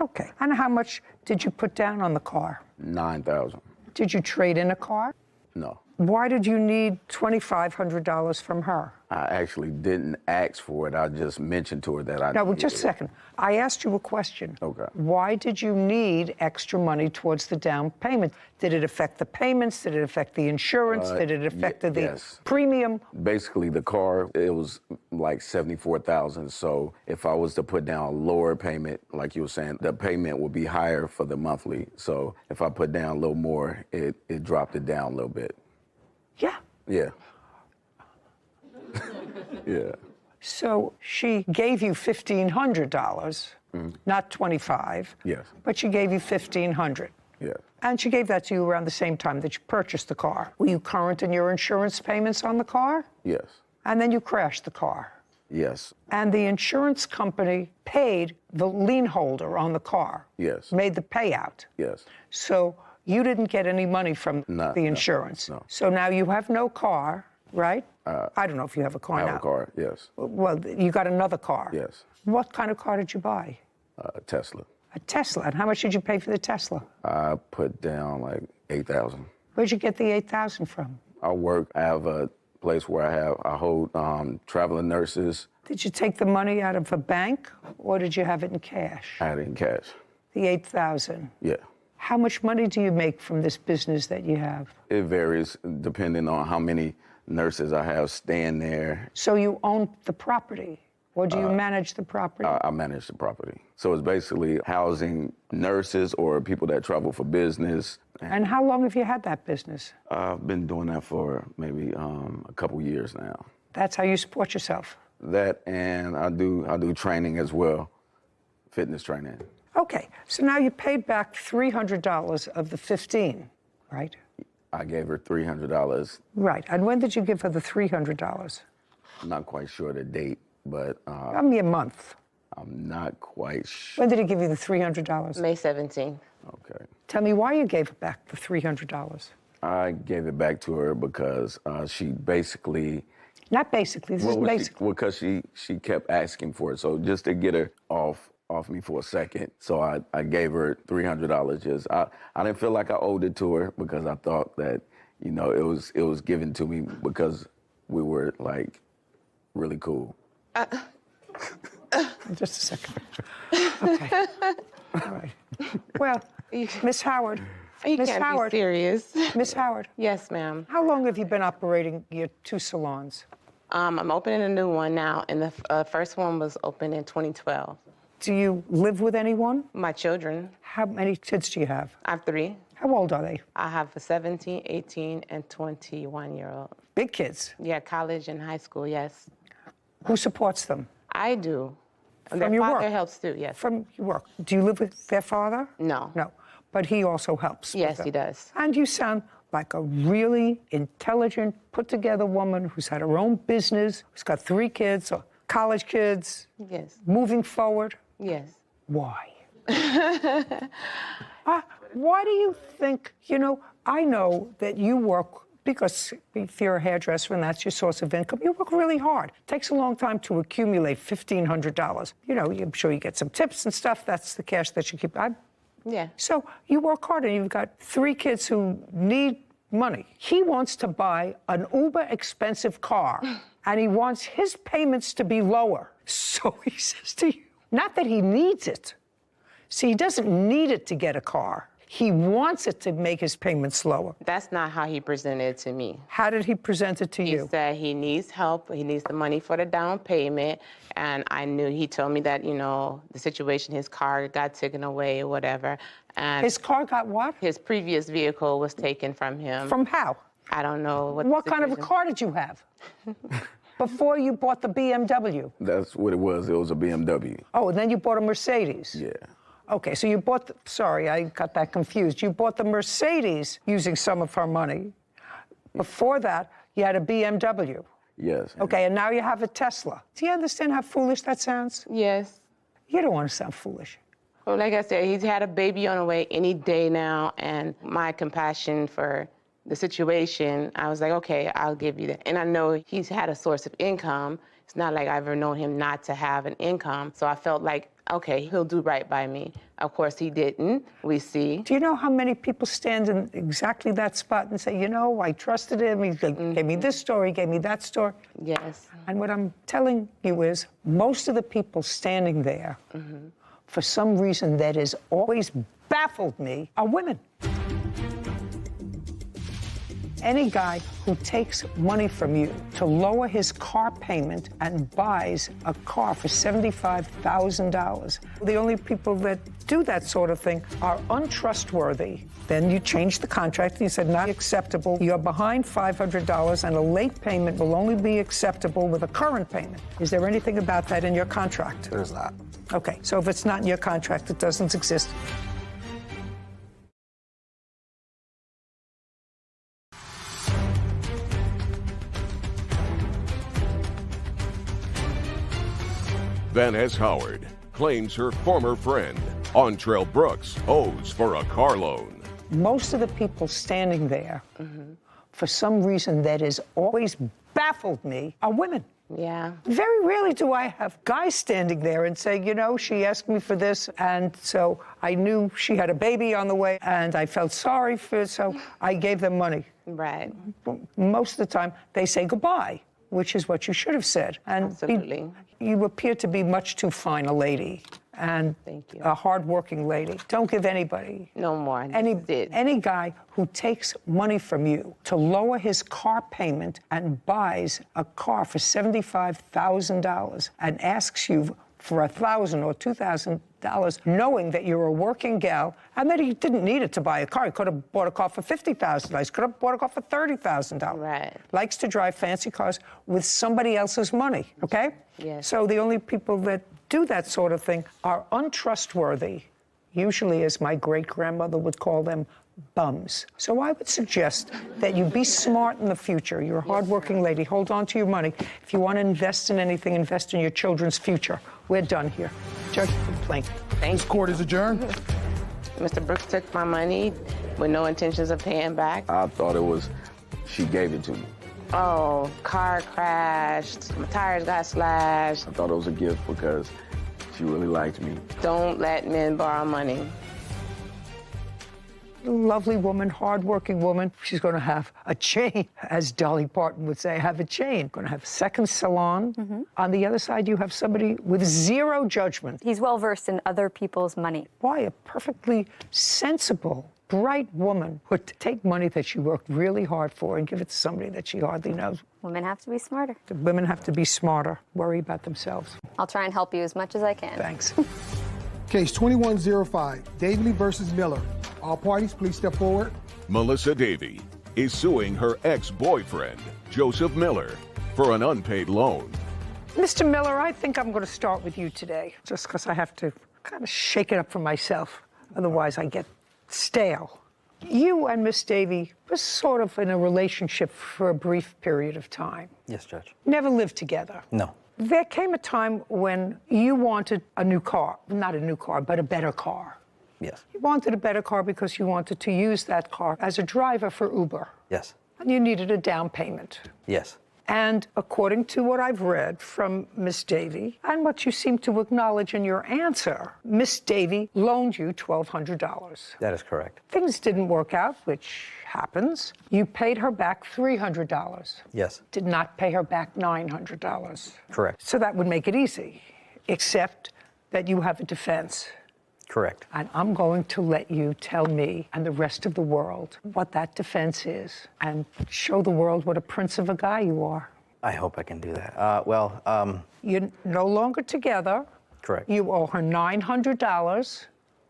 Okay. And how much did you put down on the car? $9,000. Did you trade in a car? No. Why did you need $2,500 from her? I actually didn't ask for it. I just mentioned to her that I No, needed just a second. I asked you a question. Okay. Why did you need extra money towards the down payment? Did it affect the payments? Did it affect the insurance? Did it affect the premium? Basically, the car, it was like $74,000. So if I was to put down a lower payment, like you were saying, the payment would be higher for the monthly. So if I put down a little more, it dropped it down a little bit. Yeah. Yeah. Yeah. So she gave you $1,500, not $25,000. Yes. But she gave you $1,500. Yeah. And she gave that to you around the same time that you purchased the car. Were you current in your insurance payments on the car? Yes. And then you crashed the car. Yes. And the insurance company paid the lien holder on the car. Yes. Made the payout. Yes. So you didn't get any money from the insurance. No. So now you have no car, right? I don't know if you have a car now. I have a car, yes. Well, you got another car. Yes. What kind of car did you buy? Tesla. A Tesla. And how much did you pay for the Tesla? I put down like $8,000. Where'd you get the $8,000 from? I have a place where I hold traveling nurses. Did you take the money out of a bank, or did you have it in cash? I had it in cash. The $8,000. Yeah. How much money do you make from this business that you have? It varies depending on how many nurses I have staying there. So you own the property, or do you manage the property? I manage the property. So it's basically housing nurses or people that travel for business. And how long have you had that business? I've been doing that for maybe a couple years now. That's how you support yourself? That, and I do training as well, fitness training. Okay, so now you paid back $300 of the $15, right? I gave her $300. Right, and when did you give her the $300? I'm not quite sure the date, but... Give me a month. I'm not quite sure. When did he give you the $300? May 17th. Okay. Tell me why you gave her back the $300. I gave it back to her because she basically... Not basically, this is basically. Well, because she kept asking for it. So just to get her off me for a second, so I gave her $300. I didn't feel like I owed it to her because I thought that, it was given to me because we were like really cool. Just a second. Okay. All right. Well, Miss Howard. You Miss can't Howard. be serious. Miss Howard. Yes, ma'am. How long have you been operating your two salons? I'm opening a new one now, and the first one was opened in 2012. Do you live with anyone? My children. How many kids do you have? I have 3. How old are they? I have a 17, 18, and 21-year-old. Big kids? Yeah, college and high school, yes. Who supports them? I do. From their your father work? helps too, yes. From your work. Do you live with their father? No. No. But he also helps. Yes, with he them. does. And you sound like a really intelligent, put-together woman who's had her own business, who's got 3 kids, or college kids. Yes. Moving forward. Yes. Why? Why do you think, I know that you work, because if you're a hairdresser and that's your source of income, you work really hard. It takes a long time to accumulate $1,500. I'm sure you get some tips and stuff. That's the cash that you keep. Yeah. So you work hard, and you've got 3 kids who need money. He wants to buy an uber expensive car, and he wants his payments to be lower. So he says to you, not that he needs it. See, he doesn't need it to get a car. He wants it to make his payments lower. That's not how he presented it to me. How did he present it to you? He said he needs help. He needs the money for the down payment. And I knew, he told me that, the situation, his car got taken away or whatever. And his car got what? His previous vehicle was taken from him. From how? I don't know. What kind of a car did you have? Before you bought the BMW? That's what it was. It was a BMW. Oh, and then you bought a Mercedes? Yeah. Okay, so you bought, sorry, I got that confused. You bought the Mercedes using some of her money. Before that, you had a BMW. Yes. Okay, and now you have a Tesla. Do you understand how foolish that sounds? Yes. You don't want to sound foolish. Well, like I said, he's had a baby on the way any day now, and my compassion for the situation, I was like, okay, I'll give you that. And I know he's had a source of income. It's not like I've ever known him not to have an income. So I felt like, okay, he'll do right by me. Of course, he didn't. We see. Do you know how many people stand in exactly that spot and say, I trusted him. He gave me this story, he gave me that story. Yes. And what I'm telling you is, most of the people standing there, for some reason that has always baffled me, are women. Any guy who takes money from you to lower his car payment and buys a car for $75,000, the only people that do that sort of thing are untrustworthy. Then you change the contract and you said, not acceptable. You're behind $500 and a late payment will only be acceptable with a current payment. Is there anything about that in your contract? There's not. Okay, so if it's not in your contract, it doesn't exist. Van Ness Howard claims her former friend, Ontrell Brooks, owes for a car loan. Most of the people standing there, for some reason that has always baffled me, are women. Yeah. Very rarely do I have guys standing there and say, you know, she asked me for this, and so I knew she had a baby on the way, and I felt sorry for her, so I gave them money. Right. Most of the time, they say goodbye, which is what you should have said. And Absolutely. You appear to be much too fine a lady and Thank you. a hardworking lady. Don't give anybody, No more. any guy who takes money from you to lower his car payment and buys a car for $75,000 and asks you for $1,000 or $2,000, knowing that you're a working gal and that he didn't need it to buy a car. He could have bought a car for $50,000. Could have bought a car for $30,000. Right. Likes to drive fancy cars with somebody else's money, okay? Yes. So the only people that do that sort of thing are untrustworthy, usually, as my great-grandmother would call them, bums. So I would suggest that you be smart in the future. You're a hardworking lady. Hold on to your money. If you want to invest in anything, invest in your children's future. We're done here. Judge complaint. This court is adjourned. Mr. Brooks took my money with no intentions of paying back. I thought it was, she gave it to me. Oh, car crashed, my tires got slashed. I thought it was a gift because she really liked me. Don't let men borrow money. Lovely woman, hardworking woman. She's going to have a chain, as Dolly Parton would say, have a chain. Going to have a second salon. On the other side, you have somebody with zero judgment. He's well-versed in other people's money. Why a perfectly sensible, bright woman would take money that she worked really hard for and give it to somebody that she hardly knows. Women have to be smarter. The women have to be smarter, worry about themselves. I'll try and help you as much as I can. Thanks. Case 2105, Davey versus Miller. All parties, please step forward. Melissa Davey is suing her ex-boyfriend, Joseph Miller, for an unpaid loan. Mr. Miller, I think I'm going to start with you today, just because I have to kind of shake it up for myself. Otherwise, I get stale. You and Miss Davey were sort of in a relationship for a brief period of time. Yes, Judge. Never lived together. No. There came a time when you wanted a new car. Not a new car, but a better car. Yes. You wanted a better car because you wanted to use that car as a driver for Uber. Yes. And you needed a down payment. Yes. And according to what I've read from Miss Davey, and what you seem to acknowledge in your answer, Miss Davey loaned you $1,200. That is correct. Things didn't work out, which happens. You paid her back $300. Yes. Did not pay her back $900. Correct. So that would make it easy, except that you have a defense. Correct. And I'm going to let you tell me and the rest of the world what that defense is and show the world what a prince of a guy you are. I hope I can do that. You're no longer together. Correct. You owe her $900.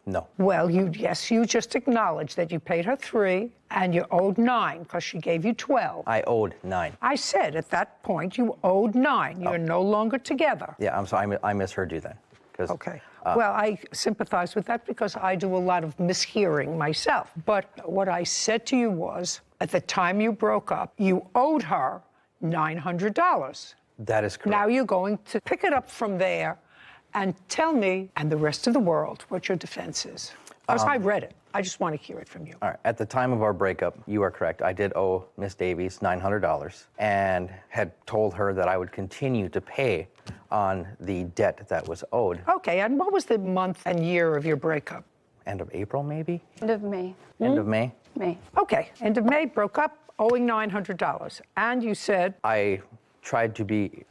No. Well, you just acknowledged that you paid her $3 and you owed $9 because she gave you $12. I owed $9. I said at that point you owed $9. You're no longer together. Yeah, I'm sorry. I misheard you then. Okay. Well, I sympathize with that because I do a lot of mishearing myself. But what I said to you was, at the time you broke up, you owed her $900. That is correct. Now you're going to pick it up from there and tell me and the rest of the world what your defense is. Because I read it. I just want to hear it from you. All right. At the time of our breakup, you are correct. I did owe Miss Davies $900 and had told her that I would continue to pay on the debt that was owed. Okay, and what was the month and year of your breakup? End of April, maybe? End of May. End of May? May. Okay, end of May, broke up, owing $900. And you said? I tried to be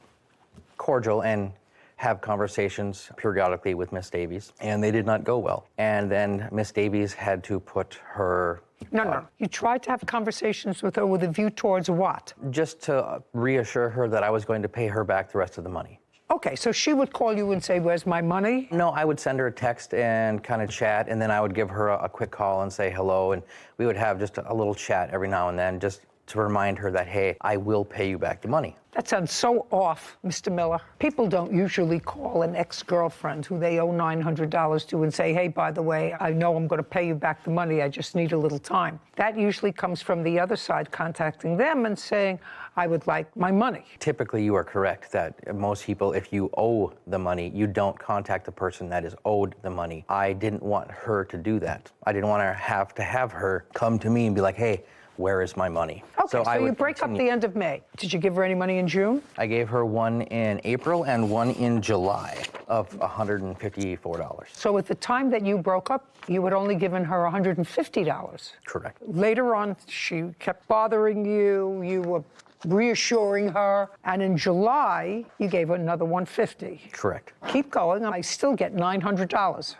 cordial and have conversations periodically with Miss Davies, and they did not go well. And then Miss Davies had to put her... No. You tried to have conversations with her with a view towards what? Just to reassure her that I was going to pay her back the rest of the money. Okay, so she would call you and say, where's my money? No, I would send her a text and kind of chat, and then I would give her a quick call and say hello, and we would have just a little chat every now and then just to remind her that, hey, I will pay you back the money. That sounds so off, Mr. Miller. People don't usually call an ex-girlfriend who they owe $900 to and say, hey, by the way, I know I'm going to pay you back the money, I just need a little time. That usually comes from the other side contacting them and saying, I would like my money. Typically, you are correct that most people, if you owe the money, you don't contact the person that is owed the money. I didn't want her to do that. I didn't want to have her come to me and be like, hey, where is my money? Okay, so you break up the end of May. Did you give her any money in June? I gave her one in April and one in July of $154. So at the time that you broke up, you had only given her $150. Correct. Later on, she kept bothering you. You were reassuring her. And in July, you gave her another $150. Correct. Keep going. I still get $900.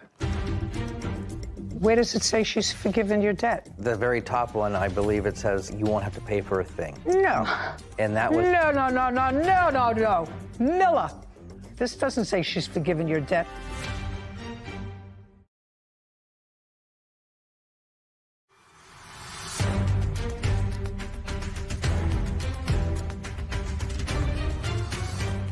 Where does it say she's forgiven your debt? The very top one, I believe it says you won't have to pay for a thing. No. And that was... No. Miller, this doesn't say she's forgiven your debt.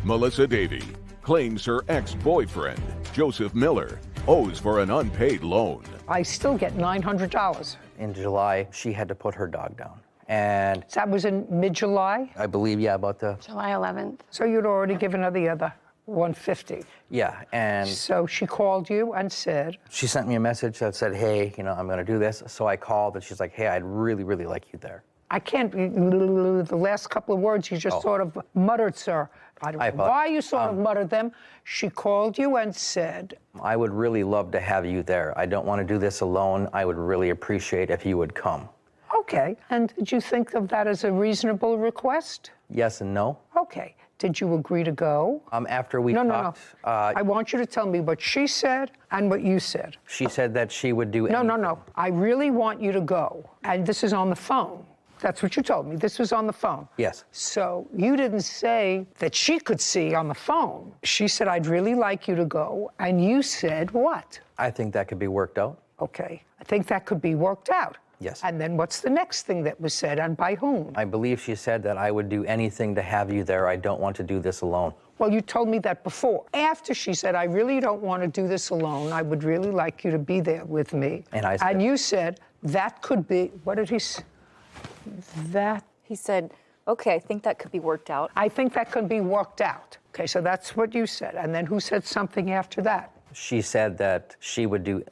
Melissa Davey claims her ex-boyfriend, Joseph Miller, owes for an unpaid loan. I still get $900. In July, she had to put her dog down. And that was in mid-July? I believe, yeah, about the... July 11th. So you'd already given her the other $150. Yeah, and... So she called you and said... She sent me a message that said, hey, I'm going to do this. So I called, and she's like, hey, I'd really, really like you there. I can't... The last couple of words you just sort of muttered, sir. I don't know why you sort of muttered them. She called you and said... I would really love to have you there. I don't want to do this alone. I would really appreciate if you would come. Okay. And did you think of that as a reasonable request? Yes and no. Okay. Did you agree to go? After we talked... No. I want you to tell me what she said and what you said. She said that she would do anything. No. I really want you to go. And this is on the phone. That's what you told me. This was on the phone. Yes. So you didn't say that she could see on the phone. She said, I'd really like you to go. And you said what? I think that could be worked out. Okay. I think that could be worked out. Yes. And then what's the next thing that was said, and by whom? I believe she said that I would do anything to have you there. I don't want to do this alone. Well, you told me that before. After she said, I really don't want to do this alone. I would really like you to be there with me. And I said... And you said, that could be... What did he say? That... He said, okay, I think that could be worked out. I think that could be worked out. Okay, so that's what you said. And then who said something after that? She said that she would do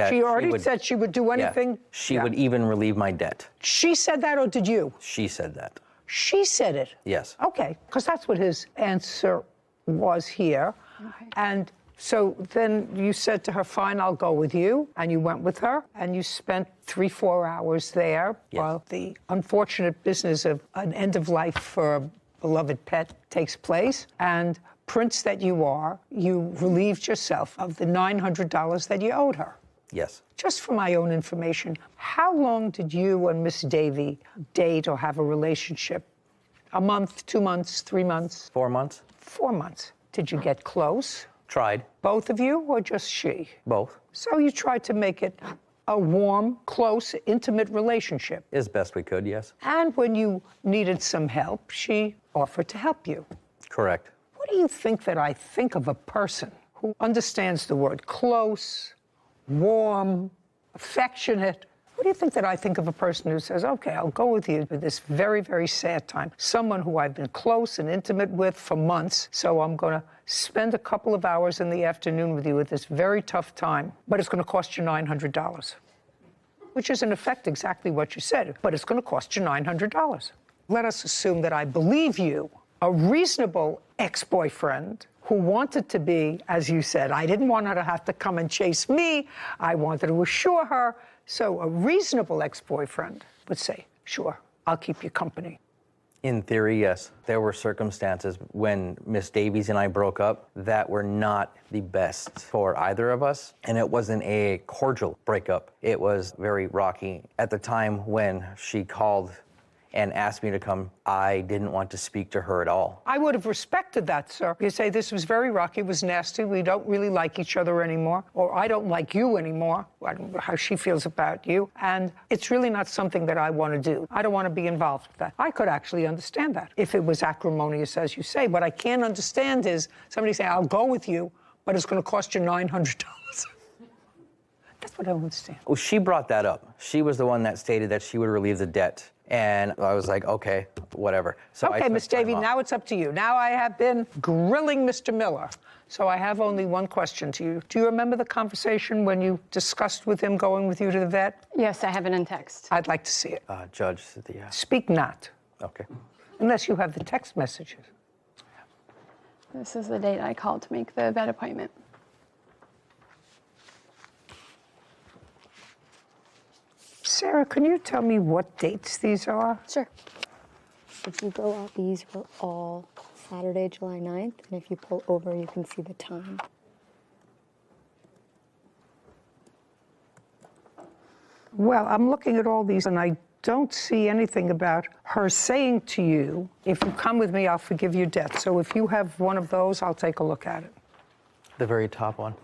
She already said she would do anything? Yeah, she would even relieve my debt. She said that, or did you? She said that. She said it? Yes. Okay, because that's what his answer was here. Okay. And so then you said to her, fine, I'll go with you. And you went with her, and you spent 3-4 hours there while the unfortunate business of an end of life for a beloved pet takes place. And prince that you are, you relieved yourself of the $900 that you owed her. Yes. Just for my own information, how long did you and Miss Davey date or have a relationship? A month, 2 months, 3 months? 4 months. 4 months. Did you get close? Tried. Both of you, or just she? Both. So you tried to make it a warm, close, intimate relationship. As best we could, yes. And when you needed some help, she offered to help you. Correct. What do you think that I think of a person who understands the word close, warm, affectionate? What do you think that I think of a person who says, okay, I'll go with you through this very, very sad time? Someone who I've been close and intimate with for months, so I'm going to spend a couple of hours in the afternoon with you at this very tough time, but it's going to cost you $900, which is in effect exactly what you said, but it's going to cost you $900. Let us assume that I believe you, a reasonable ex-boyfriend who wanted to be, as you said, I didn't want her to have to come and chase me. I wanted to assure her. So a reasonable ex-boyfriend would say, sure, I'll keep you company. In theory, yes. There were circumstances when Miss Davies and I broke up that were not the best for either of us. And it wasn't a cordial breakup. It was very rocky. At the time when she called and asked me to come, I didn't want to speak to her at all. I would have respected that, sir. You say, this was very rocky, it was nasty, we don't really like each other anymore, or I don't like you anymore. I don't know how she feels about you, and it's really not something that I want to do. I don't want to be involved with that. I could actually understand that if it was acrimonious, as you say. What I can't understand is somebody saying, I'll go with you, but it's going to cost you $900. That's what I don't understand. Well, she brought that up. She was the one that stated that she would relieve the debt. And I was like, okay, whatever. So okay, Miss Davy, now it's up to you. Now I have been grilling Mr. Miller, so I have only one question to you. Do you remember the conversation when you discussed with him going with you to the vet? Yes, I have it in text. I'd like to see it. Judge, Speak not. Okay. Unless you have the text messages. This is the date I called to make the vet appointment. Sarah, can you tell me what dates these are? Sure. If you go out, these were all Saturday, July 9th, and if you pull over, you can see the time. Well, I'm looking at all these, and I don't see anything about her saying to you, if you come with me, I'll forgive your debt. So if you have one of those, I'll take a look at it. The very top one.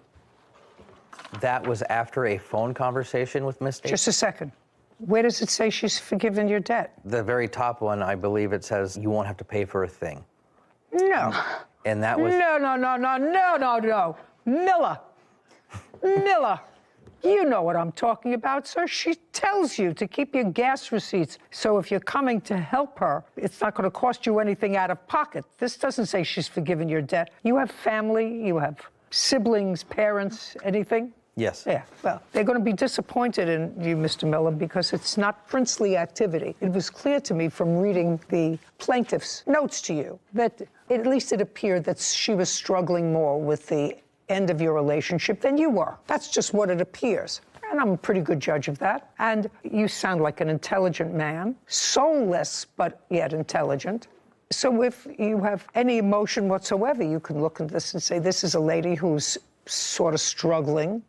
That was after a phone conversation with Miss Davis? Just a second. Where does it say she's forgiven your debt? The very top one, I believe it says you won't have to pay for a thing. No. And that was... No. Miller. Miller. You know what I'm talking about, sir. She tells you to keep your gas receipts. So if you're coming to help her, it's not going to cost you anything out of pocket. This doesn't say she's forgiven your debt. You have family, you have siblings, parents, anything? Yes. Yeah, well, they're going to be disappointed in you, Mr. Miller, because it's not princely activity. It was clear to me from reading the plaintiff's notes to you that at least it appeared that she was struggling more with the end of your relationship than you were. That's just what it appears. And I'm a pretty good judge of that. And you sound like an intelligent man, soulless, but yet intelligent. So if you have any emotion whatsoever, you can look at this and say, this is a lady who's sort of struggling.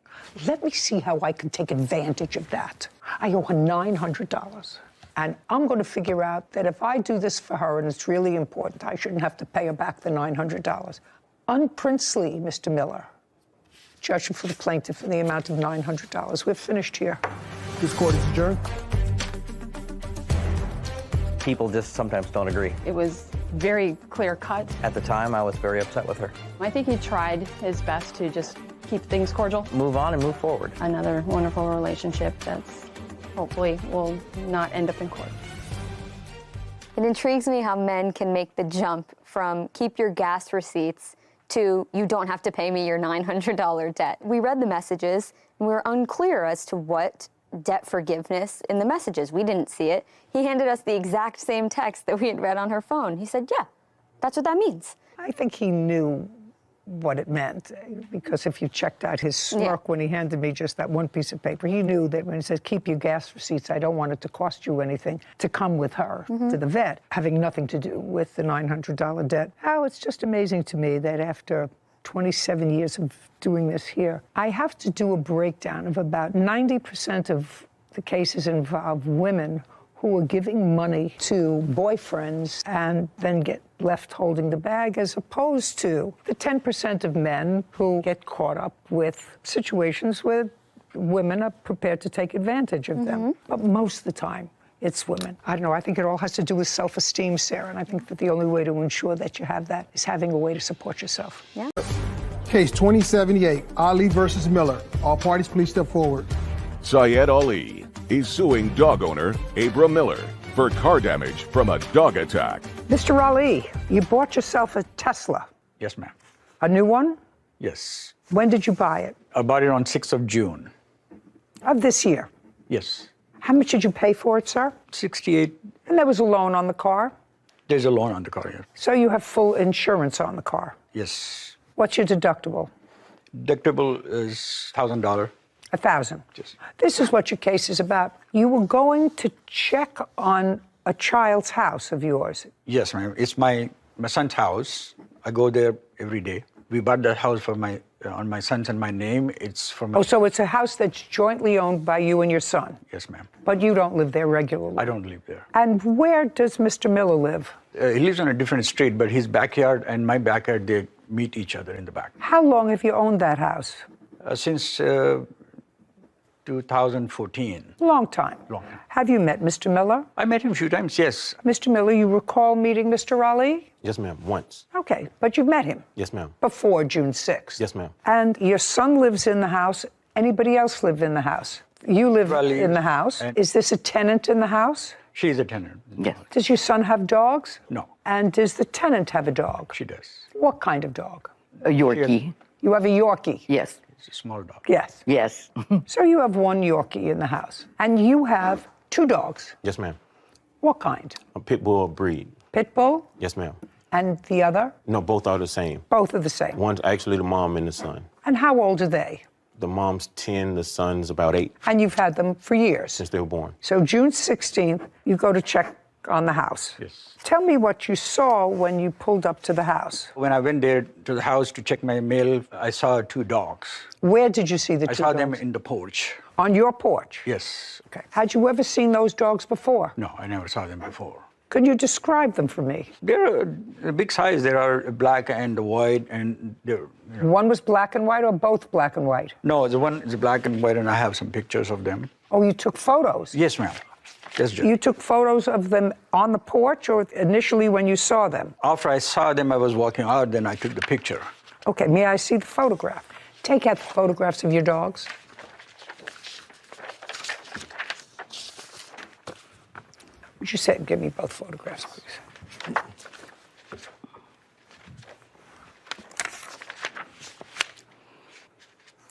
Let me see how I can take advantage of that. I owe her $900. And I'm going to figure out that if I do this for her and it's really important, I shouldn't have to pay her back the $900. Unprincely, Mr. Miller, judging for the plaintiff in the amount of $900. We're finished here. This court is adjourned. People just sometimes don't agree. It was very clear cut. At the time, I was very upset with her. I think he tried his best to just keep things cordial. Move on and move forward. Another wonderful relationship that's hopefully will not end up in court. It intrigues me how men can make the jump from keep your gas receipts to you don't have to pay me your $900 debt. We read the messages and we were unclear as to what debt forgiveness in the messages. We didn't see it. He handed us the exact same text that we had read on her phone. He said, yeah, that's what that means. I think he knew what it meant, because if you checked out his smirk when he handed me just that one piece of paper, he knew that when he said, keep your gas receipts, I don't want it to cost you anything to come with her to the vet, having nothing to do with the $900 debt. Oh, it's just amazing to me that after 27 years of doing this here, I have to do a breakdown of about 90% of the cases involve women who are giving money to boyfriends and then get left holding the bag, as opposed to the 10% of men who get caught up with situations where women are prepared to take advantage of them. But most of the time, it's women. I don't know, I think it all has to do with self-esteem, Sarah, and I think that the only way to ensure that you have that is having a way to support yourself. Yeah. Case 2078, Ali versus Miller. All parties, please step forward. Syed Ali is suing dog owner Abra Miller for car damage from a dog attack. Mr. Ali, you bought yourself a Tesla. Yes, ma'am. A new one? Yes. When did you buy it? I bought it on 6th of June. Of this year? Yes. How much did you pay for it, sir? 68. And there was a loan on the car? There's a loan on the car, yes. So you have full insurance on the car? Yes. What's your deductible? Deductible is $1,000. $1,000. Yes. This is what your case is about. You were going to check on a child's house of yours. Yes, ma'am. It's my son's house. I go there every day. We bought that house for my on my son's and my name. It's from... Oh, so it's a house that's jointly owned by you and your son? Yes, ma'am. But you don't live there regularly? I don't live there. And where does Mr. Miller live? He lives on a different street, but his backyard and my backyard, they meet each other in the back. How long have you owned that house? Since 2014. Long time. Long time. Have you met Mr. Miller? I met him a few times, yes. Mr. Miller, you recall meeting Mr. Ali? Yes, ma'am, once. Okay, but you've met him? Yes, ma'am. Before June 6th? Yes, ma'am. And your son lives in the house. Anybody else live in the house? You live in the house. Is this a tenant in the house? She's a tenant. Yes. Does your son have dogs? No. And does the tenant have a dog? She does. What kind of dog? A Yorkie. You have a Yorkie? Yes. It's a small dog. Yes. Yes. So you have one Yorkie in the house. And you have 2 dogs. Yes, ma'am. What kind? A pit bull breed. Pit bull? Yes, ma'am. And the other? No, both are the same. Both are the same. One's actually the mom and the son. And how old are they? The mom's 10, the son's about 8. And you've had them for years? Since they were born. So June 16th, you go to check on the house. Yes. Tell me what you saw when you pulled up to the house. When I went there to the house to check my mail, I saw 2 dogs. Where did you see the 2 I dogs? saw them in the porch. On your porch? Yes. Okay. Had you ever seen those dogs before? No, I never saw them before. Could you describe them for me? They're a big size. They are black and white, and they're... One was black and white or both black and white? No, the one is black and white, and I have some pictures of them. Oh, you took photos? Yes, ma'am. Yes, Judge. You took photos of them on the porch or initially when you saw them? After I saw them, I was walking out, then I took the picture. Okay, may I see the photograph? Take out the photographs of your dogs. Would you say, give me both photographs, please?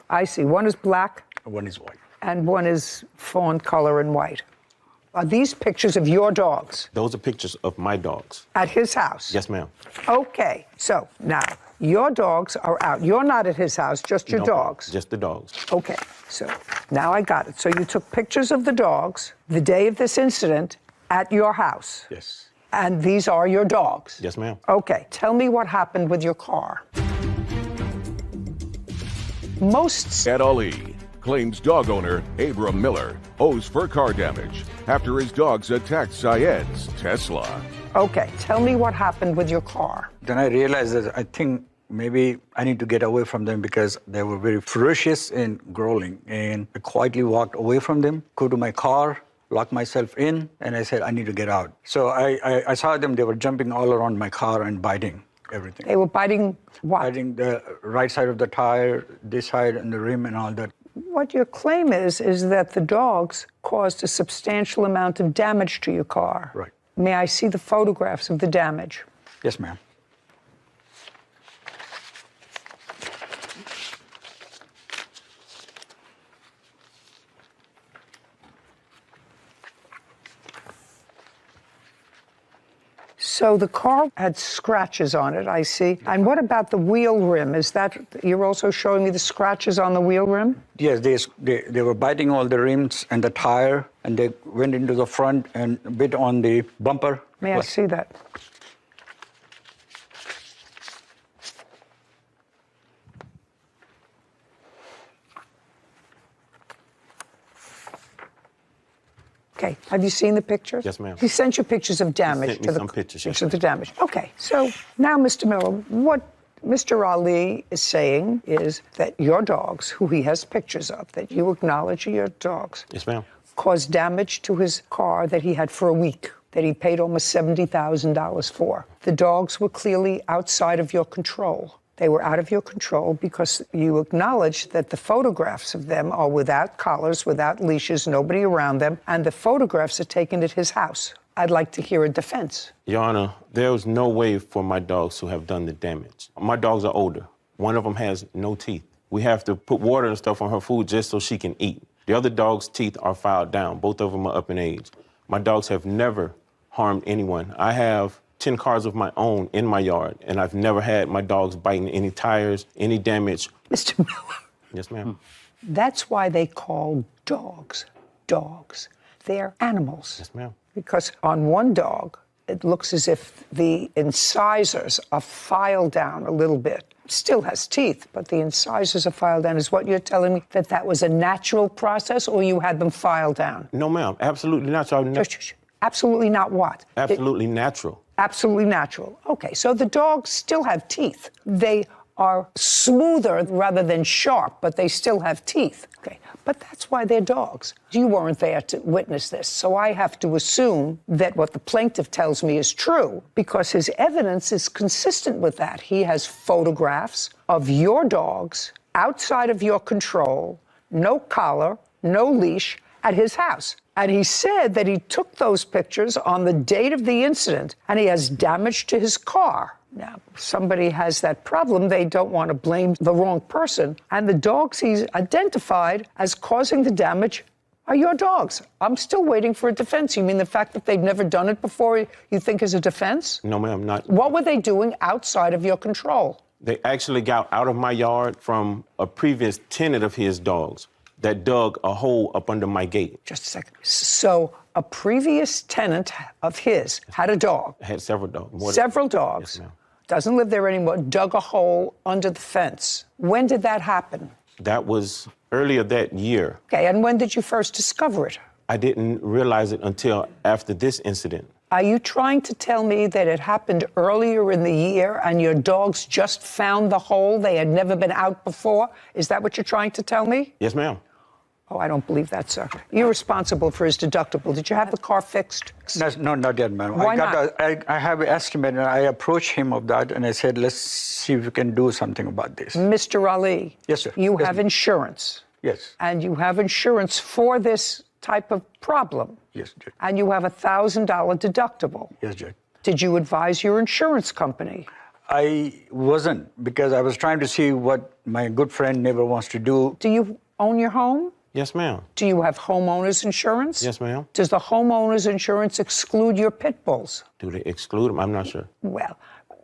I see. One is black. One is white. And one is fawn color and white. Are these pictures of your dogs? Those are pictures of my dogs. At his house? Yes, ma'am. Okay, so now your dogs are out. You're not at his house, just your dogs. Just the dogs. Okay, so now I got it. So you took pictures of the dogs the day of this incident at your house? Yes. And these are your dogs? Yes, ma'am. Okay, tell me what happened with your car. Ed Ali claims dog owner Abram Miller owes for car damage after his dogs attacked Syed's Tesla. Okay, tell me what happened with your car. Then I realized that I think maybe I need to get away from them because they were very ferocious and growling. And I quietly walked away from them, go to my car, locked myself in, and I said, I need to get out. So I saw them, they were jumping all around my car and biting everything. They were biting what? Biting the right side of the tire, this side, and the rim and all that. What your claim is that the dogs caused a substantial amount of damage to your car. Right. May I see the photographs of the damage? Yes, ma'am. So the car had scratches on it, I see. And what about the wheel rim? Is that, you're also showing me the scratches on the wheel rim? Yes, they were biting all the rims and the tire, and they went into the front and bit on the bumper. May I see that? Okay, have you seen the pictures? Yes, ma'am. He sent you pictures of damage. He sent me some pictures, yes. Of the damage. Okay, so now, Mr. Miller, what Mr. Ali is saying is that your dogs, who he has pictures of, that you acknowledge are your dogs, Yes, ma'am. caused damage to his car that he had for a week, that he paid almost $70,000 for. The dogs were clearly outside of your control. They were out of your control because you acknowledge that the photographs of them are without collars, without leashes, nobody around them, and the photographs are taken at his house. I'd like to hear a defense. Your Honor, there was no way for my dogs to have done the damage. My dogs are older. One of them has no teeth. We have to put water and stuff on her food just so she can eat. The other dog's teeth are filed down. Both of them are up in age. My dogs have never harmed anyone. I have 10 cars of my own in my yard, and I've never had my dogs biting any tires, any damage. Mr. Miller. Yes, ma'am. That's why they call dogs dogs. They're animals. Yes, ma'am. Because on one dog, it looks as if the incisors are filed down a little bit. Still has teeth, but the incisors are filed down. Is what you're telling me that that was a natural process, or you had them filed down? No, ma'am. Absolutely natural. Absolutely not what? Absolutely natural. Absolutely natural. Okay, so the dogs still have teeth. They are smoother rather than sharp, but they still have teeth. Okay, but that's why they're dogs. You weren't there to witness this, so I have to assume that what the plaintiff tells me is true because his evidence is consistent with that. He has photographs of your dogs outside of your control, no collar, no leash, at his house. And he said that he took those pictures on the date of the incident, and he has damage to his car. Now, if somebody has that problem, they don't want to blame the wrong person. And the dogs he's identified as causing the damage are your dogs. I'm still waiting for a defense. You mean the fact that they've never done it before you think is a defense? No, ma'am, not. What were they doing outside of your control? They actually got out of my yard from a previous tenant of his dogs that dug a hole up under my gate. Just a second. So a previous tenant of his had a dog. Had several dogs. Several dogs. Yes, ma'am. Doesn't live there anymore, dug a hole under the fence. When did that happen? That was earlier that year. Okay, and when did you first discover it? I didn't realize it until after this incident. Are you trying to tell me that it happened earlier in the year and your dogs just found the hole? They had never been out before? Is that what you're trying to tell me? Yes, ma'am. Oh, I don't believe that, sir. You're responsible for his deductible. Did you have the car fixed? No, not yet, ma'am. Why not? I have an estimate, and I approached him of that, and I said, let's see if we can do something about this. Mr. Ali. Yes, sir. You Yes, have ma'am. insurance. Yes. And you have insurance for this type of problem. Yes, Judge. And you have a $1,000 deductible. Yes, Judge. Did you advise your insurance company? I wasn't, because I was trying to see what my good friend neighbor wants to do. Do you own your home? Yes, ma'am. Do you have homeowners insurance? Yes, ma'am. Does the homeowners insurance exclude your pit bulls? Do they exclude them? I'm not sure. Well,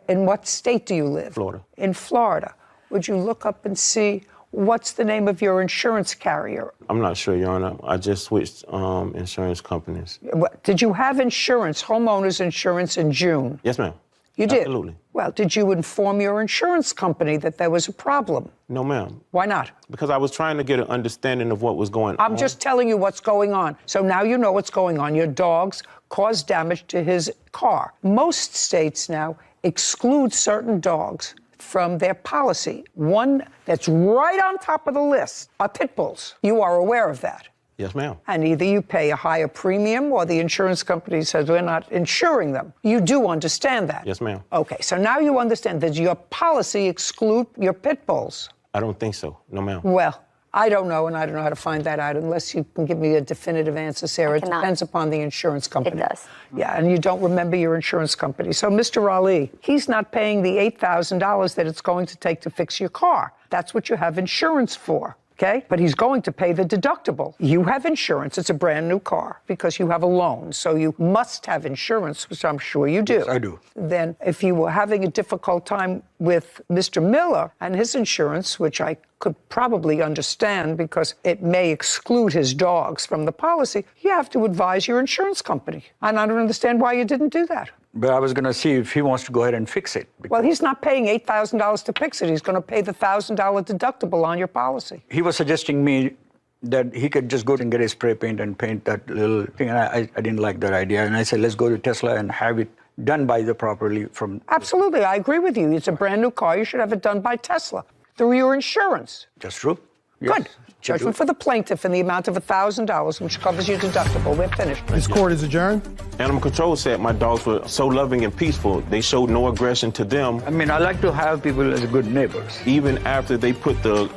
in what state do you live? Florida. In Florida. Would you look up and see what's the name of your insurance carrier? I'm not sure, Your Honor. I just switched insurance companies. Did you have insurance, homeowners insurance, in June? Yes, ma'am. You did? Absolutely. Well, did you inform your insurance company that there was a problem? No, ma'am. Why not? Because I was trying to get an understanding of what was going on. I'm just telling you what's going on. So now you know what's going on. Your dogs caused damage to his car. Most states now exclude certain dogs from their policy. One that's right on top of the list are pit bulls. You are aware of that. Yes, ma'am. And either you pay a higher premium or the insurance company says we're not insuring them. You do understand that? Yes, ma'am. Okay, so now you understand that your policy exclude your pit bulls. I don't think so. No, ma'am. Well, I don't know, and I don't know how to find that out unless you can give me a definitive answer, Sarah. It depends upon the insurance company. It does. Yeah, and you don't remember your insurance company. So, Mr. Ali, he's not paying the $8,000 that it's going to take to fix your car. That's what you have insurance for. Okay? But he's going to pay the deductible. You have insurance. It's a brand new car because you have a loan. So you must have insurance, which I'm sure you do. Yes, I do. Then if you were having a difficult time with Mr. Miller and his insurance, which I could probably understand because it may exclude his dogs from the policy, you have to advise your insurance company. And I don't understand why you didn't do that. But I was going to see if he wants to go ahead and fix it. Well, he's not paying $8,000 to fix it. He's going to pay the $1,000 deductible on your policy. He was suggesting me that he could just go and get a spray paint and paint that little thing. And I didn't like that idea. And I said, let's go to Tesla and have it done by the properly from... Absolutely. I agree with you. It's a brand new car. You should have it done by Tesla through your insurance. That's true. Yes. Good. Judgment for the plaintiff in the amount of $1,000, which covers your deductible. We're finished. This court is adjourned. Animal control said my dogs were so loving and peaceful. They showed no aggression to them. I mean, I like to have people as good neighbors. Even after they put the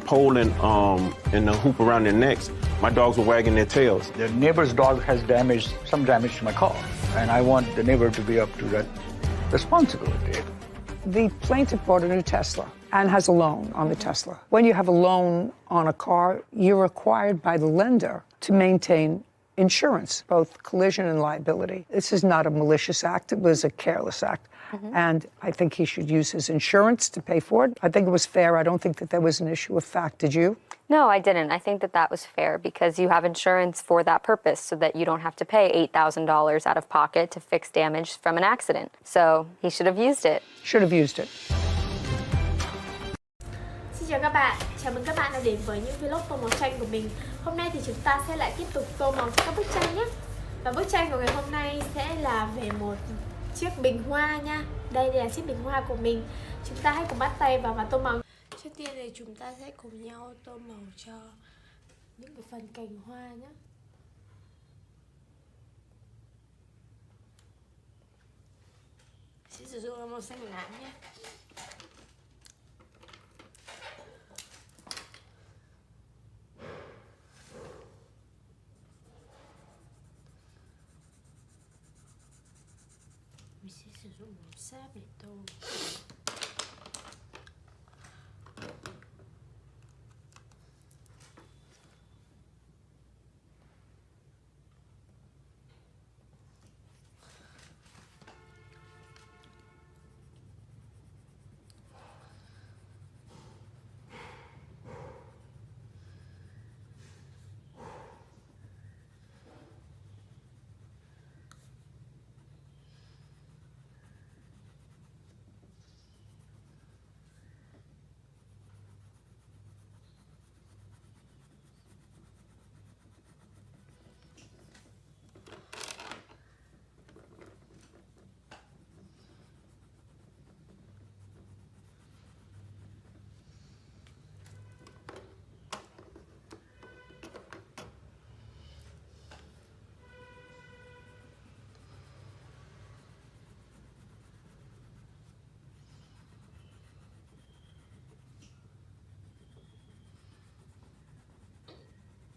pole and the hoop around their necks, my dogs were wagging their tails. The neighbor's dog has some damage to my car, and I want the neighbor to be up to that responsibility. The plaintiff bought a new Tesla and has a loan on the Tesla. When you have a loan on a car, you're required by the lender to maintain insurance, both collision and liability. This is not a malicious act. It was a careless act. And I think he should use his insurance to pay for it. I think it was fair. I don't think that there was an issue of fact. Did you? No, I didn't. I think that that was fair because you have insurance for that purpose so that you don't have to pay $8,000 out of pocket to fix damage from an accident. So he should have used it. Should have used it. Xin chào các bạn, chào mừng các bạn đã đến với những vlog tô màu tranh của mình. Hôm nay thì chúng ta sẽ lại tiếp tục tô màu cho các bức tranh nhé. Và bức tranh của ngày hôm nay sẽ là về một chiếc bình hoa nha. Đây là chiếc bình hoa của mình. Chúng ta hãy cùng bắt tay vào và tô màu. Trước tiên thì chúng ta sẽ cùng nhau tô màu cho những cái phần cành hoa nhé. Sẽ sử dụng màu xanh lá nhé. Mình sẽ sử dụng màu sáp để tô.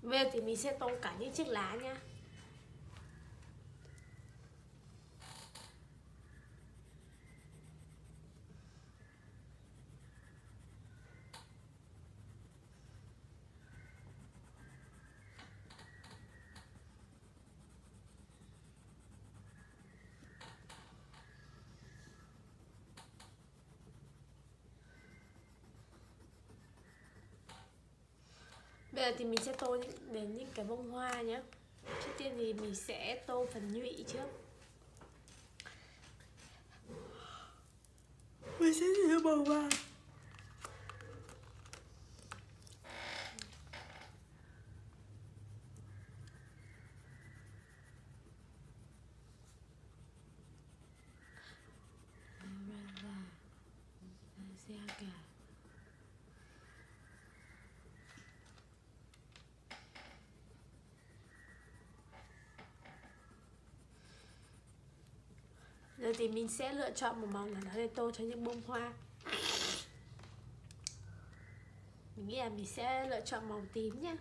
Bây giờ thì mình sẽ tô cả những chiếc lá nha. Bây giờ thì mình sẽ tô đến những cái bông hoa nhé. Trước tiên thì mình sẽ tô phần nhụy trước. Mình sẽ sử dụng màu vàng. Giờ thì mình sẽ lựa chọn một màu nào đó để tô cho những bông hoa. Mình nghĩ là mình sẽ lựa chọn màu tím nhé.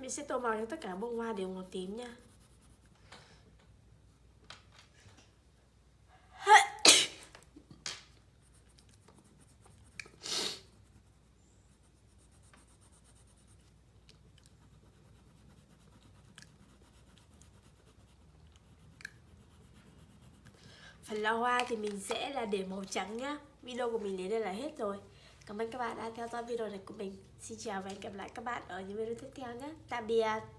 Mình sẽ tô màu cho tất cả bông hoa đều màu tím nha. Phần la hoa thì mình sẽ là để màu trắng nhá. Video của mình đến đây là hết rồi. Cảm ơn các bạn đã theo dõi video này của mình. Xin chào và hẹn gặp lại các bạn ở những video tiếp theo nhé. Tạm biệt.